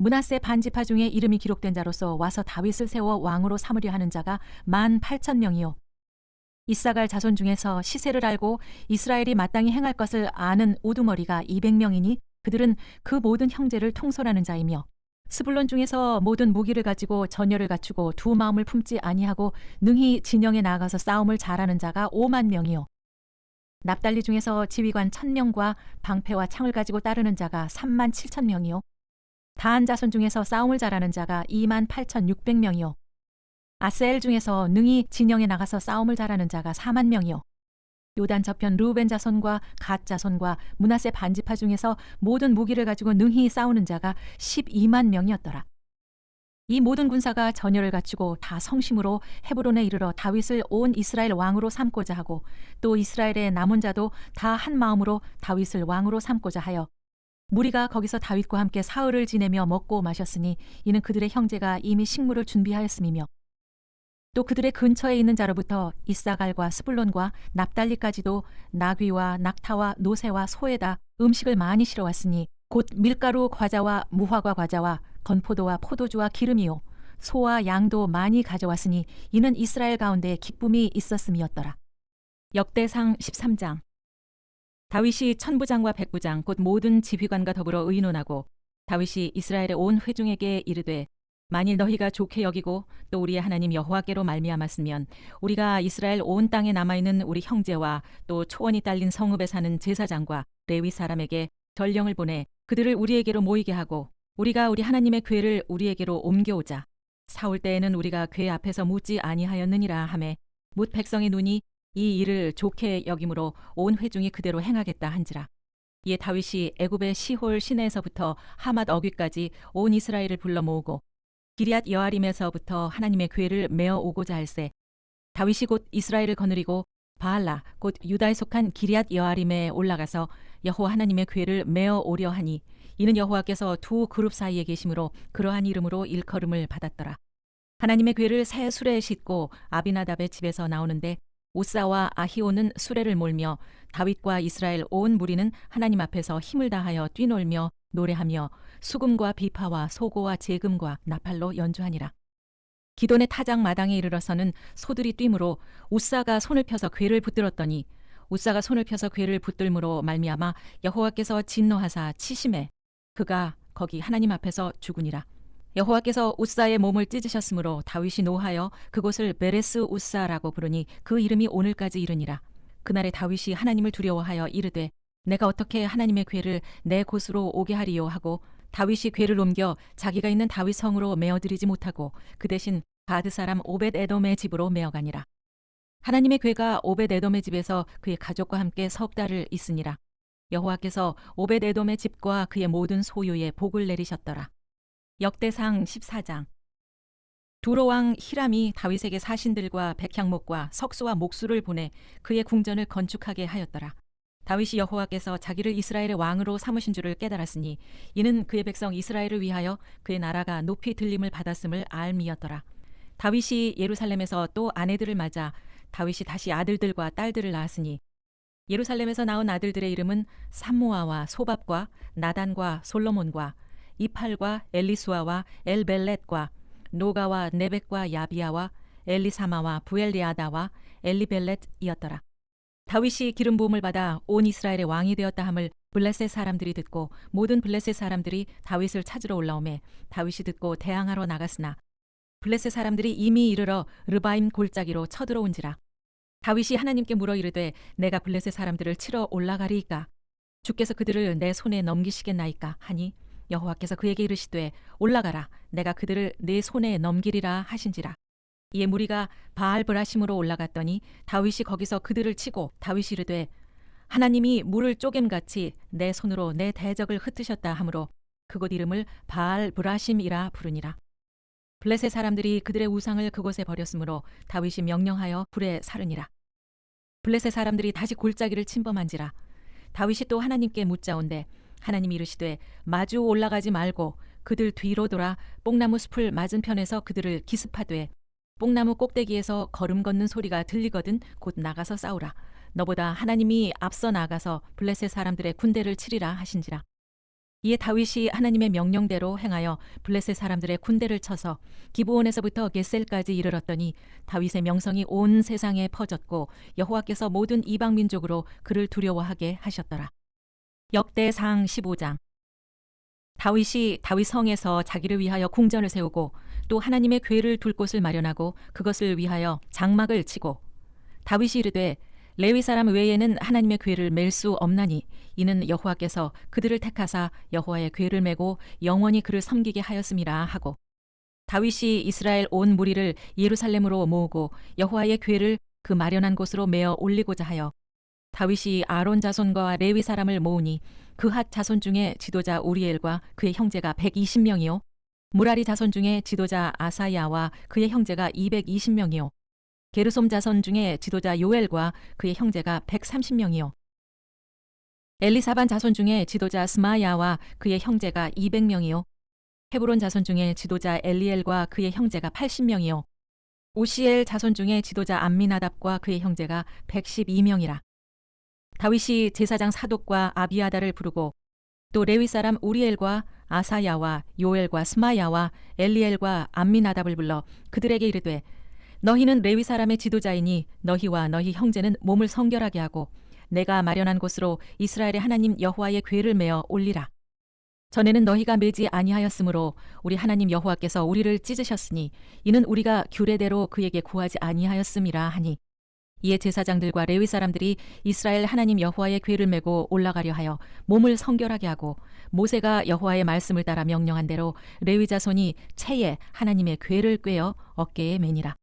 므낫세 반지파 중에 이름이 기록된 자로서 와서 다윗을 세워 왕으로 삼으려 하는 자가 18,000명이요 이사갈 자손 중에서 시세를 알고 이스라엘이 마땅히 행할 것을 아는 우두머리가 200명이니 그들은 그 모든 형제를 통솔하는 자이며 스불론 중에서 모든 무기를 가지고 전열을 갖추고 두 마음을 품지 아니하고 능히 진영에 나아가서 싸움을 잘하는 자가 50,000명이요 납달리 중에서 지휘관 1,000명과 방패와 창을 가지고 따르는 자가 37,000명이요 다한 자손 중에서 싸움을 잘하는 자가 28,600명이요 아셀 중에서 능히 진영에 나가서 싸움을 잘하는 자가 40,000명이요 요단 저편 르우벤 자손과 갓 자손과 므낫세 반지파 중에서 모든 무기를 가지고 능히 싸우는 자가 120,000명이었더라. 이 모든 군사가 전열을 갖추고 다 성심으로 헤브론에 이르러 다윗을 온 이스라엘 왕으로 삼고자 하고 또 이스라엘의 남은 자도 다 한 마음으로 다윗을 왕으로 삼고자 하여 무리가 거기서 다윗과 함께 사흘을 지내며 먹고 마셨으니 이는 그들의 형제가 이미 식물을 준비하였음이며 또 그들의 근처에 있는 자로부터 이사갈과 스불론과 납달리까지도 나귀와 낙타와 노새와 소에다 음식을 많이 실어왔으니 곧 밀가루 과자와 무화과 과자와 건포도와 포도주와 기름이요 소와 양도 많이 가져왔으니 이는 이스라엘 가운데 기쁨이 있었음이었더라. 역대상 13장. 다윗이 천부장과 백부장 곧 모든 지휘관과 더불어 의논하고 다윗이 이스라엘의 온 회중에게 이르되 만일 너희가 좋게 여기고 또 우리의 하나님 여호와께로 말미암았으면 우리가 이스라엘 온 땅에 남아있는 우리 형제와 또 초원이 딸린 성읍에 사는 제사장과 레위 사람에게 전령을 보내 그들을 우리에게로 모이게 하고 우리가 우리 하나님의 궤를 우리에게로 옮겨오자. 사울 때에는 우리가 궤 앞에서 묻지 아니하였느니라 하매 뭇 백성의 눈이 이 일을 좋게 여김으로 온 회중이 그대로 행하겠다 한지라. 이에 다윗이 애굽의 시홀 시내에서부터 하맛 어귀까지 온 이스라엘을 불러 모으고 기럇 여아림에서부터 하나님의 궤를 메어 오고자 할세 다윗이 곧 이스라엘을 거느리고 바알라 곧 유다에 속한 기럇 여아림에 올라가서 여호와 하나님의 궤를 메어 오려 하니 이는 여호와께서 두 그룹 사이에 계심으로 그러한 이름으로 일컬음을 받았더라. 하나님의 궤를 새 수레에 싣고 아비나답의 집에서 나오는데 우사와 아히오는 수레를 몰며 다윗과 이스라엘 온 무리는 하나님 앞에서 힘을 다하여 뛰놀며 노래하며 수금과 비파와 소고와 제금과 나팔로 연주하니라. 기돈의 타작 마당에 이르러서는 소들이 뛰므로 우사가 손을 펴서 궤를 붙들었더니 우사가 손을 펴서 궤를 붙들므로 말미암아 여호와께서 진노하사 치심해 그가 거기 하나님 앞에서 죽으니라. 여호와께서 우사의 몸을 찢으셨으므로 다윗이 노하여 그곳을 베레스 우사라고 부르니 그 이름이 오늘까지 이르니라. 그날에 다윗이 하나님을 두려워하여 이르되 내가 어떻게 하나님의 궤를 내 곳으로 오게 하리요 하고 다윗이 궤를 옮겨 자기가 있는 다윗 성으로 메어들이지 못하고 그 대신 가드 사람 오벳 에돔의 집으로 메어가니라. 하나님의 궤가 오벳 에돔의 집에서 그의 가족과 함께 석 달을 있으니라. 여호와께서 오벳 에돔의 집과 그의 모든 소유에 복을 내리셨더라. 역대상 14장. 두로 왕 히람이 다윗에게 사신들과 백향목과 석수와 목수를 보내 그의 궁전을 건축하게 하였더라. 다윗이 여호와께서 자기를 이스라엘의 왕으로 삼으신 줄을 깨달았으니 이는 그의 백성 이스라엘을 위하여 그의 나라가 높이 들림을 받았음을 알미였더라. 다윗이 예루살렘에서 또 아내들을 맞아 다윗이 다시 아들들과 딸들을 낳았으니 예루살렘에서 나온 아들들의 이름은 삼모아와 소밥과 나단과 솔로몬과 이팔과 엘리수아와 엘벨렛과 노가와 네벡과 야비야와 엘리사마와 부엘리아다와 엘리벨렛이었더라. 다윗이 기름 부음을 받아 온 이스라엘의 왕이 되었다 함을 블레셋 사람들이 듣고 모든 블레셋 사람들이 다윗을 찾으러 올라오매 다윗이 듣고 대항하러 나갔으나 블레셋 사람들이 이미 이르러 르바임 골짜기로 쳐들어온지라. 다윗이 하나님께 물어 이르되 내가 블레셋 사람들을 치러 올라가리이까 주께서 그들을 내 손에 넘기시겠나이까 하니 여호와께서 그에게 이르시되 올라가라 내가 그들을 내 손에 넘기리라 하신지라. 이에 무리가 바알브라심으로 올라갔더니 다윗이 거기서 그들을 치고 다윗이 이르되 하나님이 물을 쪼갰같이 내 손으로 내 대적을 흩으셨다 하므로 그곳 이름을 바알브라심이라 부르니라. 블레셋 사람들이 그들의 우상을 그곳에 버렸으므로 다윗이 명령하여 불에 사르니라. 블레셋 사람들이 다시 골짜기를 침범한지라. 다윗이 또 하나님께 묻자온대 하나님이 이르시되 마주 올라가지 말고 그들 뒤로 돌아 뽕나무 숲을 맞은편에서 그들을 기습하되 뽕나무 꼭대기에서 걸음 걷는 소리가 들리거든 곧 나가서 싸우라. 너보다 하나님이 앞서 나가서 블레셋 사람들의 군대를 치리라 하신지라. 이에 다윗이 하나님의 명령대로 행하여 블레셋 사람들의 군대를 쳐서 기브온에서부터 겟셀까지 이르렀더니 다윗의 명성이 온 세상에 퍼졌고 여호와께서 모든 이방 민족으로 그를 두려워하게 하셨더라. 역대상 15장. 다윗이 다윗 성에서 자기를 위하여 궁전을 세우고 또 하나님의 궤를 둘 곳을 마련하고 그것을 위하여 장막을 치고 다윗이 이르되 레위 사람 외에는 하나님의 궤를 맬 수 없나니 이는 여호와께서 그들을 택하사 여호와의 궤를 메고 영원히 그를 섬기게 하였음이라 하고 다윗이 이스라엘 온 무리를 예루살렘으로 모으고 여호와의 궤를 그 마련한 곳으로 메어 올리고자 하여 다윗이 아론 자손과 레위 사람을 모으니 그핫 자손 중에 지도자 우리엘과 그의 형제가 120명이요 무라리 자손 중에 지도자 아사야와 그의 형제가 220명이요 게르솜 자손 중에 지도자 요엘과 그의 형제가 130명이요 엘리사반 자손 중에 지도자 스마야와 그의 형제가 200명이요 헤브론 자손 중에 지도자 엘리엘과 그의 형제가 80명이요 오시엘 자손 중에 지도자 암미나답과 그의 형제가 112명이라. 다윗이 제사장 사독과 아비아다를 부르고 또 레위 사람 우리엘과 아사야와 요엘과 스마야와 엘리엘과 암미나답을 불러 그들에게 이르되 너희는 레위 사람의 지도자이니 너희와 너희 형제는 몸을 성결하게 하고 내가 마련한 곳으로 이스라엘의 하나님 여호와의 궤를 메어 올리라. 전에는 너희가 매지 아니하였으므로 우리 하나님 여호와께서 우리를 찢으셨으니 이는 우리가 규례대로 그에게 구하지 아니하였음이라 하니 이에 제사장들과 레위 사람들이 이스라엘 하나님 여호와의 궤를 메고 올라가려 하여 몸을 성결하게 하고 모세가 여호와의 말씀을 따라 명령한 대로 레위 자손이 채에 하나님의 궤를 꿰어 어깨에 매니라.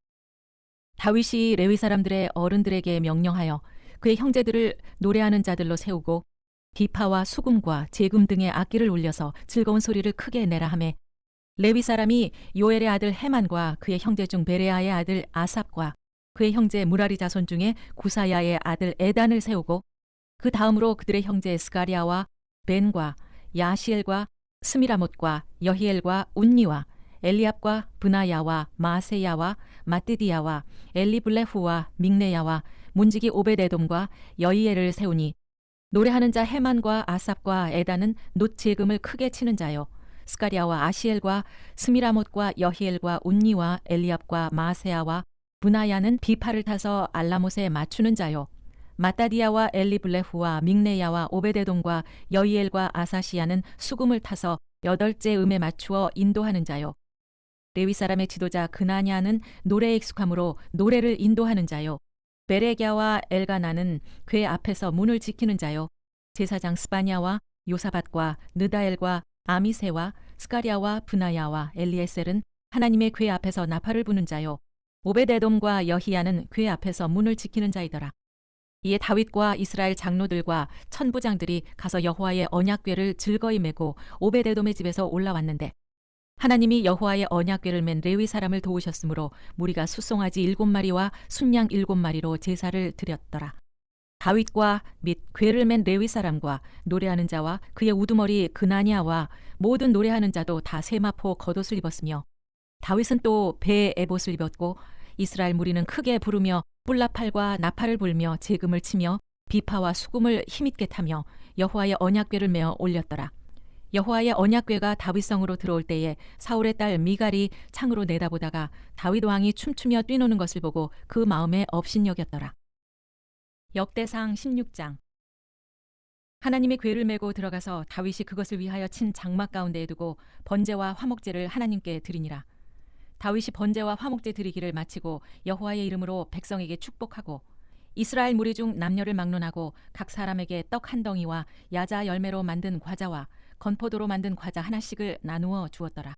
다윗이 레위 사람들의 어른들에게 명령하여 그의 형제들을 노래하는 자들로 세우고 비파와 수금과 제금 등의 악기를 울려서 즐거운 소리를 크게 내라 하매 레위 사람이 요엘의 아들 헤만과 그의 형제 중 베레아의 아들 아삽과 그의 형제 무라리 자손 중에 구사야의 아들 에단을 세우고 그 다음으로 그들의 형제 스가리아와 벤과 야시엘과 스미라못과 여히엘과 운니와 엘리압과 브나야와 마세야와 마띠디야와 엘리블레후와 믹네야와 문지기 오베데돔과 여이엘을 세우니 노래하는 자 헤만과 아삽과 에단은 놋제금을 크게 치는 자요 스가리아와 아시엘과 스미라못과 여히엘과 운니와 엘리압과 마세야와 브나야는 비파를 타서 알라못에 맞추는 자요 마따디야와 엘리블레후와 믹네야와 오베데돔과 여이엘과 아사시야는 수금을 타서 8째 음에 맞추어 인도하는 자요 레위 사람의 지도자 그나냐는 노래에 익숙함으로 노래를 인도하는 자요 베레갸와 엘가나는 궤 앞에서 문을 지키는 자요 제사장 스바냐와 요사밧과 느다엘과 아미세와 스가리아와 브나야와 엘리에셀은 하나님의 궤 앞에서 나팔을 부는 자요 오베데돔과 여히야는 궤 앞에서 문을 지키는 자이더라. 이에 다윗과 이스라엘 장로들과 천부장들이 가서 여호와의 언약궤를 즐거이 메고 오베데돔의 집에서 올라왔는데 하나님이 여호와의 언약궤를 맨 레위 사람을 도우셨으므로 무리가 숫송아지 7마리와 순양 7마리로 제사를 드렸더라. 다윗과 및 궤를 맨 레위 사람과 노래하는 자와 그의 우두머리 그나니아와 모든 노래하는 자도 다 세마포 겉옷을 입었으며 다윗은 또 배에 에봇을 입었고 이스라엘 무리는 크게 부르며 뿔나팔과 나팔을 불며 재금을 치며 비파와 수금을 힘있게 타며 여호와의 언약궤를 메어 올렸더라. 여호와의 언약궤가 다윗성으로 들어올 때에 사울의 딸 미갈이 창으로 내다보다가 다윗 왕이 춤추며 뛰노는 것을 보고 그 마음에 업신여겼더라. 역대상 16장. 하나님의 궤를 메고 들어가서 다윗이 그것을 위하여 친 장막 가운데에 두고 번제와 화목제를 하나님께 드리니라. 다윗이 번제와 화목제 드리기를 마치고 여호와의 이름으로 백성에게 축복하고 이스라엘 무리 중 남녀를 막론하고 각 사람에게 떡 한 덩이와 야자 열매로 만든 과자와 건포도로 만든 과자 하나씩을 나누어 주었더라.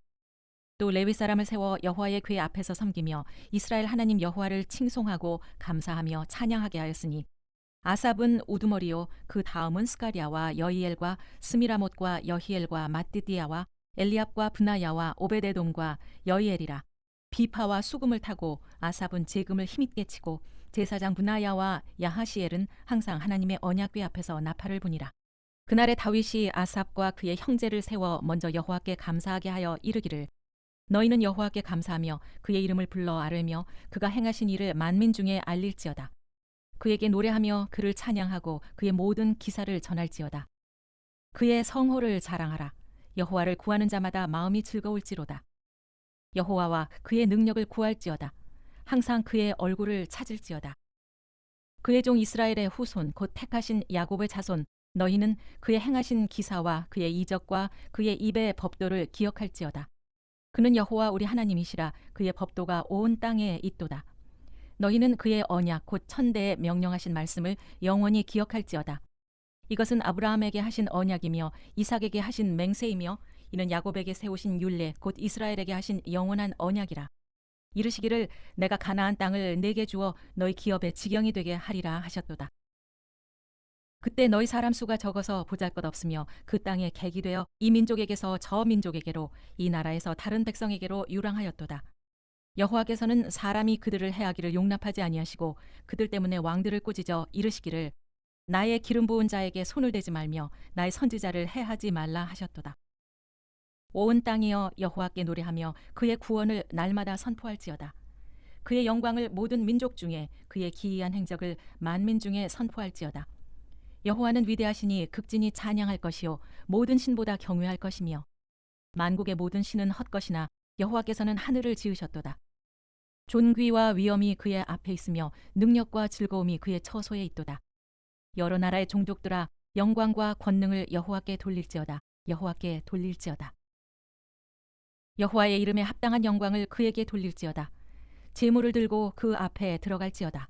또 레위 사람을 세워 여호와의 궤 앞에서 섬기며 이스라엘 하나님 여호와를 칭송하고 감사하며 찬양하게 하였으니 아삽은 우두머리요 그 다음은 스가랴와 여이엘과 스미라못과 여히엘과 마띠디아와 엘리압과 브나야와 오베데돔과 여이엘이라. 비파와 수금을 타고 아삽은 재금을 힘있게 치고 제사장 브나야와 야하시엘은 항상 하나님의 언약궤 앞에서 나팔을 부니라. 그날에 다윗이 아삽과 그의 형제를 세워 먼저 여호와께 감사하게 하여 이르기를 너희는 여호와께 감사하며 그의 이름을 불러 아뢰며 그가 행하신 일을 만민 중에 알릴지어다. 그에게 노래하며 그를 찬양하고 그의 모든 기사를 전할지어다. 그의 성호를 자랑하라. 여호와를 구하는 자마다 마음이 즐거울지로다. 여호와와 그의 능력을 구할지어다. 항상 그의 얼굴을 찾을지어다. 그의 종 이스라엘의 후손 곧 택하신 야곱의 자손 너희는 그의 행하신 기사와 그의 이적과 그의 입의 법도를 기억할지어다. 그는 여호와 우리 하나님이시라. 그의 법도가 온 땅에 있도다. 너희는 그의 언약 곧 천대에 명령하신 말씀을 영원히 기억할지어다. 이것은 아브라함에게 하신 언약이며 이삭에게 하신 맹세이며 이는 야곱에게 세우신 율례 곧 이스라엘에게 하신 영원한 언약이라. 이르시기를 내가 가나안 땅을 내게 주어 너희 기업의 지경이 되게 하리라 하셨도다. 그때 너희 사람 수가 적어서 보잘것없으며 그 땅에 객이 되어 이 민족에게서 저 민족에게로 이 나라에서 다른 백성에게로 유랑하였도다. 여호와께서는 사람이 그들을 해하기를 용납하지 아니하시고 그들 때문에 왕들을 꾸짖어 이르시기를 나의 기름 부은 자에게 손을 대지 말며 나의 선지자를 해하지 말라 하셨도다. 온 땅이여 여호와께 노래하며 그의 구원을 날마다 선포할지어다. 그의 영광을 모든 민족 중에 그의 기이한 행적을 만민 중에 선포할지어다. 여호와는 위대하시니 극진히 찬양할 것이요 모든 신보다 경외할 것이며 만국의 모든 신은 헛것이나 여호와께서는 하늘을 지으셨도다. 존귀와 위엄이 그의 앞에 있으며 능력과 즐거움이 그의 처소에 있도다. 여러 나라의 종족들아 영광과 권능을 여호와께 돌릴지어다. 여호와께 돌릴지어다. 여호와의 이름에 합당한 영광을 그에게 돌릴지어다. 제물을 들고 그 앞에 들어갈지어다.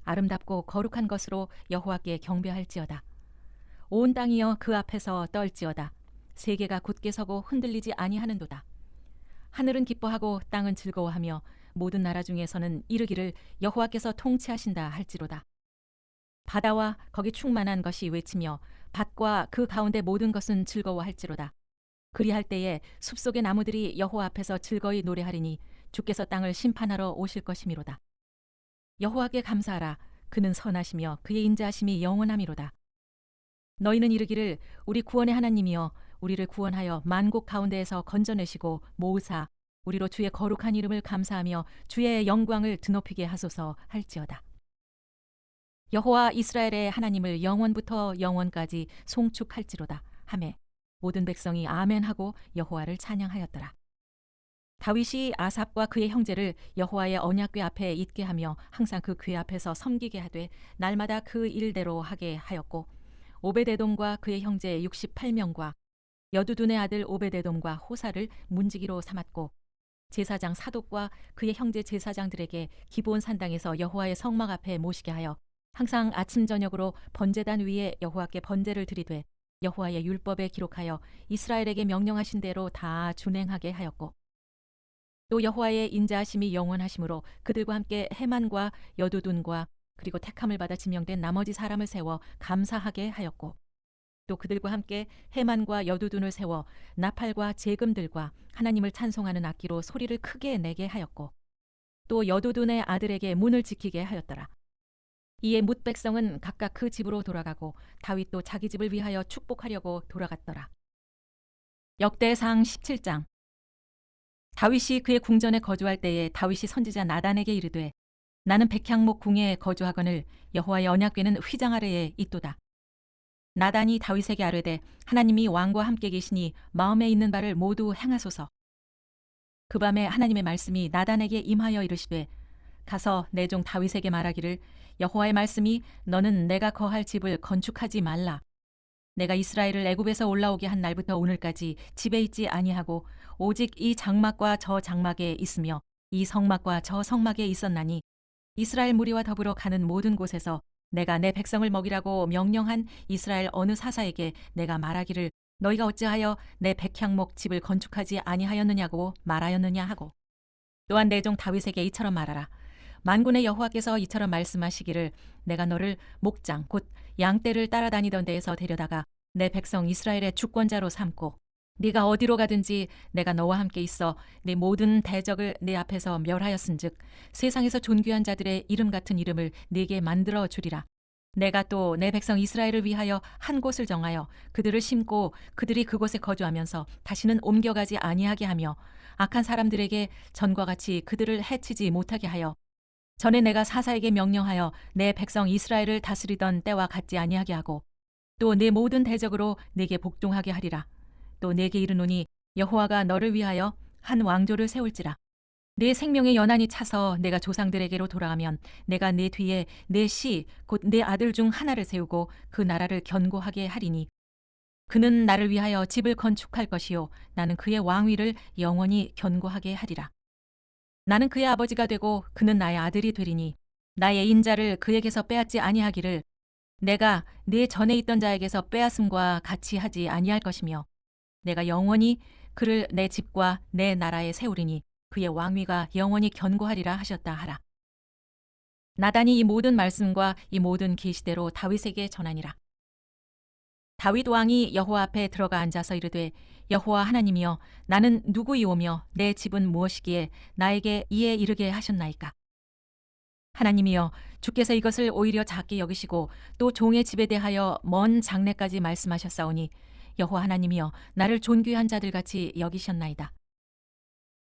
아름답고 거룩한 것으로 여호와께 경배할지어다. 온 땅이여 그 앞에서 떨지어다. 세계가 굳게 서고 흔들리지 아니하는도다. 하늘은 기뻐하고 땅은 즐거워하며 모든 나라 중에서는 이르기를 여호와께서 통치하신다 할지로다. 바다와 거기 충만한 것이 외치며 밭과 그 가운데 모든 것은 즐거워할지로다. 그리할 때에 숲속의 나무들이 여호와 앞에서 즐거이 노래하리니 주께서 땅을 심판하러 오실 것이미로다. 여호와께 감사하라. 그는 선하시며 그의 인자하심이 영원하미로다. 너희는 이르기를 우리 구원의 하나님이여 우리를 구원하여 만국 가운데에서 건져내시고 모으사 우리로 주의 거룩한 이름을 감사하며 주의 영광을 드높이게 하소서 할지어다. 여호와 이스라엘의 하나님을 영원부터 영원까지 송축할지로다 하매 모든 백성이 아멘하고 여호와를 찬양하였더라. 다윗이 아삽과 그의 형제를 여호와의 언약궤 앞에 있게 하며 항상 그 궤 앞에서 섬기게 하되 날마다 그 일대로 하게 하였고 오베데돔과 그의 형제 68명과 여두둔의 아들 오베데돔과 호사를 문지기로 삼았고 제사장 사독과 그의 형제 제사장들에게 기브온 산당에서 여호와의 성막 앞에 모시게 하여 항상 아침 저녁으로 번제단 위에 여호와께 번제를 드리되 여호와의 율법에 기록하여 이스라엘에게 명령하신 대로 다 준행하게 하였고 또 여호와의 인자하심이 영원하심으로 그들과 함께 헤만과 여두둔과 그리고 택함을 받아 지명된 나머지 사람을 세워 감사하게 하였고 또 그들과 함께 해만과 여두둔을 세워 나팔과 재금들과 하나님을 찬송하는 악기로 소리를 크게 내게 하였고 또 여두둔의 아들에게 문을 지키게 하였더라. 이에 뭇 백성은 각각 그 집으로 돌아가고 다윗도 자기 집을 위하여 축복하려고 돌아갔더라. 역대상 17장. 다윗이 그의 궁전에 거주할 때에 다윗이 선지자 나단에게 이르되 나는 백향목 궁에 거주하거늘 여호와의 언약궤는 휘장 아래에 있도다. 나단이 다윗에게 아뢰되 하나님이 왕과 함께 계시니 마음에 있는 바를 모두 행하소서. 그 밤에 하나님의 말씀이 나단에게 임하여 이르시되 가서 내 종 다윗에게 말하기를 여호와의 말씀이 너는 내가 거할 집을 건축하지 말라. 내가 이스라엘을 애굽에서 올라오게 한 날부터 오늘까지 집에 있지 아니하고 오직 이 장막과 저 장막에 있으며 이 성막과 저 성막에 있었나니 이스라엘 무리와 더불어 가는 모든 곳에서 내가 내 백성을 먹이라고 명령한 이스라엘 어느 사사에게 내가 말하기를 너희가 어찌하여 내 백향목 집을 건축하지 아니하였느냐고 말하였느냐 하고 또한 내 종 다윗에게 이처럼 말하라. 만군의 여호와께서 이처럼 말씀하시기를 내가 너를 목장 곧 양떼를 따라다니던 데에서 데려다가 내 백성 이스라엘의 주권자로 삼고 네가 어디로 가든지 내가 너와 함께 있어 네 모든 대적을 네 앞에서 멸하였은즉 세상에서 존귀한 자들의 이름 같은 이름을 네게 만들어 주리라. 내가 또 내 백성 이스라엘을 위하여 한 곳을 정하여 그들을 심고 그들이 그곳에 거주하면서 다시는 옮겨가지 아니하게 하며 악한 사람들에게 전과 같이 그들을 해치지 못하게 하여 전에 내가 사사에게 명령하여 내 백성 이스라엘을 다스리던 때와 같지 아니하게 하고 또 내 모든 대적으로 네게 복종하게 하리라. 또 네게 이르노니 여호와가 너를 위하여 한 왕조를 세울지라. 네 생명의 연한이 차서 내가 조상들에게로 돌아가면 내가 네 뒤에 네 씨 곧 네 아들 중 하나를 세우고 그 나라를 견고하게 하리니 그는 나를 위하여 집을 건축할 것이요 나는 그의 왕위를 영원히 견고하게 하리라. 나는 그의 아버지가 되고 그는 나의 아들이 되리니 나의 인자를 그에게서 빼앗지 아니하기를 내가 네 전에 있던 자에게서 빼앗음과 같이 하지 아니할 것이며 내가 영원히 그를 내 집과 내 나라에 세우리니 그의 왕위가 영원히 견고하리라 하셨다 하라. 나단이 이 모든 말씀과 이 모든 계시대로 다윗에게 전하니라. 다윗 왕이 여호와 앞에 들어가 앉아서 이르되 여호와 하나님이여 나는 누구이오며 내 집은 무엇이기에 나에게 이에 이르게 하셨나이까. 하나님이여 주께서 이것을 오히려 작게 여기시고 또 종의 집에 대하여 먼 장래까지 말씀하셨사오니 여호와 하나님이여 나를 존귀한 자들같이 여기셨나이다.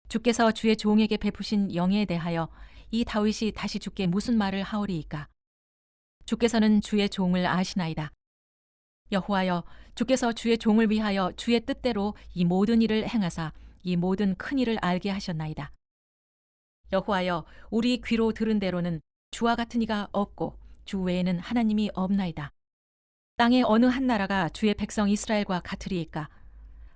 주께서 주의 종에게 베푸신 영예에 대하여 이 다윗이 다시 주께 무슨 말을 하오리이까. 주께서는 주의 종을 아시나이다. 여호와여 주께서 주의 종을 위하여 주의 뜻대로 이 모든 일을 행하사 이 모든 큰 일을 알게 하셨나이다. 여호와여 우리 귀로 들은 대로는 주와 같은 이가 없고 주 외에는 하나님이 없나이다. 땅의 어느 한 나라가 주의 백성 이스라엘과 같으리이까.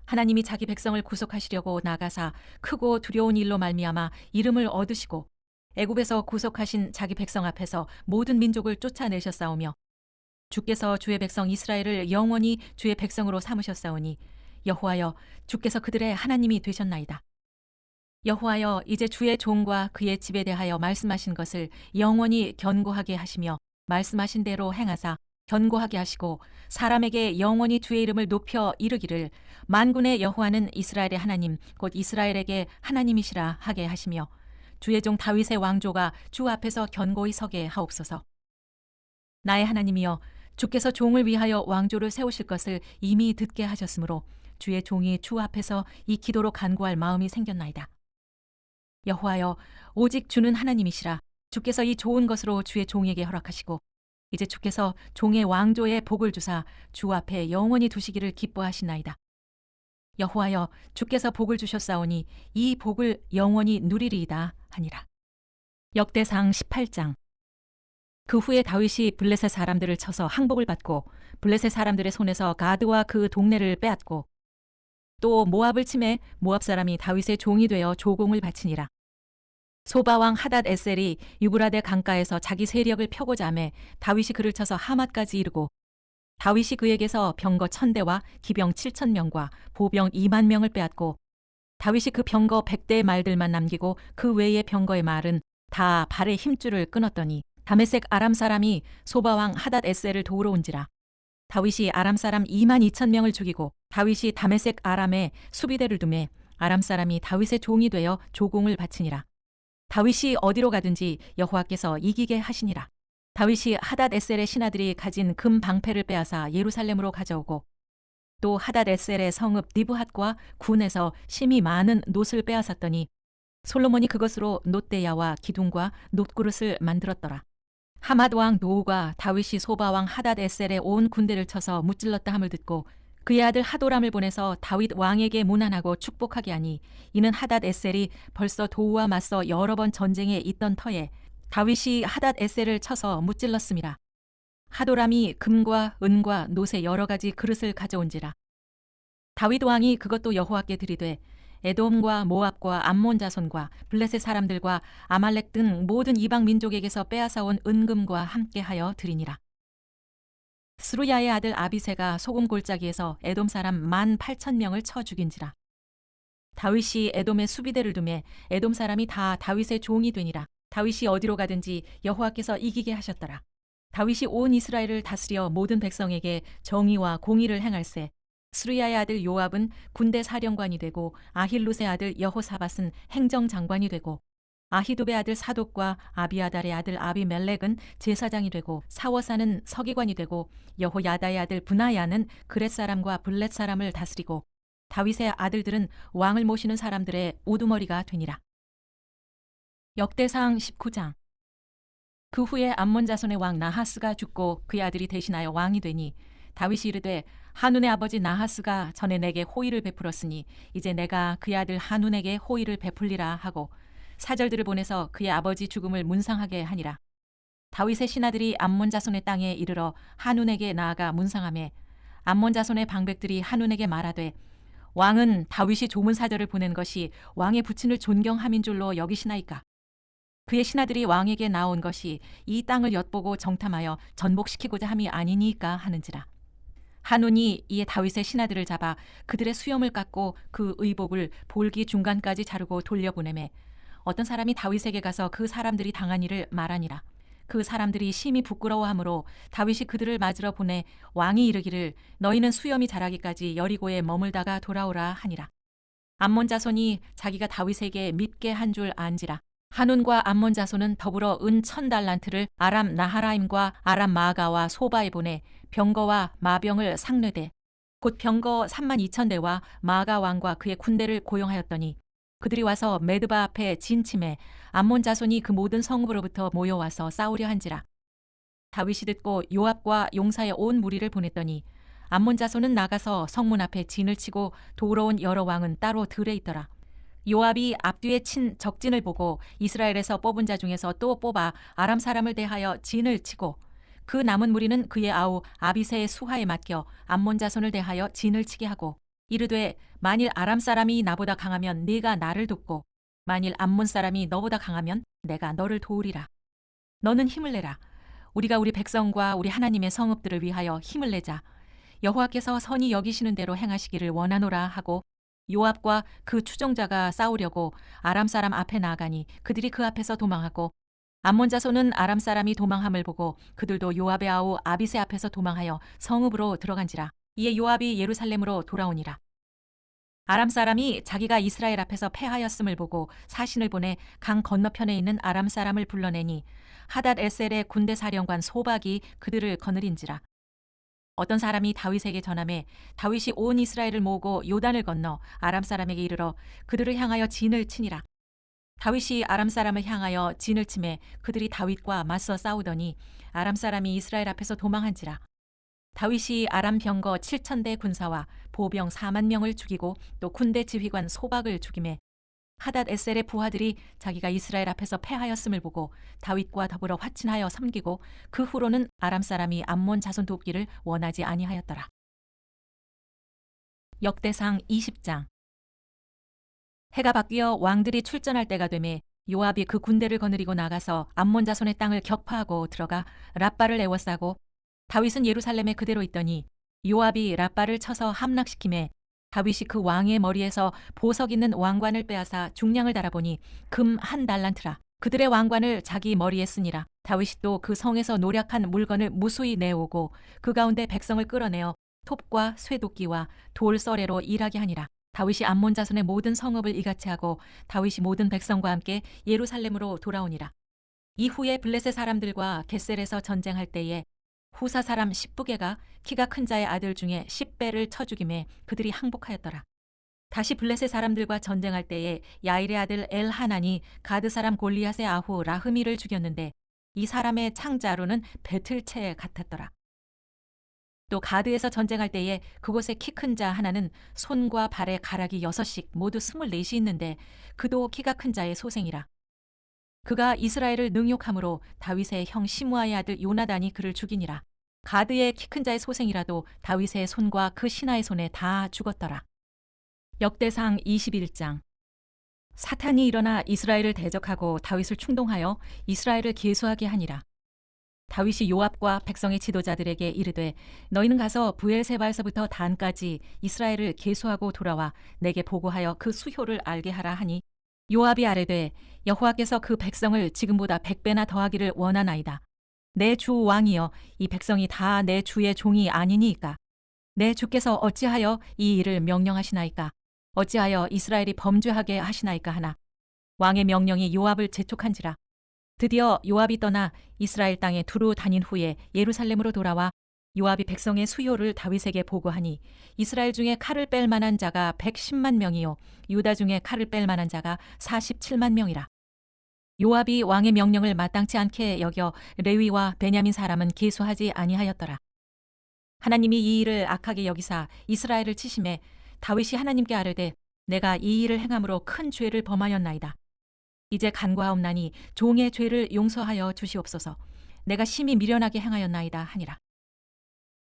하나님이 자기 백성을 구속하시려고 나가사 크고 두려운 일로 말미암아 이름을 얻으시고 애굽에서 구속하신 자기 백성 앞에서 모든 민족을 쫓아내셨사오며 주께서 주의 백성 이스라엘을 영원히 주의 백성으로 삼으셨사오니 여호와여 주께서 그들의 하나님이 되셨나이다. 여호와여 이제 주의 종과 그의 집에 대하여 말씀하신 것을 영원히 견고하게 하시며 말씀하신 대로 행하사 견고하게 하시고 사람에게 영원히 주의 이름을 높여 이르기를 만군의 여호와는 이스라엘의 하나님 곧 이스라엘에게 하나님이시라 하게 하시며 주의 종 다윗의 왕조가 주 앞에서 견고히 서게 하옵소서. 나의 하나님이여 주께서 종을 위하여 왕조를 세우실 것을 이미 듣게 하셨으므로 주의 종이 주 앞에서 이 기도로 간구할 마음이 생겼나이다. 여호와여 오직 주는 하나님이시라. 주께서 이 좋은 것으로 주의 종에게 허락하시고 이제 주께서 종의 왕조에 복을 주사 주 앞에 영원히 두시기를 기뻐하시나이다. 여호와여 주께서 복을 주셨사오니 이 복을 영원히 누리리이다 하니라. 역대상 18장. 그 후에 다윗이 블레셋 사람들을 쳐서 항복을 받고 블레셋 사람들의 손에서 가드와 그 동네를 빼앗고 또 모압을 침해 모압 사람이 다윗의 종이 되어 조공을 바치니라. 소바왕 하닷 에셀이 유브라데 강가에서 자기 세력을 펴고자 하매 다윗이 그를 쳐서 하맛까지 이르고 다윗이 그에게서 병거 1000대와 기병 7000명과 보병 2만 명을 빼앗고 다윗이 그 병거 100대의 말들만 남기고 그 외의 병거의 말은 다 발의 힘줄을 끊었더니 다메섹 아람 사람이 소바왕 하닷 에셀을 도우러 온지라. 다윗이 아람 사람 2만 2천 명을 죽이고 다윗이 다메섹 아람에 수비대를 두매 아람 사람이 다윗의 종이 되어 조공을 바치니라. 다윗이 어디로 가든지 여호와께서 이기게 하시니라. 다윗이 하닷 에셀의 신하들이 가진 금 방패를 빼앗아 예루살렘으로 가져오고 또 하닷 에셀의 성읍 니브핫과 군에서 심히 많은 놋을 빼앗았더니 솔로몬이 그것으로 놋대야와 기둥과 놋그릇을 만들었더라. 하맛 왕 노우가 다윗이 소바 왕 하닷 에셀의 온 군대를 쳐서 무찔렀다 함을 듣고 그의 아들 하도람을 보내서 다윗 왕에게 문안하고 축복하게 하니 이는 하닷 에셀이 벌써 도우와 맞서 여러 번 전쟁에 있던 터에 다윗이 하닷 에셀을 쳐서 무찔렀음이라. 하도람이 금과 은과 놋의 여러 가지 그릇을 가져온지라. 다윗 왕이 그것도 여호와께 드리되 에돔과 모압과 암몬 자손과 블레셋 사람들과 아말렉 등 모든 이방 민족에게서 빼앗아온 은금과 함께하여 드리니라. 스루야의 아들 아비새가 소금 골짜기에서 에돔 사람 18,000명을 쳐 죽인지라. 다윗이 에돔의 수비대를 두매 에돔 사람이 다 다윗의 종이 되니라. 다윗이 어디로 가든지 여호와께서 이기게 하셨더라. 다윗이 온 이스라엘을 다스려 모든 백성에게 정의와 공의를 행할세. 스루야의 아들 요압은 군대 사령관이 되고 아힐룻의 아들 여호사밧은 행정장관이 되고 아히두베의 아들 사독과 아비아달의 아들 아비멜렉은 제사장이 되고 사워사는 서기관이 되고 여호야다의 아들 브나야는 그렛 사람과 블렛 사람을 다스리고 다윗의 아들들은 왕을 모시는 사람들의 우두머리가 되니라. 역대상 19장. 그 후에 암몬 자손의 왕 나하스가 죽고 그의 아들이 대신하여 왕이 되니 다윗이 이르되 한운의 아버지 나하스가 전에 내게 호의를 베풀었으니 이제 내가 그의 아들 한운에게 호의를 베풀리라 하고 사절들을 보내서 그의 아버지 죽음을 문상하게 하니라. 다윗의 신하들이 암몬 자손의 땅에 이르러 한운에게 나아가 문상하매 암몬 자손의 방백들이 한운에게 말하되 왕은 다윗이 조문 사절을 보낸 것이 왕의 부친을 존경함인 줄로 여기시나이까. 그의 신하들이 왕에게 나온 것이 이 땅을 엿보고 정탐하여 전복시키고자 함이 아니니까 하는지라. 한운이 이에 다윗의 신하들을 잡아 그들의 수염을 깎고 그 의복을 볼기 중간까지 자르고 돌려보내매 어떤 사람이 다윗에게 가서 그 사람들이 당한 일을 말하니라. 그 사람들이 심히 부끄러워하므로 다윗이 그들을 맞으러 보내 왕이 이르기를 너희는 수염이 자라기까지 여리고에 머물다가 돌아오라 하니라. 암몬 자손이 자기가 다윗에게 믿게 한 줄 안지라. 한운과 암몬 자손은 더불어 은 1000달란트를 아람 나하라임과 아람 마아가와 소바에 보내 병거와 마병을 상뢰대 곧 병거 32,000대와 마아가 왕과 그의 군대를 고용하였더니 그들이 와서 메드바 앞에 진침해 암몬 자손이 그 모든 성읍으로부터 모여와서 싸우려 한지라. 다윗이 듣고 요압과 용사의 온 무리를 보냈더니 암몬 자손은 나가서 성문 앞에 진을 치고 도우러 온 여러 왕은 따로 들에 있더라. 요압이 앞뒤에 친 적진을 보고 이스라엘에서 뽑은 자 중에서 또 뽑아 아람 사람을 대하여 진을 치고 그 남은 무리는 그의 아우 아비새의 수하에 맡겨 암몬 자손을 대하여 진을 치게 하고 이르되 만일 아람 사람이 나보다 강하면 네가 나를 돕고 만일 암몬 사람이 너보다 강하면 내가 너를 도우리라. 너는 힘을 내라. 우리가 우리 백성과 우리 하나님의 성읍들을 위하여 힘을 내자. 여호와께서 선히 여기시는 대로 행하시기를 원하노라 하고 요압과 그 추종자가 싸우려고 아람 사람 앞에 나아가니 그들이 그 앞에서 도망하고 암몬 자손은 아람 사람이 도망함을 보고 그들도 요압의 아우 아비새 앞에서 도망하여 성읍으로 들어간지라. 이에 요압이 예루살렘으로 돌아오니라. 아람 사람이 자기가 이스라엘 앞에서 패하였음을 보고 사신을 보내 강 건너편에 있는 아람 사람을 불러내니 하닷 에셀의 군대 사령관 소박이 그들을 거느린지라. 어떤 사람이 다윗에게 전하매 다윗이 온 이스라엘을 모으고 요단을 건너 아람 사람에게 이르러 그들을 향하여 진을 치니라. 다윗이 아람 사람을 향하여 진을 치매 그들이 다윗과 맞서 싸우더니 아람 사람이 이스라엘 앞에서 도망한지라. 다윗이 아람 병거 7,000대 군사와 보병 4만 명을 죽이고 또 군대 지휘관 소박을 죽이매 하닷 에셀의 부하들이 자기가 이스라엘 앞에서 패하였음을 보고 다윗과 더불어 화친하여 섬기고 그 후로는 아람 사람이 암몬 자손 돕기를 원하지 아니하였더라. 역대상 20장. 해가 바뀌어 왕들이 출전할 때가 되매 요압이 그 군대를 거느리고 나가서 암몬 자손의 땅을 격파하고 들어가 랍바를 에워싸고 다윗은 예루살렘에 그대로 있더니 요압이 랍바를 쳐서 함락시키매 다윗이 그 왕의 머리에서 보석 있는 왕관을 빼앗아 중량을 달아보니 금 1달란트라. 그들의 왕관을 자기 머리에 쓰니라. 다윗이 또 그 성에서 노략한 물건을 무수히 내오고 그 가운데 백성을 끌어내어 톱과 쇠도끼와 돌 썰애로 일하게 하니라. 다윗이 암몬 자손의 모든 성읍을 이같이 하고 다윗이 모든 백성과 함께 예루살렘으로 돌아오니라. 이후에 블레셋 사람들과 겟셀에서 전쟁할 때에 후사 사람 십부게가 키가 큰 자의 아들 중에 10배를 쳐 죽임에 그들이 항복하였더라. 다시 블레셋 사람들과 전쟁할 때에 야일의 아들 엘하난이 가드 사람 골리앗의 아후 라흐미를 죽였는데 이 사람의 창자루는 배틀채 같았더라. 또 가드에서 전쟁할 때에 그곳에 키 큰 자 하나는 손과 발에 가락이 6씩 모두 24이 있는데 그도 키가 큰 자의 소생이라. 그가 이스라엘을 능욕함으로 다윗의 형 시므아의 아들 요나단이 그를 죽이니라. 가드의 키 큰 자의 소생이라도 다윗의 손과 그 신하의 손에 다 죽었더라. 역대상 21장. 사탄이 일어나 이스라엘을 대적하고 다윗을 충동하여 이스라엘을 계수하게 하니라. 다윗이 요압과 백성의 지도자들에게 이르되 너희는 가서 브엘세바에서부터 단까지 이스라엘을 계수하고 돌아와 내게 보고하여 그 수효를 알게 하라 하니 요압이 아뢰되 여호와께서 그 백성을 지금보다 100배나 더하기를 원하나이다. 내 주 왕이여 이 백성이 다 내 주의 종이 아니니이까. 내 주께서 어찌하여 이 일을 명령하시나이까. 어찌하여 이스라엘이 범죄하게 하시나이까 하나. 왕의 명령이 요압을 재촉한지라. 드디어 요압이 떠나 이스라엘 땅에 두루 다닌 후에 예루살렘으로 돌아와 요압이 백성의 수요를 다윗에게 보고하니 이스라엘 중에 칼을 뺄 만한 자가 110만 명이요 유다 중에 칼을 뺄 만한 자가 47만 명이라. 요압이 왕의 명령을 마땅치 않게 여겨 레위와 베냐민 사람은 계수하지 아니하였더라. 하나님이 이 일을 악하게 여기사 이스라엘을 치심해 다윗이 하나님께 아뢰되 내가 이 일을 행함으로 큰 죄를 범하였나이다. 이제 간과하옵나니 종의 죄를 용서하여 주시옵소서. 내가 심히 미련하게 행하였나이다 하니라.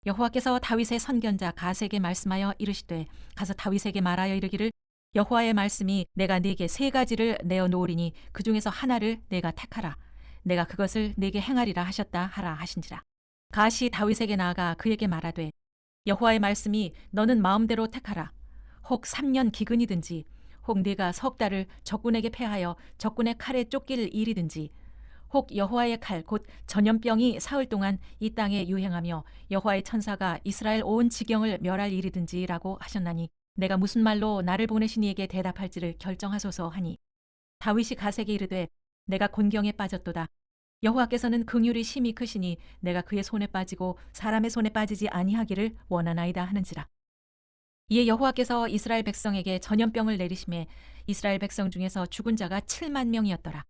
여호와께서 다윗의 선견자 갓에게 말씀하여 이르시되 가서 다윗에게 말하여 이르기를 여호와의 말씀이 내가 네게 3가지를 내어 놓으리니 그 중에서 하나를 내가 택하라. 내가 그것을 네게 행하리라 하셨다 하라 하신지라. 갓이 다윗에게 나아가 그에게 말하되 여호와의 말씀이 너는 마음대로 택하라. 혹 3년 기근이든지 혹 네가 석 달을 적군에게 패하여 적군의 칼에 쫓길 일이든지 혹 여호와의 칼 곧 전염병이 사흘 동안 이 땅에 유행하며 여호와의 천사가 이스라엘 온 지경을 멸할 일이든지라고 하셨나니 내가 무슨 말로 나를 보내신 이에게 대답할지를 결정하소서 하니 다윗이 갓에게 이르되 내가 곤경에 빠졌도다. 여호와께서는 긍휼이 심히 크시니 내가 그의 손에 빠지고 사람의 손에 빠지지 아니하기를 원하나이다 하는지라. 이에 여호와께서 이스라엘 백성에게 전염병을 내리심에 이스라엘 백성 중에서 죽은 자가 7만 명이었더라.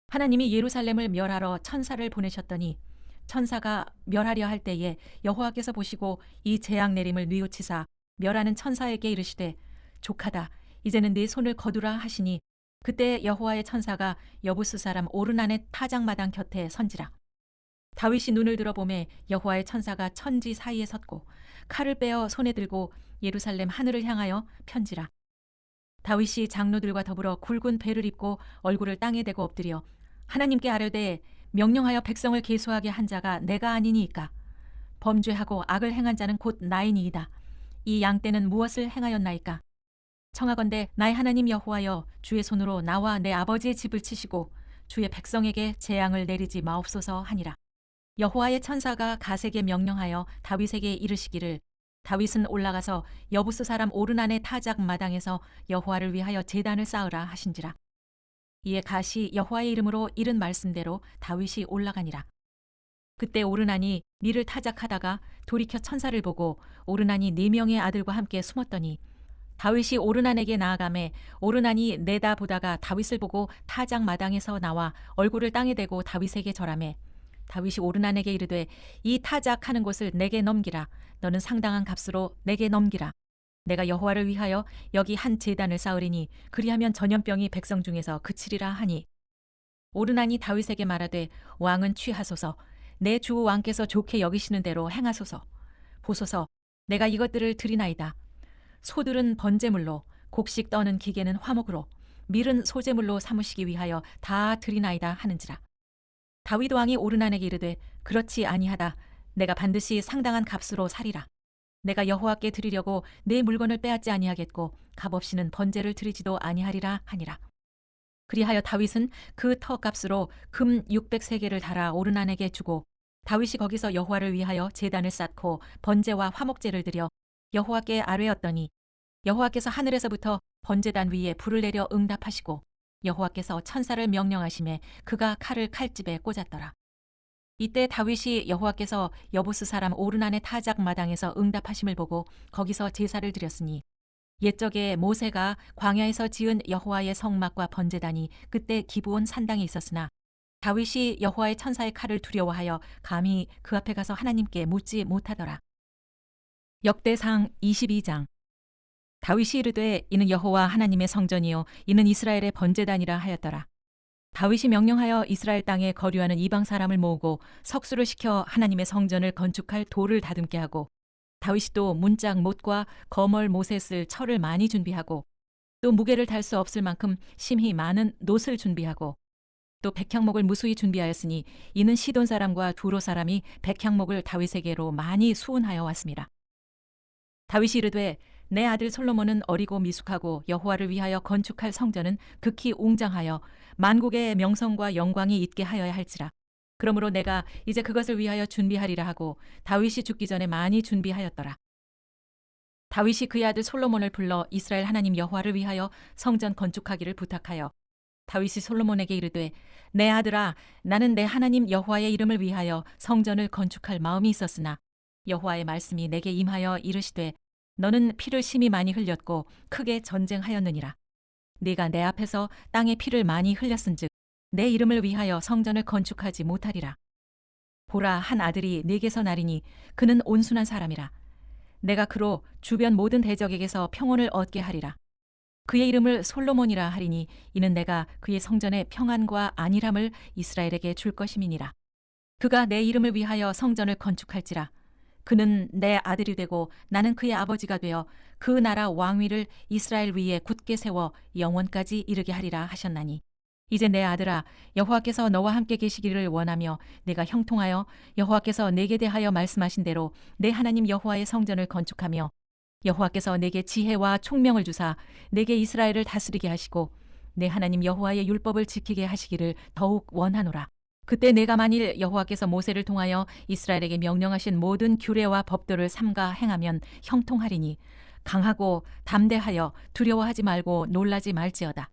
하나님이 예루살렘을 멸하러 천사를 보내셨더니 천사가 멸하려 할 때에 여호와께서 보시고 이 재앙 내림을 뉘우치사 멸하는 천사에게 이르시되 족하다 이제는 네 손을 거두라 하시니 그때 여호와의 천사가 여부스 사람 오르난의 타작마당 곁에 선지라. 다윗이 눈을 들어보매 여호와의 천사가 천지 사이에 섰고 칼을 빼어 손에 들고 예루살렘 하늘을 향하여 편지라. 다윗이 장로들과 더불어 굵은 배를 입고 얼굴을 땅에 대고 엎드려 하나님께 아뢰되 명령하여 백성을 계수하게 한 자가 내가 아니니이까. 범죄하고 악을 행한 자는 곧 나이니이다. 이 양떼는 무엇을 행하였나이까. 청하건대 나의 하나님 여호와여 주의 손으로 나와 내 아버지의 집을 치시고 주의 백성에게 재앙을 내리지 마옵소서 하니라. 여호와의 천사가 갓에게 명령하여 다윗에게 이르시기를 다윗은 올라가서 여부스 사람 오르난의 타작 마당에서 여호와를 위하여 제단을 쌓으라 하신지라. 이에 갓이 여호와의 이름으로 이른 말씀대로 다윗이 올라가니라. 그때 오르난이 밀을 타작하다가 돌이켜 천사를 보고 오르난이 4명의 아들과 함께 숨었더니 다윗이 오르난에게 나아가매 오르난이 내다보다가 다윗을 보고 타작 마당에서 나와 얼굴을 땅에 대고 다윗에게 절하매 다윗이 오르난에게 이르되 이 타작하는 곳을 내게 넘기라. 너는 상당한 값으로 내게 넘기라. 내가 여호와를 위하여 여기 한 제단을 쌓으리니 그리하면 전염병이 백성 중에서 그치리라 하니 오르난이 다윗에게 말하되 왕은 취하소서. 내 주 왕께서 좋게 여기시는 대로 행하소서. 보소서 내가 이것들을 드리나이다. 소들은 번제물로 곡식 떠는 기계는 화목으로 밀은 소제물로 삼으시기 위하여 다 드리나이다 하는지라. 다윗 왕이 오르난에게 이르되 그렇지 아니하다. 내가 반드시 상당한 값으로 사리라. 내가 여호와께 드리려고 내 물건을 빼앗지 아니하겠고 값없이는 번제를 드리지도 아니하리라 하니라. 그리하여 다윗은 그 터값으로 금 600세겔을 달아 오르난에게 주고 다윗이 거기서 여호와를 위하여 제단을 쌓고 번제와 화목제를 드려 여호와께 아뢰었더니 여호와께서 하늘에서부터 번제단 위에 불을 내려 응답하시고 여호와께서 천사를 명령하심에 그가 칼을 칼집에 꽂았더라. 이때 다윗이 여호와께서 여부스 사람 오르난의 타작 마당에서 응답하심을 보고 거기서 제사를 드렸으니 옛적에 모세가 광야에서 지은 여호와의 성막과 번제단이 그때 기브온 산당에 있었으나 다윗이 여호와의 천사의 칼을 두려워하여 감히 그 앞에 가서 하나님께 묻지 못하더라. 역대상 22장. 다윗이 이르되 이는 여호와 하나님의 성전이요 이는 이스라엘의 번제단이라 하였더라. 다윗이 명령하여 이스라엘 땅에 거류하는 이방 사람을 모으고 석수를 시켜 하나님의 성전을 건축할 돌을 다듬게 하고 다윗이 또 문짝 못과 거멀 못에 쓸 철을 많이 준비하고 또 무게를 달 수 없을 만큼 심히 많은 놋을 준비하고 또 백향목을 무수히 준비하였으니 이는 시돈 사람과 두로 사람이 백향목을 다윗에게로 많이 수운하여 왔습니다. 다윗이 이르되 내 아들 솔로몬은 어리고 미숙하고 여호와를 위하여 건축할 성전은 극히 웅장하여 만국의 명성과 영광이 있게 하여야 할지라. 그러므로 내가 이제 그것을 위하여 준비하리라 하고 다윗이 죽기 전에 많이 준비하였더라. 다윗이 그의 아들 솔로몬을 불러 이스라엘 하나님 여호와를 위하여 성전 건축하기를 부탁하여 다윗이 솔로몬에게 이르되 내 아들아 나는 내 하나님 여호와의 이름을 위하여 성전을 건축할 마음이 있었으나 여호와의 말씀이 내게 임하여 이르시되 너는 피를 심히 많이 흘렸고 크게 전쟁하였느니라. 네가 내 앞에서 땅에 피를 많이 흘렸은즉 내 이름을 위하여 성전을 건축하지 못하리라. 보라 한 아들이 네게서 나리니 그는 온순한 사람이라. 내가 그로 주변 모든 대적에게서 평온을 얻게 하리라. 그의 이름을 솔로몬이라 하리니 이는 내가 그의 성전에 평안과 안일함을 이스라엘에게 줄 것임이니라. 그가 내 이름을 위하여 성전을 건축할지라. 그는 내 아들이 되고 나는 그의 아버지가 되어 그 나라 왕위를 이스라엘 위에 굳게 세워 영원까지 이르게 하리라 하셨나니 이제 내 아들아 여호와께서 너와 함께 계시기를 원하며 내가 형통하여 여호와께서 내게 대하여 말씀하신 대로 내 하나님 여호와의 성전을 건축하며 여호와께서 내게 지혜와 총명을 주사 내게 이스라엘을 다스리게 하시고 내 하나님 여호와의 율법을 지키게 하시기를 더욱 원하노라. 그때 내가 만일 여호와께서 모세를 통하여 이스라엘에게 명령하신 모든 규례와 법도를 삼가 행하면 형통하리니 강하고 담대하여 두려워하지 말고 놀라지 말지어다.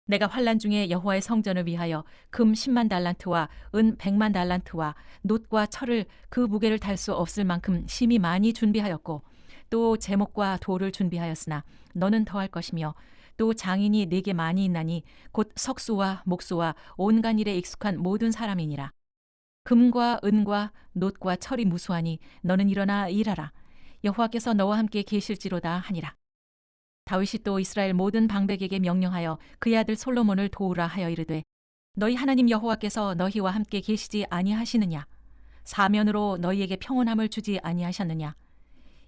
내가 환난 중에 여호와의 성전을 위하여 금 10만 달란트와 은 100만 달란트와 놋과 철을 그 무게를 달 수 없을 만큼 심히 많이 준비하였고 또 제목과 돌을 준비하였으나 너는 더할 것이며 또 장인이 네게 많이 있나니 곧 석수와 목수와 온갖 일에 익숙한 모든 사람이니라. 금과 은과 놋과 철이 무수하니 너는 일어나 일하라. 여호와께서 너와 함께 계실지로다 하니라. 다윗이 또 이스라엘 모든 방백에게 명령하여 그의 아들 솔로몬을 도우라 하여 이르되 너희 하나님 여호와께서 너희와 함께 계시지 아니하시느냐? 사면으로 너희에게 평온함을 주지 아니하셨느냐?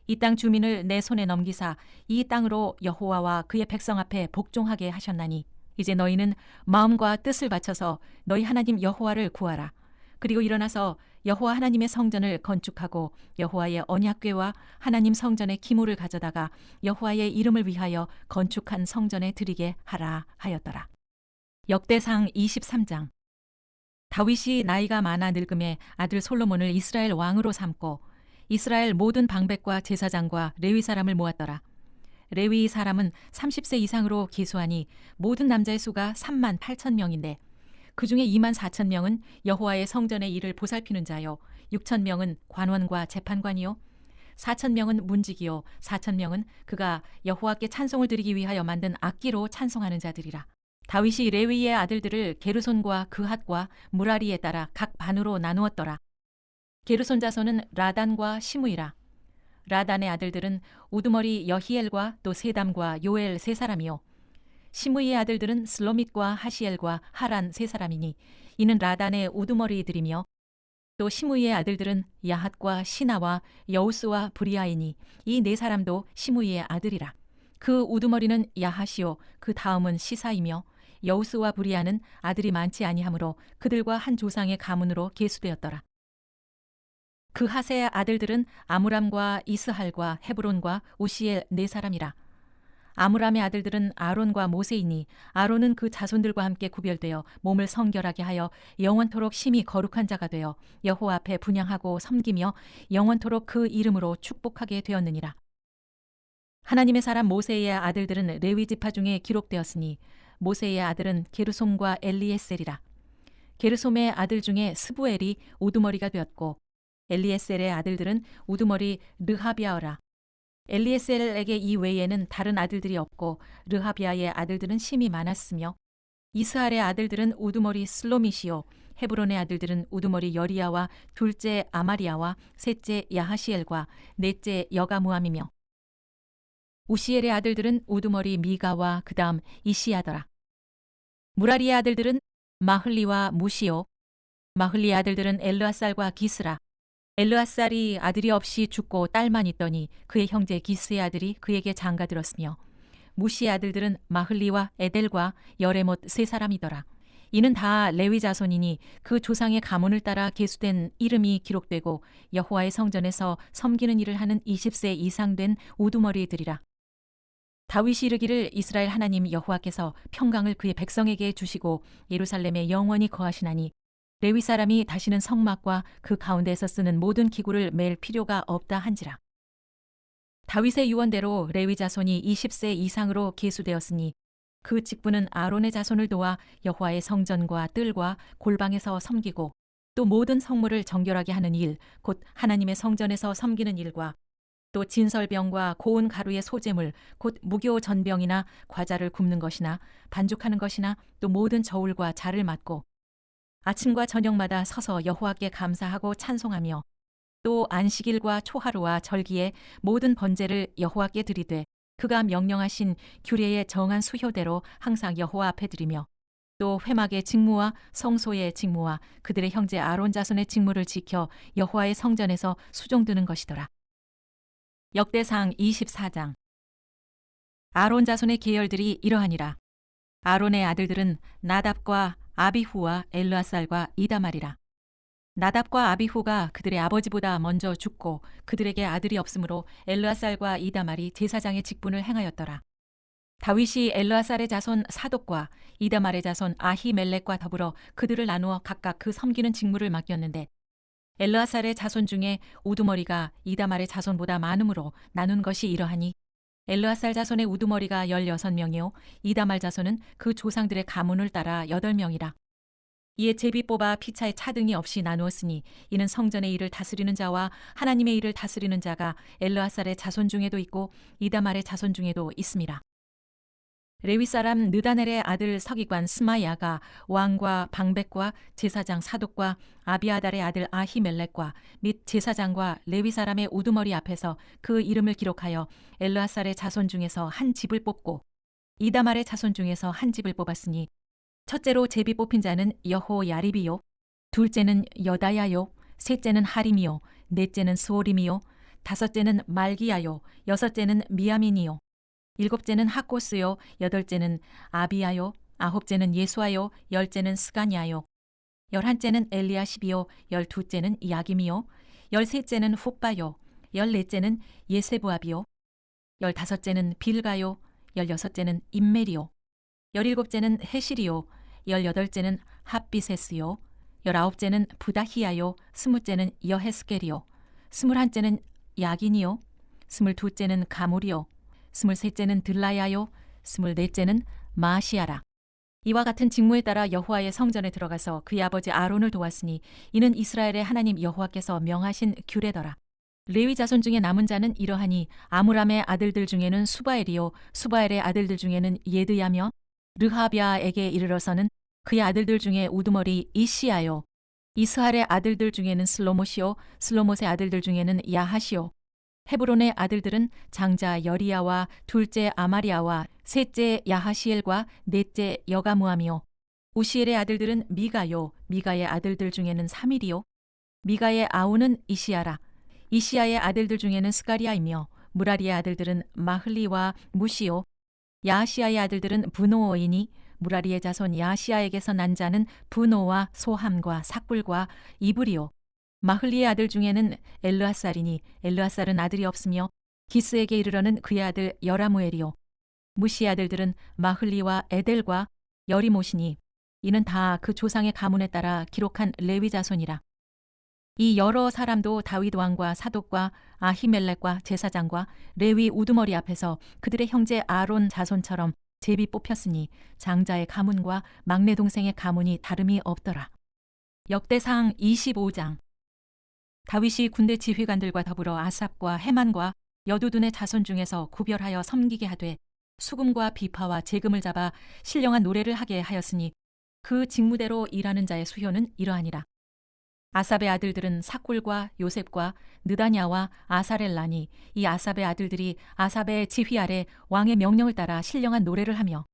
이 땅 주민을 내 손에 넘기사 이 땅으로 여호와와 그의 백성 앞에 복종하게 하셨나니 이제 너희는 마음과 뜻을 바쳐서 너희 하나님 여호와를 구하라. 그리고 일어나서 여호와 하나님의 성전을 건축하고 여호와의 언약궤와 하나님 성전의 기물을 가져다가 여호와의 이름을 위하여 건축한 성전에 드리게 하라 하였더라. 역대상 23장. 다윗이 나이가 많아 늙음에 아들 솔로몬을 이스라엘 왕으로 삼고 이스라엘 모든 방백과 제사장과 레위 사람을 모았더라. 레위 사람은 30세 이상으로 기수하니 모든 남자의 수가 3만 8천 명인데 그 중에 2만 4천 명은 여호와의 성전의 일을 보살피는 자요 6천 명은 관원과 재판관이요 4천 명은 문지기요 4천 명은 그가 여호와께 찬송을 드리기 위하여 만든 악기로 찬송하는 자들이라. 다윗이 레위의 아들들을 게르손과 그핫과 무라리에 따라 각 반으로 나누었더라. 게르손 자손은 라단과 시므이라. 라단의 아들들은 우두머리 여히엘과 또 세담과 요엘 세 사람이요 시므이의 아들들은 슬로밋과 하시엘과 하란 세 사람이니 이는 라단의 우두머리들이며 또 시므이의 아들들은 야핫과 시나와 여우스와 브리아이니 이 네 사람도 시므이의 아들이라. 그 우두머리는 야핫이요 그 다음은 시사이며 여우스와 브리아는 아들이 많지 아니하므로 그들과 한 조상의 가문으로 계수되었더라. 그 핫의 아들들은 아므람과 이스할과 헤브론과 우시엘 네 사람이라. 아므람의 아들들은 아론과 모세이니 아론은 그 자손들과 함께 구별되어 몸을 성결하게 하여 영원토록 심히 거룩한 자가 되어 여호와 앞에 분향하고 섬기며 영원토록 그 이름으로 축복하게 되었느니라. 하나님의 사람 모세의 아들들은 레위 지파 중에 기록되었으니 모세의 아들은 게르솜과 엘리에셀이라. 게르솜의 아들 중에 스부엘이 우두머리가 되었고 엘리에셀의 아들들은 우두머리 르하비아어라. 엘리에셀에게 이 외에는 다른 아들들이 없고 르하비아의 아들들은 심이 많았으며 이스할의 아들들은 우두머리 슬로미시요 헤브론의 아들들은 우두머리 여리야와 둘째 아마리아와 셋째 야하시엘과 넷째 여가무함이며 우시엘의 아들들은 우두머리 미가와 그다음 이시야더라. 무라리의 아들들은 마흘리와 무시요 마흘리의 아들들은 엘르아살과 기스라. 엘르아살이 아들이 없이 죽고 딸만 있더니 그의 형제 기스의 아들이 그에게 장가들었으며 무시의 아들들은 마흘리와 에델과 여레못 세 사람이더라. 이는 다 레위 자손이니 그 조상의 가문을 따라 계수된 이름이 기록되고 여호와의 성전에서 섬기는 일을 하는 20세 이상 된 우두머리들이라. 다윗이 이르기를 이스라엘 하나님 여호와께서 평강을 그의 백성에게 주시고 예루살렘에 영원히 거하시나니 레위 사람이 다시는 성막과 그 가운데에서 쓰는 모든 기구를 맬 필요가 없다 한지라. 다윗의 유언대로 레위 자손이 20세 이상으로 계수되었으니 그 직분은 아론의 자손을 도와 여호와의 성전과 뜰과 골방에서 섬기고 또 모든 성물을 정결하게 하는 일, 곧 하나님의 성전에서 섬기는 일과 또 진설병과 고운 가루의 소재물, 곧 무교 전병이나 과자를 굽는 것이나 반죽하는 것이나 또 모든 저울과 자를 맡고 아침과 저녁마다 서서 여호와께 감사하고 찬송하며 또 안식일과 초하루와 절기에 모든 번제를 여호와께 드리되 그가 명령하신 규례의 정한 수효대로 항상 여호와 앞에 드리며 또 회막의 직무와 성소의 직무와 그들의 형제 아론 자손의 직무를 지켜 여호와의 성전에서 수종드는 것이더라. 역대상 24장. 아론 자손의 계열들이 이러하니라. 아론의 아들들은 나답과 아비후와 엘르아살과 이다말이라. 나답과 아비후가 그들의 아버지보다 먼저 죽고 그들에게 아들이 없으므로 엘르아살과 이다말이 제사장의 직분을 행하였더라. 다윗이 엘르아살의 자손 사독과 이다말의 자손 아히멜렉과 더불어 그들을 나누어 각각 그 섬기는 직무를 맡겼는데 엘르아살의 자손 중에 우두머리가 이다말의 자손보다 많으므로 나눈 것이 이러하니 엘르아살 자손의 우두머리가 16명이요 이다말 자손은 그 조상들의 가문을 따라 8명이라. 이에 제비 뽑아 피차에 차등이 없이 나누었으니 이는 성전의 일을 다스리는 자와 하나님의 일을 다스리는 자가 엘르아살의 자손 중에도 있고 이다말의 자손 중에도 있음이라. 레위 사람 느다넬의 아들 서기관 스마야가 왕과 방백과 제사장 사독과 아비아달의 아들 아히멜렉과 및 제사장과 레위 사람의 우두머리 앞에서 그 이름을 기록하여 엘르아살의 자손 중에서 한 집을 뽑고 이다말의 자손 중에서 한 집을 뽑았으니 첫째로 제비 뽑힌 자는 여호야립이요 둘째는 여다야요 셋째는 하림이요 넷째는 스오림이요 다섯째는 말기야요 여섯째는 미야민이요 일곱째는 학고스요 여덟째는 아비야요 아홉째는 예수아요 열째는 스가냐요 열한째는 엘리야십이요 열두째는 야김이요 열셋째는 훗바요 열넷째는 예세부압이요 열다섯째는 빌가요 열여섯째는 임멜이요 열일곱째는 헤실이요 열여덟째는 핫비세스요 열아홉째는 부다히야요 스무째는 여헤스겔이요 스물한째는 야긴이요 스물두째는 가물이요 스물셋째는 들라야요 스물넷째는 마시아라. 이와 같은 직무에 따라 여호와의 성전에 들어가서 그의 아버지 아론을 도왔으니 이는 이스라엘의 하나님 여호와께서 명하신 규례더라. 레위 자손 중에 남은 자는 이러하니 아므람의 아들들 중에는 수바엘이요 수바엘의 아들들 중에는 예드야며 르하비아에게 이르러서는 그의 아들들 중에 우두머리 이시야요 이스할의 아들들 중에는 슬로못이요 슬로못의 아들들 중에는 야하시요 헤브론의 아들들은 장자 여리야와 둘째 아마리아와 셋째 야하시엘과 넷째 여가무함이요 우시엘의 아들들은 미가요 미가의 아들들 중에는 사밀이요 미가의 아우는 이시야라. 이시야의 아들들 중에는 스가리아이며 무라리의 아들들은 마흘리와 무시요 야시야의 아들들은 브노어이니 무라리의 자손 야시야에게서 난 자는 브노와 소함과 삭불과 이브리요 마흘리의 아들 중에는 엘르아살이니 엘르아살은 아들이 없으며 기스에게 이르러는 그의 아들 여라무엘이요 무시의 아들들은 마흘리와 에델과 여리못이니 이는 다 그 조상의 가문에 따라 기록한 레위 자손이라. 이 여러 사람도 다윗 왕과 사독과 아히멜렉과 제사장과 레위 우두머리 앞에서 그들의 형제 아론 자손처럼 제비 뽑혔으니 장자의 가문과 막내 동생의 가문이 다름이 없더라. 역대상 25장. 다윗이 군대 지휘관들과 더불어 아삽과 헤만과 여두둔의 자손 중에서 구별하여 섬기게 하되 수금과 비파와 제금을 잡아 신령한 노래를 하게 하였으니 그 직무대로 일하는 자의 수효는 이러하니라. 아삽의 아들들은 사꿀과 요셉과 느다냐와 아사렐라니 이 아삽의 아들들이 아삽의 지휘 아래 왕의 명령을 따라 신령한 노래를 하며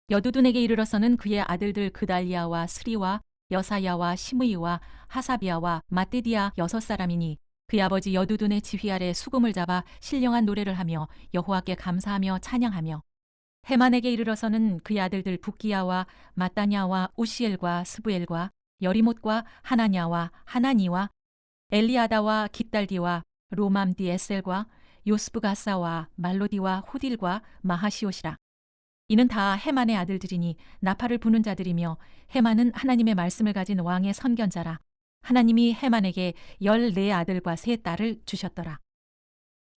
여두둔에게 이르러서는 그의 아들들 그달리아와 스리와 여사야와 시므이와 하사비아와 마띠디아 6사람이니 그의 아버지 여두둔의 지휘 아래 수금을 잡아 신령한 노래를 하며 여호와께 감사하며 찬양하며 헤만에게 이르러서는 그의 아들들 붓기야와 마따냐와 우시엘과 스부엘과 여리못과 하나냐와 하나니와 엘리아다와 깃달디와 로맘디 에셀과 요스브가사와 말로디와 후딜과 마하시옷이라. 이는 다 헤만의 아들들이니 나팔을 부는 자들이며 헤만은 하나님의 말씀을 가진 왕의 선견자라. 하나님이 헤만에게 14아들과 3딸을 주셨더라.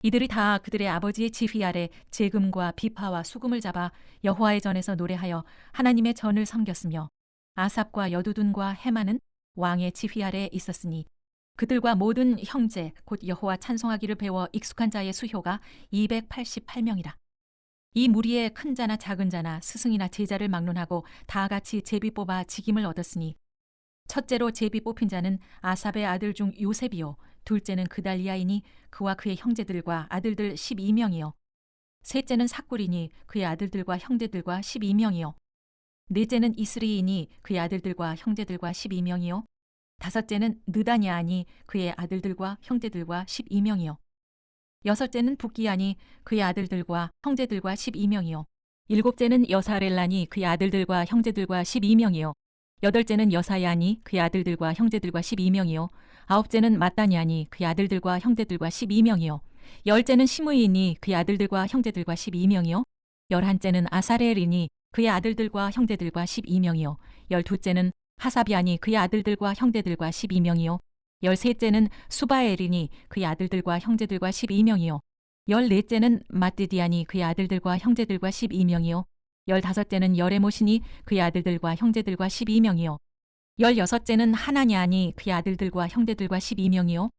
이들이 다 그들의 아버지의 지휘 아래 제금과 비파와 수금을 잡아 여호와의 전에서 노래하여 하나님의 전을 섬겼으며 아삽과 여두둔과 헤만은 왕의 지휘 아래 있었으니 그들과 모든 형제 곧 여호와 찬송하기를 배워 익숙한 자의 수효가 288명이라. 이 무리에 큰 자나 작은 자나 스승이나 제자를 막론하고 다 같이 제비 뽑아 직임을 얻었으니 첫째로 제비 뽑힌 자는 아삽의 아들 중 요셉이요 둘째는 그달리아이니 그와 그의 형제들과 아들들 12명이요 셋째는 사꿀이니 그의 아들들과 형제들과 12명이요 넷째는 이스리이니 그의 아들들과 형제들과 12명이요 다섯째는 느다냐니 그의 아들들과 형제들과 12명이요 여섯째는 붓기야니 그의 아들들과 형제들과 12명이요 일곱째는 여사렐라니 그의 아들들과 형제들과 12명이요 여덟째는 여사야니 그의 아들들과 형제들과 12명이요 아홉째는 마따냐니 그의 아들들과 형제들과 12명이요 열째는 시므이니 그의 아들들과 형제들과 12명이요 열한째는 아사렐이니 그의 아들들과 형제들과 12명이요 열두째는 하사비아니 그의 아들들과 형제들과 12명이요 열셋째는 수바엘이니 그의 아들들과 형제들과 12명이요 열넷째는 마띠디아니 그의 아들들과 형제들과 12명이요 열다섯째는 여레못이니 그의 아들들과 형제들과 12명이요 열여섯째는 하나냐니 그의 아들들과 형제들과 12명이요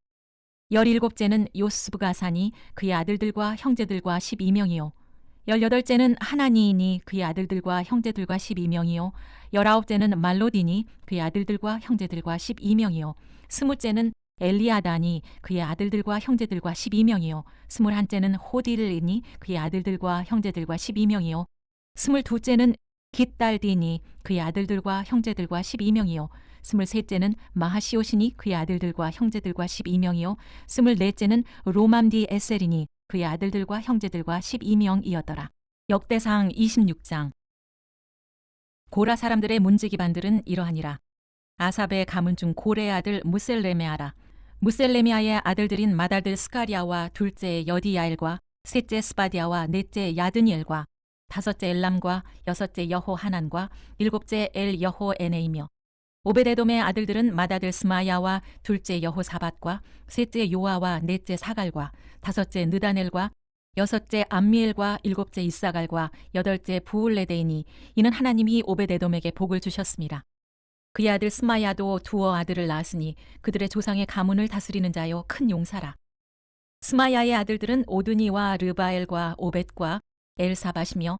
열일곱째는 요스브가사니 그의 아들들과 형제들과 12명이요 열여덟째는 하나니이니 그의 아들들과 형제들과 12명이요 열아홉째는 말로디니 그의 아들들과 형제들과 12명이요 스무째는 엘리아다니 그의 아들들과 형제들과 12명이요 스물한째는 호딜이니 그의 아들들과 형제들과 12명이요 스물두째는 깃달디니 그의 아들들과 형제들과 12명이요 스물셋째는 마하시옷이니 그의 아들들과 형제들과 12명이요 스물넷째는 로맘디 에셀이니 그의 아들들과 형제들과 12명이었더라. 역대상 26장. 고라 사람들의 문지 기반들은 이러하니라. 아삽의 가문 중 고레의 아들 무셀레메아라. 무셀레미아의 아들들인 맏아들 스가리아와 둘째 여디야엘과 셋째 스바디아와 넷째 야드니엘과 다섯째 엘람과 여섯째 여호하난과 일곱째 엘 여호에네이며 오베데돔의 아들들은 맏아들 스마야와 둘째 여호사밧과 셋째 요아와 넷째 사갈과 다섯째 느다넬과 여섯째 암미엘과 일곱째 이사갈과 여덟째 부울레데이니 이는 하나님이 오베데돔에게 복을 주셨습니다. 그의 아들 스마야도 두어 아들을 낳았으니 그들의 조상의 가문을 다스리는 자요 큰 용사라. 스마야의 아들들은 오드니와 르바엘과 오벳과 엘사밧이며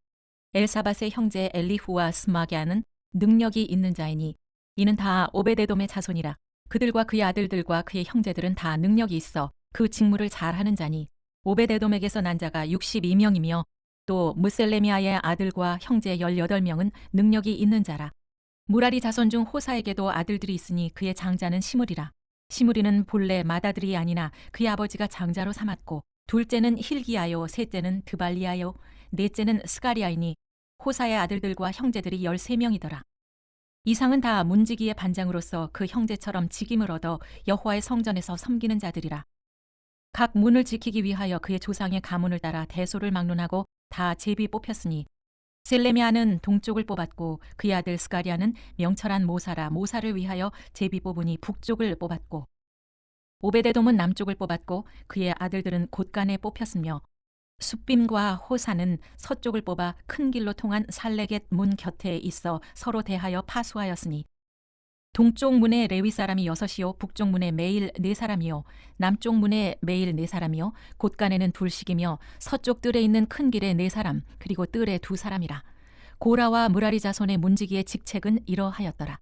엘사밧의 형제 엘리후와 스마갸는 능력이 있는 자이니 이는 다 오베데돔의 자손이라. 그들과 그의 아들들과 그의 형제들은 다 능력이 있어 그 직무를 잘하는 자니 오베데돔에게서 난 자가 62명이며 또 무셀레미아의 아들과 형제 18명은 능력이 있는 자라. 무라리 자손 중 호사에게도 아들들이 있으니 그의 장자는 시므리라. 시므리는 본래 맏아들이 아니나 그의 아버지가 장자로 삼았고 둘째는 힐기야요 셋째는 드발리야요 넷째는 스가리아이니 호사의 아들들과 형제들이 13명이더라. 이상은 다 문지기의 반장으로서 그 형제처럼 직임을 얻어 여호와의 성전에서 섬기는 자들이라. 각 문을 지키기 위하여 그의 조상의 가문을 따라 대소를 막론하고 다 제비 뽑혔으니 셀레미아는 동쪽을 뽑았고 그의 아들 스가리아는 명철한 모사를 위하여 제비 뽑으니 북쪽을 뽑았고 오베데돔은 남쪽을 뽑았고 그의 아들들은 곳간에 뽑혔으며 숫빔과 호사는 서쪽을 뽑아 큰 길로 통한 살레겟 문 곁에 있어 서로 대하여 파수하였으니 동쪽 문에 레위 사람이 6이요 북쪽 문에 매일 4사람이요 남쪽 문에 매일 4사람이요 곳간에는 둘씩이며 서쪽 뜰에 있는 큰 길에 4사람 그리고 뜰에 2사람이라. 고라와 무라리 자손의 문지기의 직책은 이러하였더라.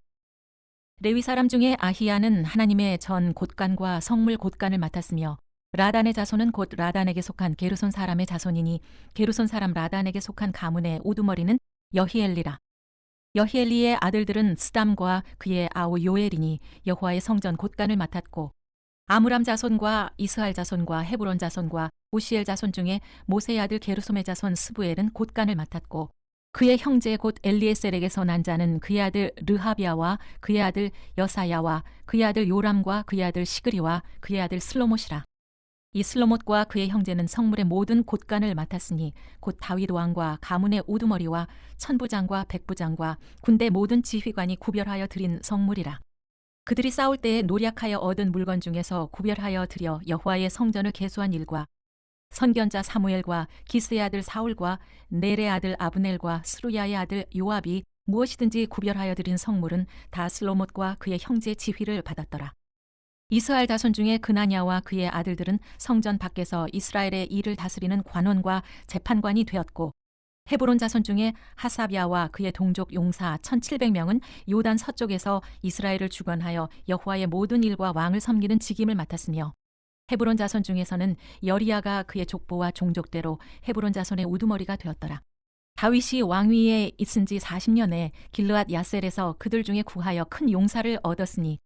레위 사람 중에 아히야는 하나님의 전 곳간과 성물 곳간을 맡았으며 라단의 자손은 곧 라단에게 속한 게르손 사람의 자손이니 게르손 사람 라단에게 속한 가문의 우두머리는 여히엘리라. 여히엘리의 아들들은 스담과 그의 아우 요엘이니 여호와의 성전 곳간을 맡았고 아므람 자손과 이스할 자손과 헤브론 자손과 우시엘 자손 중에 모세의 아들 게르솜의 자손 스부엘은 곳간을 맡았고 그의 형제 곧 엘리에셀에게서 난 자는 그의 아들 르하비아와 그의 아들 여사야와 그의 아들 요람과 그의 아들 시그리와 그의 아들 슬로못이라. 이 슬로못과 그의 형제는 성물의 모든 곳간을 맡았으니 곧 다윗 왕과 가문의 우두머리와 천부장과 백부장과 군대 모든 지휘관이 구별하여 드린 성물이라. 그들이 싸울 때에 노략하여 얻은 물건 중에서 구별하여 드려 여호와의 성전을 계수한 일과 선견자 사무엘과 기스의 아들 사울과 넬의 아들 아브넬과 스루야의 아들 요압이 무엇이든지 구별하여 드린 성물은 다 슬로못과 그의 형제의 지휘를 받았더라. 이스라엘 자손 중에 그나냐와 그의 아들들은 성전 밖에서 이스라엘의 일을 다스리는 관원과 재판관이 되었고 헤브론 자손 중에 하사비아와 그의 동족 용사 1700명은 요단 서쪽에서 이스라엘을 주관하여 여호와의 모든 일과 왕을 섬기는 직임을 맡았으며 헤브론 자손 중에서는 여리야가 그의 족보와 종족대로 헤브론 자손의 우두머리가 되었더라. 다윗이 왕위에 있은 지 40년에 길르앗 야셀에서 그들 중에 구하여 큰 용사를 얻었으니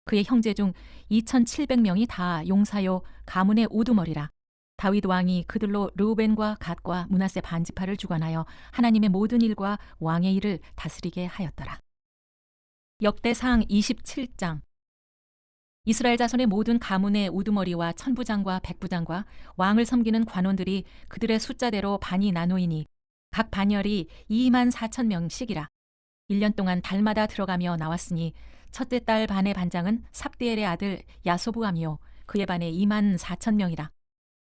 그의 형제 중 2700명이 다 용사요 가문의 우두머리라. 다윗 왕이 그들로 르우벤과 갓과 므낫세 반지파를 주관하여 하나님의 모든 일과 왕의 일을 다스리게 하였더라. 역대상 27장. 이스라엘 자손의 모든 가문의 우두머리와 천부장과 백부장과 왕을 섬기는 관원들이 그들의 숫자대로 반이 나누이니 각 반열이 24,000명씩이라. 1년 동안 달마다 들어가며 나왔으니 첫째 달 반의 반장은 삽디엘의 아들 야소부암이요 그의 반에 24,000명이라.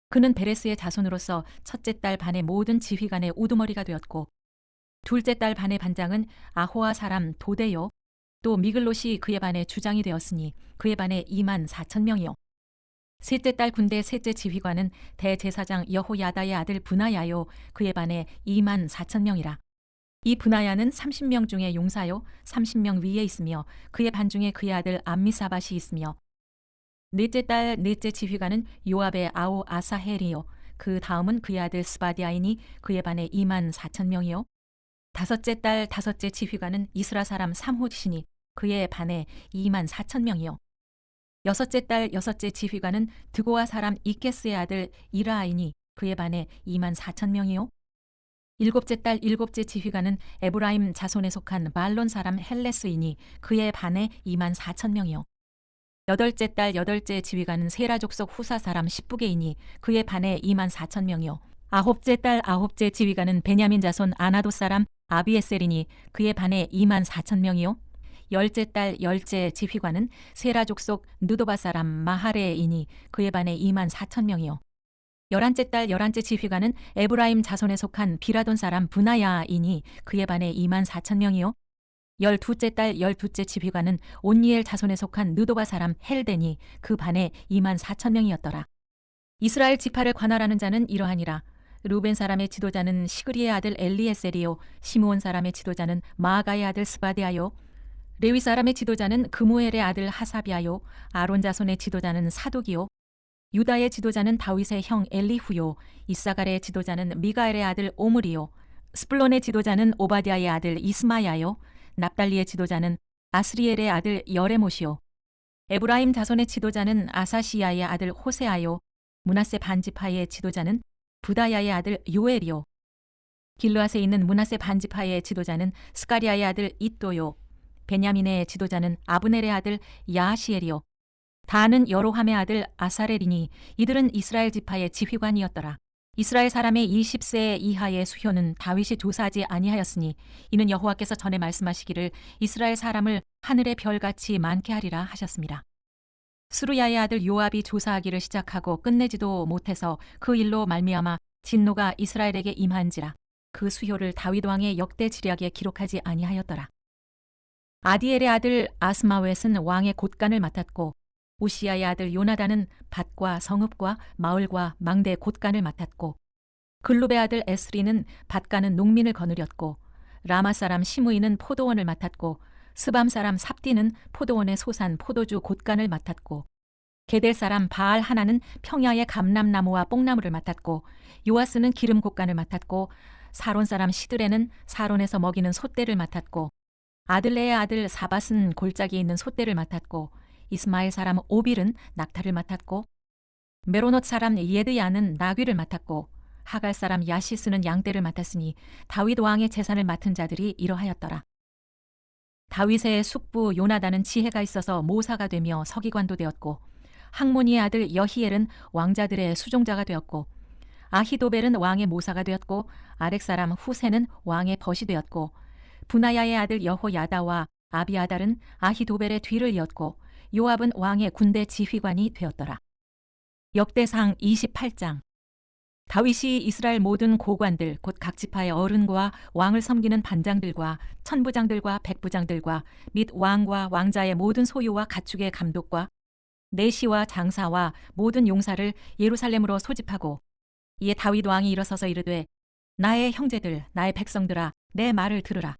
그는 베레스의 자손으로서 첫째 달 반의 모든 지휘관의 우두머리가 되었고 둘째 달 반의 반장은 아호아 사람 도데요 또 미글롯이 그의 반의 주장이 되었으니 그의 반에 24,000명이요 셋째 달 군대 셋째 지휘관은 대제사장 여호야다의 아들 브나야요 그의 반에 24,000명이라. 이 브나야는 30명 중에 용사요 30명 위에 있으며 그의 반 중에 그의 아들 암미사밧이 있으며 넷째 달 넷째 지휘관은 요압의 아우 아사헬이요 그 다음은 그의 아들 스바디아이니 그의 반에 24,000명이요 다섯째 달 다섯째 지휘관은 이스라 사람 삼훗이니 그의 반에 24,000명이요 여섯째 달 여섯째 지휘관은 드고아 사람 이케스의 아들 이라아이니 그의 반에 24,000명이요 일곱째 달 일곱째 지휘관은 에브라임 자손에 속한 말론 사람 헬레스이니 그의 반에 24,000명이요 여덟째 달 여덟째 지휘관은 세라 족속 후사 사람 십부게이니 그의 반에 24,000명이요 아홉째 달 아홉째 지휘관은 베냐민 자손 아나도 사람 아비에셀이니 그의 반에 24,000명이요 열째 달 열째 지휘관은 세라 족속 느도바 사람 마하레이니 그의 반에 24,000명이요 열한째 달 열한째 지휘관은 에브라임 자손에 속한 비라돈 사람 브나야이니 그의 반에 24,000명이요 열두째 달 열두째 지휘관은 온니엘 자손에 속한 느도바 사람 헬데니 그 반에 24,000명이었더라. 이스라엘 지파를 관할하는 자는 이러하니라. 루벤 사람의 지도자는 시그리의 아들 엘리에셀이요 시므온 사람의 지도자는 마아가의 아들 스바디아요 레위 사람의 지도자는 그무엘의 아들 하사비아요 아론 자손의 지도자는 사독이요 유다의 지도자는 다윗의 형 엘리후요 이사갈의 지도자는 미가엘의 아들 오므리요 스불론의 지도자는 오바댜의 아들 이스마야요 납달리의 지도자는 아스리엘의 아들 여레못이요 에브라임 자손의 지도자는 아사시야의 아들 호세아요 므낫세 반지파의 지도자는 부다야의 아들 요엘이요 길르앗에 있는 므낫세 반지파의 지도자는 스가리아의 아들 잇도요 베냐민의 지도자는 아브넬의 아들 야하시엘이요 다는 여로함의 아들 아사렐이니 이들은 이스라엘 지파의 지휘관이었더라. 이스라엘 사람의 20세 이하의 수효는 다윗이 조사하지 아니하였으니 이는 여호와께서 전에 말씀하시기를 이스라엘 사람을 하늘의 별같이 많게 하리라 하셨습니다. 수르야의 아들 요압이 조사하기를 시작하고 끝내지도 못해서 그 일로 말미암아 진노가 이스라엘에게 임한지라 그 수효를 다윗 왕의 역대 지략에 기록하지 아니하였더라. 아디엘의 아들 아스마웻은 왕의 곳간을 맡았고 우시야의 아들 요나단은 밭과 성읍과 마을과 망대 곳간을 맡았고 글룹의 아들 에스리는 밭가는 농민을 거느렸고 라마 사람 시므이는 포도원을 맡았고 스밤 사람 삽디는 포도원의 소산 포도주 곳간을 맡았고 게델 사람 바알 하나는 평야의 감람나무와 뽕나무를 맡았고 요아스는 기름 곳간을 맡았고 사론 사람 시드레는 사론에서 먹이는 솥대를 맡았고 아들레의 아들 사밧은 골짜기에 있는 솥대를 맡았고 이스마엘 사람 오빌은 낙타를 맡았고 메로노트 사람 예드야는 나귀를 맡았고 하갈 사람 야시스는 양떼를 맡았으니 다윗 왕의 재산을 맡은 자들이 이러하였더라. 다윗의 숙부 요나단은 지혜가 있어서 모사가 되며 서기관도 되었고 학모니의 아들 여히엘은 왕자들의 수종자가 되었고 아히도벨은 왕의 모사가 되었고 아렉 사람 후세는 왕의 벗이 되었고 분하야의 아들 여호야다와 아비아달은 아히도벨의 뒤를 이었고 요압은 왕의 군대 지휘관이 되었더라. 역대상 28장. 다윗이 이스라엘 모든 고관들 곧 각 지파의 어른과 왕을 섬기는 반장들과 천부장들과 백부장들과 및 왕과 왕자의 모든 소유와 가축의 감독과 내시와 장사와 모든 용사를 예루살렘으로 소집하고 이에 다윗 왕이 일어서서 이르되 나의 형제들 나의 백성들아 내 말을 들으라.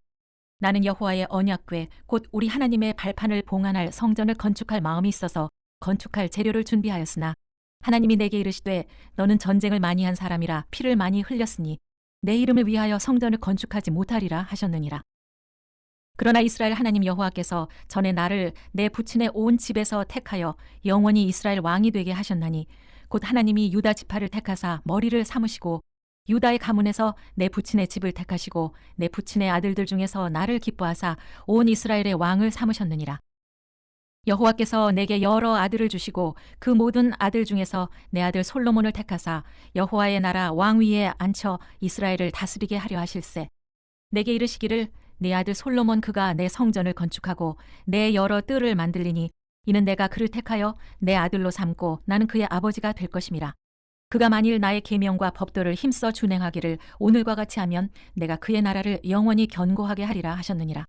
나는 여호와의 언약궤 곧 우리 하나님의 발판을 봉안할 성전을 건축할 마음이 있어서 건축할 재료를 준비하였으나 하나님이 내게 이르시되 너는 전쟁을 많이 한 사람이라 피를 많이 흘렸으니 내 이름을 위하여 성전을 건축하지 못하리라 하셨느니라. 그러나 이스라엘 하나님 여호와께서 전에 나를 내 부친의 온 집에서 택하여 영원히 이스라엘 왕이 되게 하셨나니 곧 하나님이 유다 지파를 택하사 머리를 삼으시고 유다의 가문에서 내 부친의 집을 택하시고 내 부친의 아들들 중에서 나를 기뻐하사 온 이스라엘의 왕을 삼으셨느니라. 여호와께서 내게 여러 아들을 주시고 그 모든 아들 중에서 내 아들 솔로몬을 택하사 여호와의 나라 왕 위에 앉혀 이스라엘을 다스리게 하려 하실세. 내게 이르시기를 내 아들 솔로몬 그가 내 성전을 건축하고 내 여러 뜰을 만들리니 이는 내가 그를 택하여 내 아들로 삼고 나는 그의 아버지가 될 것임이라. 그가 만일 나의 계명과 법도를 힘써 준행하기를 오늘과 같이 하면 내가 그의 나라를 영원히 견고하게 하리라 하셨느니라.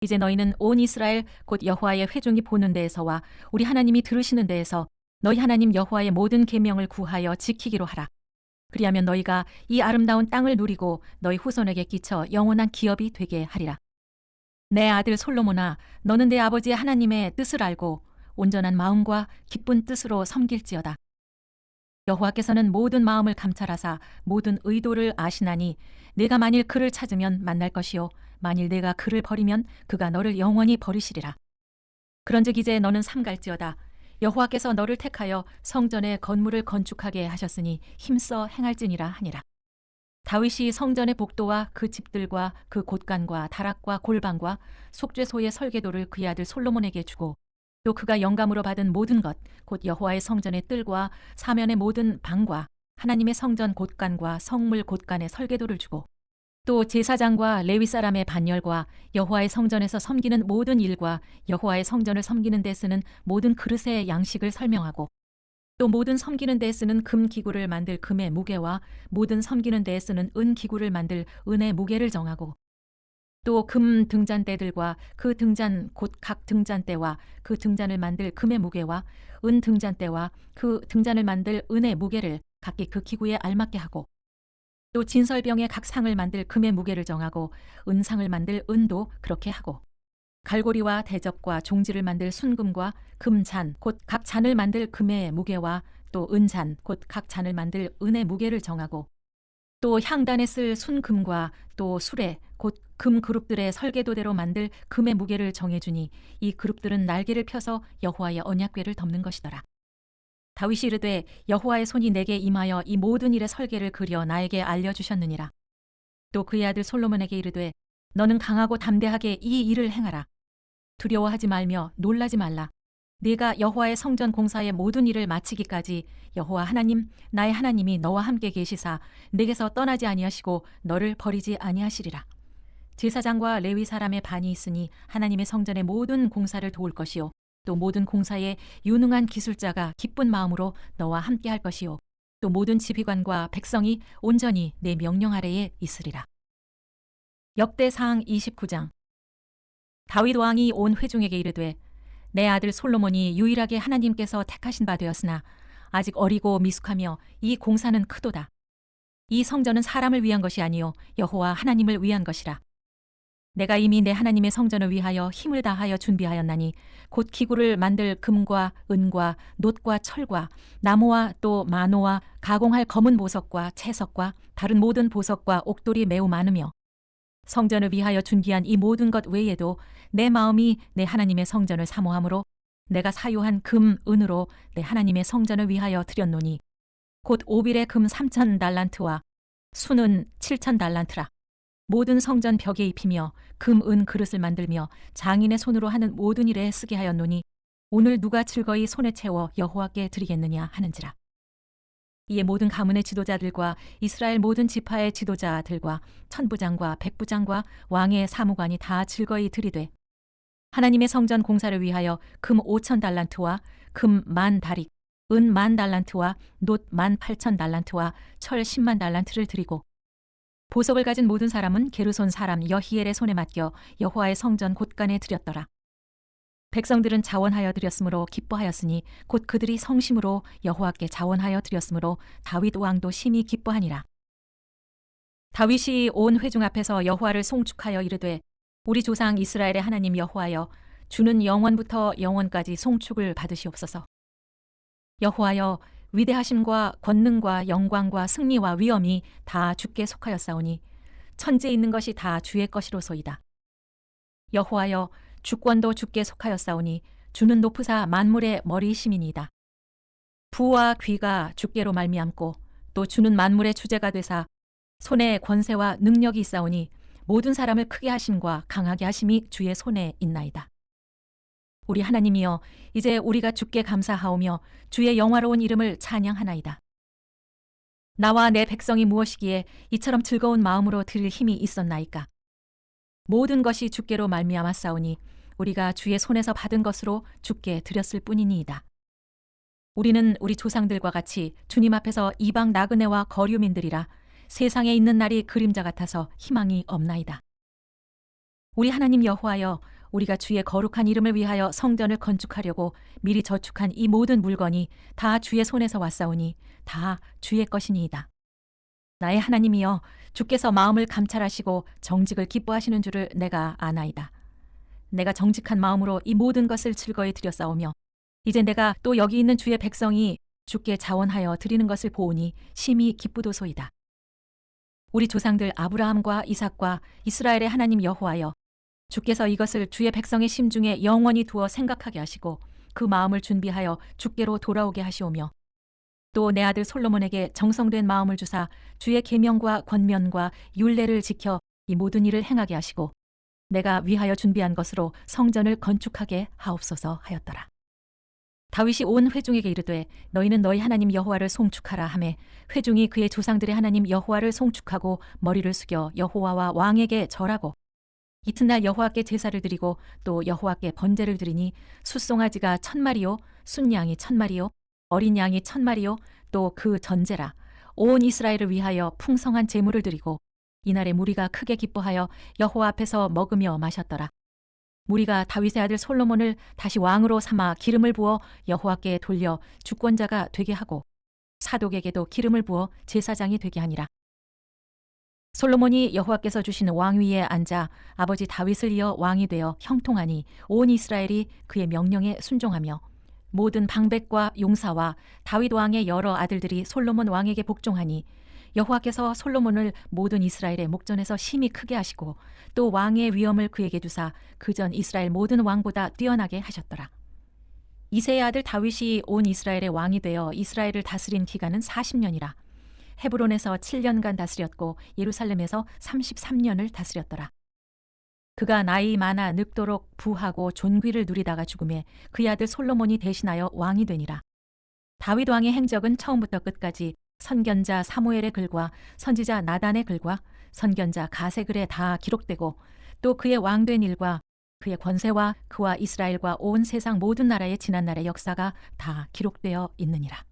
이제 너희는 온 이스라엘 곧 여호와의 회중이 보는 데에서와 우리 하나님이 들으시는 데에서 너희 하나님 여호와의 모든 계명을 구하여 지키기로 하라. 그리하면 너희가 이 아름다운 땅을 누리고 너희 후손에게 끼쳐 영원한 기업이 되게 하리라. 내 아들 솔로몬아, 너는 내 아버지의 하나님의 뜻을 알고 온전한 마음과 기쁜 뜻으로 섬길지어다. 여호와께서는 모든 마음을 감찰하사 모든 의도를 아시나니 내가 만일 그를 찾으면 만날 것이요 만일 내가 그를 버리면 그가 너를 영원히 버리시리라. 그런즉 이제 너는 삼갈지어다. 여호와께서 너를 택하여 성전의 건물을 건축하게 하셨으니 힘써 행할지니라 하니라. 다윗이 성전의 복도와 그 집들과 그 곳간과 다락과 골방과 속죄소의 설계도를 그의 아들 솔로몬에게 주고 또 그가 영감으로 받은 모든 것 곧 여호와의 성전의 뜰과 사면의 모든 방과 하나님의 성전 곳간과 성물 곳간의 설계도를 주고 또 제사장과 레위 사람의 반열과 여호와의 성전에서 섬기는 모든 일과 여호와의 성전을 섬기는 데 쓰는 모든 그릇의 양식을 설명하고 또 모든 섬기는 데에 쓰는 금 기구를 만들 금의 무게와 모든 섬기는 데에 쓰는 은 기구를 만들 은의 무게를 정하고 또 금 등잔대들과 그 등잔 곧 각 등잔대와 그 등잔을 만들 금의 무게와 은 등잔대와 그 등잔을 만들 은의 무게를 각기 그 기구에 알맞게 하고 또 진설병의 각 상을 만들 금의 무게를 정하고 은상을 만들 은도 그렇게 하고 갈고리와 대접과 종지를 만들 순금과 금잔 곧 각 잔을 만들 금의 무게와 또 은잔 곧 각 잔을 만들 은의 무게를 정하고 또 향단에 쓸 순금과 또 수레 곧 금 그룹들의 설계도대로 만들 금의 무게를 정해주니 이 그룹들은 날개를 펴서 여호와의 언약궤를 덮는 것이더라. 다윗이 이르되 여호와의 손이 내게 임하여 이 모든 일의 설계를 그려 나에게 알려주셨느니라. 또 그의 아들 솔로몬에게 이르되 너는 강하고 담대하게 이 일을 행하라. 두려워하지 말며 놀라지 말라. 네가 여호와의 성전 공사의 모든 일을 마치기까지 여호와 하나님 나의 하나님이 너와 함께 계시사 네게서 떠나지 아니하시고 너를 버리지 아니하시리라. 제사장과 레위 사람의 반이 있으니 하나님의 성전의 모든 공사를 도울 것이요 또 모든 공사에 유능한 기술자가 기쁜 마음으로 너와 함께 할 것이요 또 모든 지휘관과 백성이 온전히 내 명령 아래에 있으리라. 역대상 29장. 다윗 왕이 온 회중에게 이르되 내 아들 솔로몬이 유일하게 하나님께서 택하신 바 되었으나 아직 어리고 미숙하며 이 공사는 크도다. 이 성전은 사람을 위한 것이 아니요 여호와 하나님을 위한 것이라. 내가 이미 내 하나님의 성전을 위하여 힘을 다하여 준비하였나니 곧 기구를 만들 금과 은과 놋과 철과 나무와 또 마노와 가공할 검은 보석과 채석과 다른 모든 보석과 옥돌이 매우 많으며 성전을 위하여 준비한 이 모든 것 외에도 내 마음이 내 하나님의 성전을 사모함으로 내가 사요한 금, 은으로 내 하나님의 성전을 위하여 드렸노니 곧 오빌의 금 3,000달란트와 순은 7,000달란트라. 모든 성전 벽에 입히며 금, 은 그릇을 만들며 장인의 손으로 하는 모든 일에 쓰게 하였노니 오늘 누가 즐거이 손에 채워 여호와께 드리겠느냐 하는지라. 이에 모든 가문의 지도자들과 이스라엘 모든 지파의 지도자들과 천부장과 백부장과 왕의 사무관이 다 즐거이 들이되 하나님의 성전 공사를 위하여 금 5,000달란트와 금 10,000다릭, 은 10,000달란트와 놋 18,000달란트와 철 100,000달란트를 드리고 보석을 가진 모든 사람은 게르손 사람 여히엘의 손에 맡겨 여호와의 성전 곳간에 드렸더라. 백성들은 자원하여 드렸으므로 기뻐하였으니 곧 그들이 성심으로 여호와께 자원하여 드렸으므로 다윗 왕도 심히 기뻐하니라. 다윗이 온 회중 앞에서 여호와를 송축하여 이르되 우리 조상 이스라엘의 하나님 여호와여 주는 영원부터 영원까지 송축을 받으시옵소서. 여호와여 위대하심과 권능과 영광과 승리와 위엄이 다 주께 속하였사오니 천지에 있는 것이 다 주의 것이로소이다. 여호와여 주권도 주께 속하였사오니 주는 높으사 만물의 머리이심이니이다. 부와 귀가 주께로 말미암고 또 주는 만물의 주제가 되사 손에 권세와 능력이 있사오니 모든 사람을 크게 하심과 강하게 하심이 주의 손에 있나이다. 우리 하나님이여 이제 우리가 주께 감사하오며 주의 영화로운 이름을 찬양하나이다. 나와 내 백성이 무엇이기에 이처럼 즐거운 마음으로 드릴 힘이 있었나이까. 모든 것이 주께로 말미암았사오니 우리가 주의 손에서 받은 것으로 주께 드렸을 뿐이니이다. 우리는 우리 조상들과 같이 주님 앞에서 이방 나그네와 거류민들이라 세상에 있는 날이 그림자 같아서 희망이 없나이다. 우리 하나님 여호와여 우리가 주의 거룩한 이름을 위하여 성전을 건축하려고 미리 저축한 이 모든 물건이 다 주의 손에서 왔사오니 다 주의 것이니이다. 나의 하나님이여 주께서 마음을 감찰하시고 정직을 기뻐하시는 줄을 내가 아나이다. 내가 정직한 마음으로 이 모든 것을 즐거이 드렸사오며 이제 내가 또 여기 있는 주의 백성이 주께 자원하여 드리는 것을 보오니 심히 기쁘도소이다. 우리 조상들 아브라함과 이삭과 이스라엘의 하나님 여호와여 주께서 이것을 주의 백성의 심중에 영원히 두어 생각하게 하시고 그 마음을 준비하여 주께로 돌아오게 하시오며 또 내 아들 솔로몬에게 정성된 마음을 주사 주의 계명과 권면과 율례를 지켜 이 모든 일을 행하게 하시고 내가 위하여 준비한 것으로 성전을 건축하게 하옵소서 하였더라. 다윗이 온 회중에게 이르되 너희는 너희 하나님 여호와를 송축하라 하매 회중이 그의 조상들의 하나님 여호와를 송축하고 머리를 숙여 여호와와 왕에게 절하고 이튿날 여호와께 제사를 드리고 또 여호와께 번제를 드리니 숫송아지가 1,000마리요 순양이 1,000마리요 어린 양이 1,000마리요 또 그 전제라 온 이스라엘을 위하여 풍성한 제물을 드리고 이날에 무리가 크게 기뻐하여 여호와 앞에서 먹으며 마셨더라. 무리가 다윗의 아들 솔로몬을 다시 왕으로 삼아 기름을 부어 여호와께 돌려 주권자가 되게 하고 사독에게도 기름을 부어 제사장이 되게 하니라. 솔로몬이 여호와께서 주시는 왕위에 앉아 아버지 다윗을 이어 왕이 되어 형통하니 온 이스라엘이 그의 명령에 순종하며 모든 방백과 용사와 다윗 왕의 여러 아들들이 솔로몬 왕에게 복종하니 여호와께서 솔로몬을 모든 이스라엘의 목전에서 심히 크게 하시고 또 왕의 위엄을 그에게 두사 그전 이스라엘 모든 왕보다 뛰어나게 하셨더라. 이새의 아들 다윗이 온 이스라엘의 왕이 되어 이스라엘을 다스린 기간은 40년이라. 헤브론에서 7년간 다스렸고 예루살렘에서 33년을 다스렸더라. 그가 나이 많아 늙도록 부하고 존귀를 누리다가 죽음에 그의 아들 솔로몬이 대신하여 왕이 되니라. 다윗 왕의 행적은 처음부터 끝까지 선견자 사무엘의 글과 선지자 나단의 글과 선견자 가세 글에 다 기록되고 또 그의 왕된 일과 그의 권세와 그와 이스라엘과 온 세상 모든 나라의 지난날의 역사가 다 기록되어 있느니라.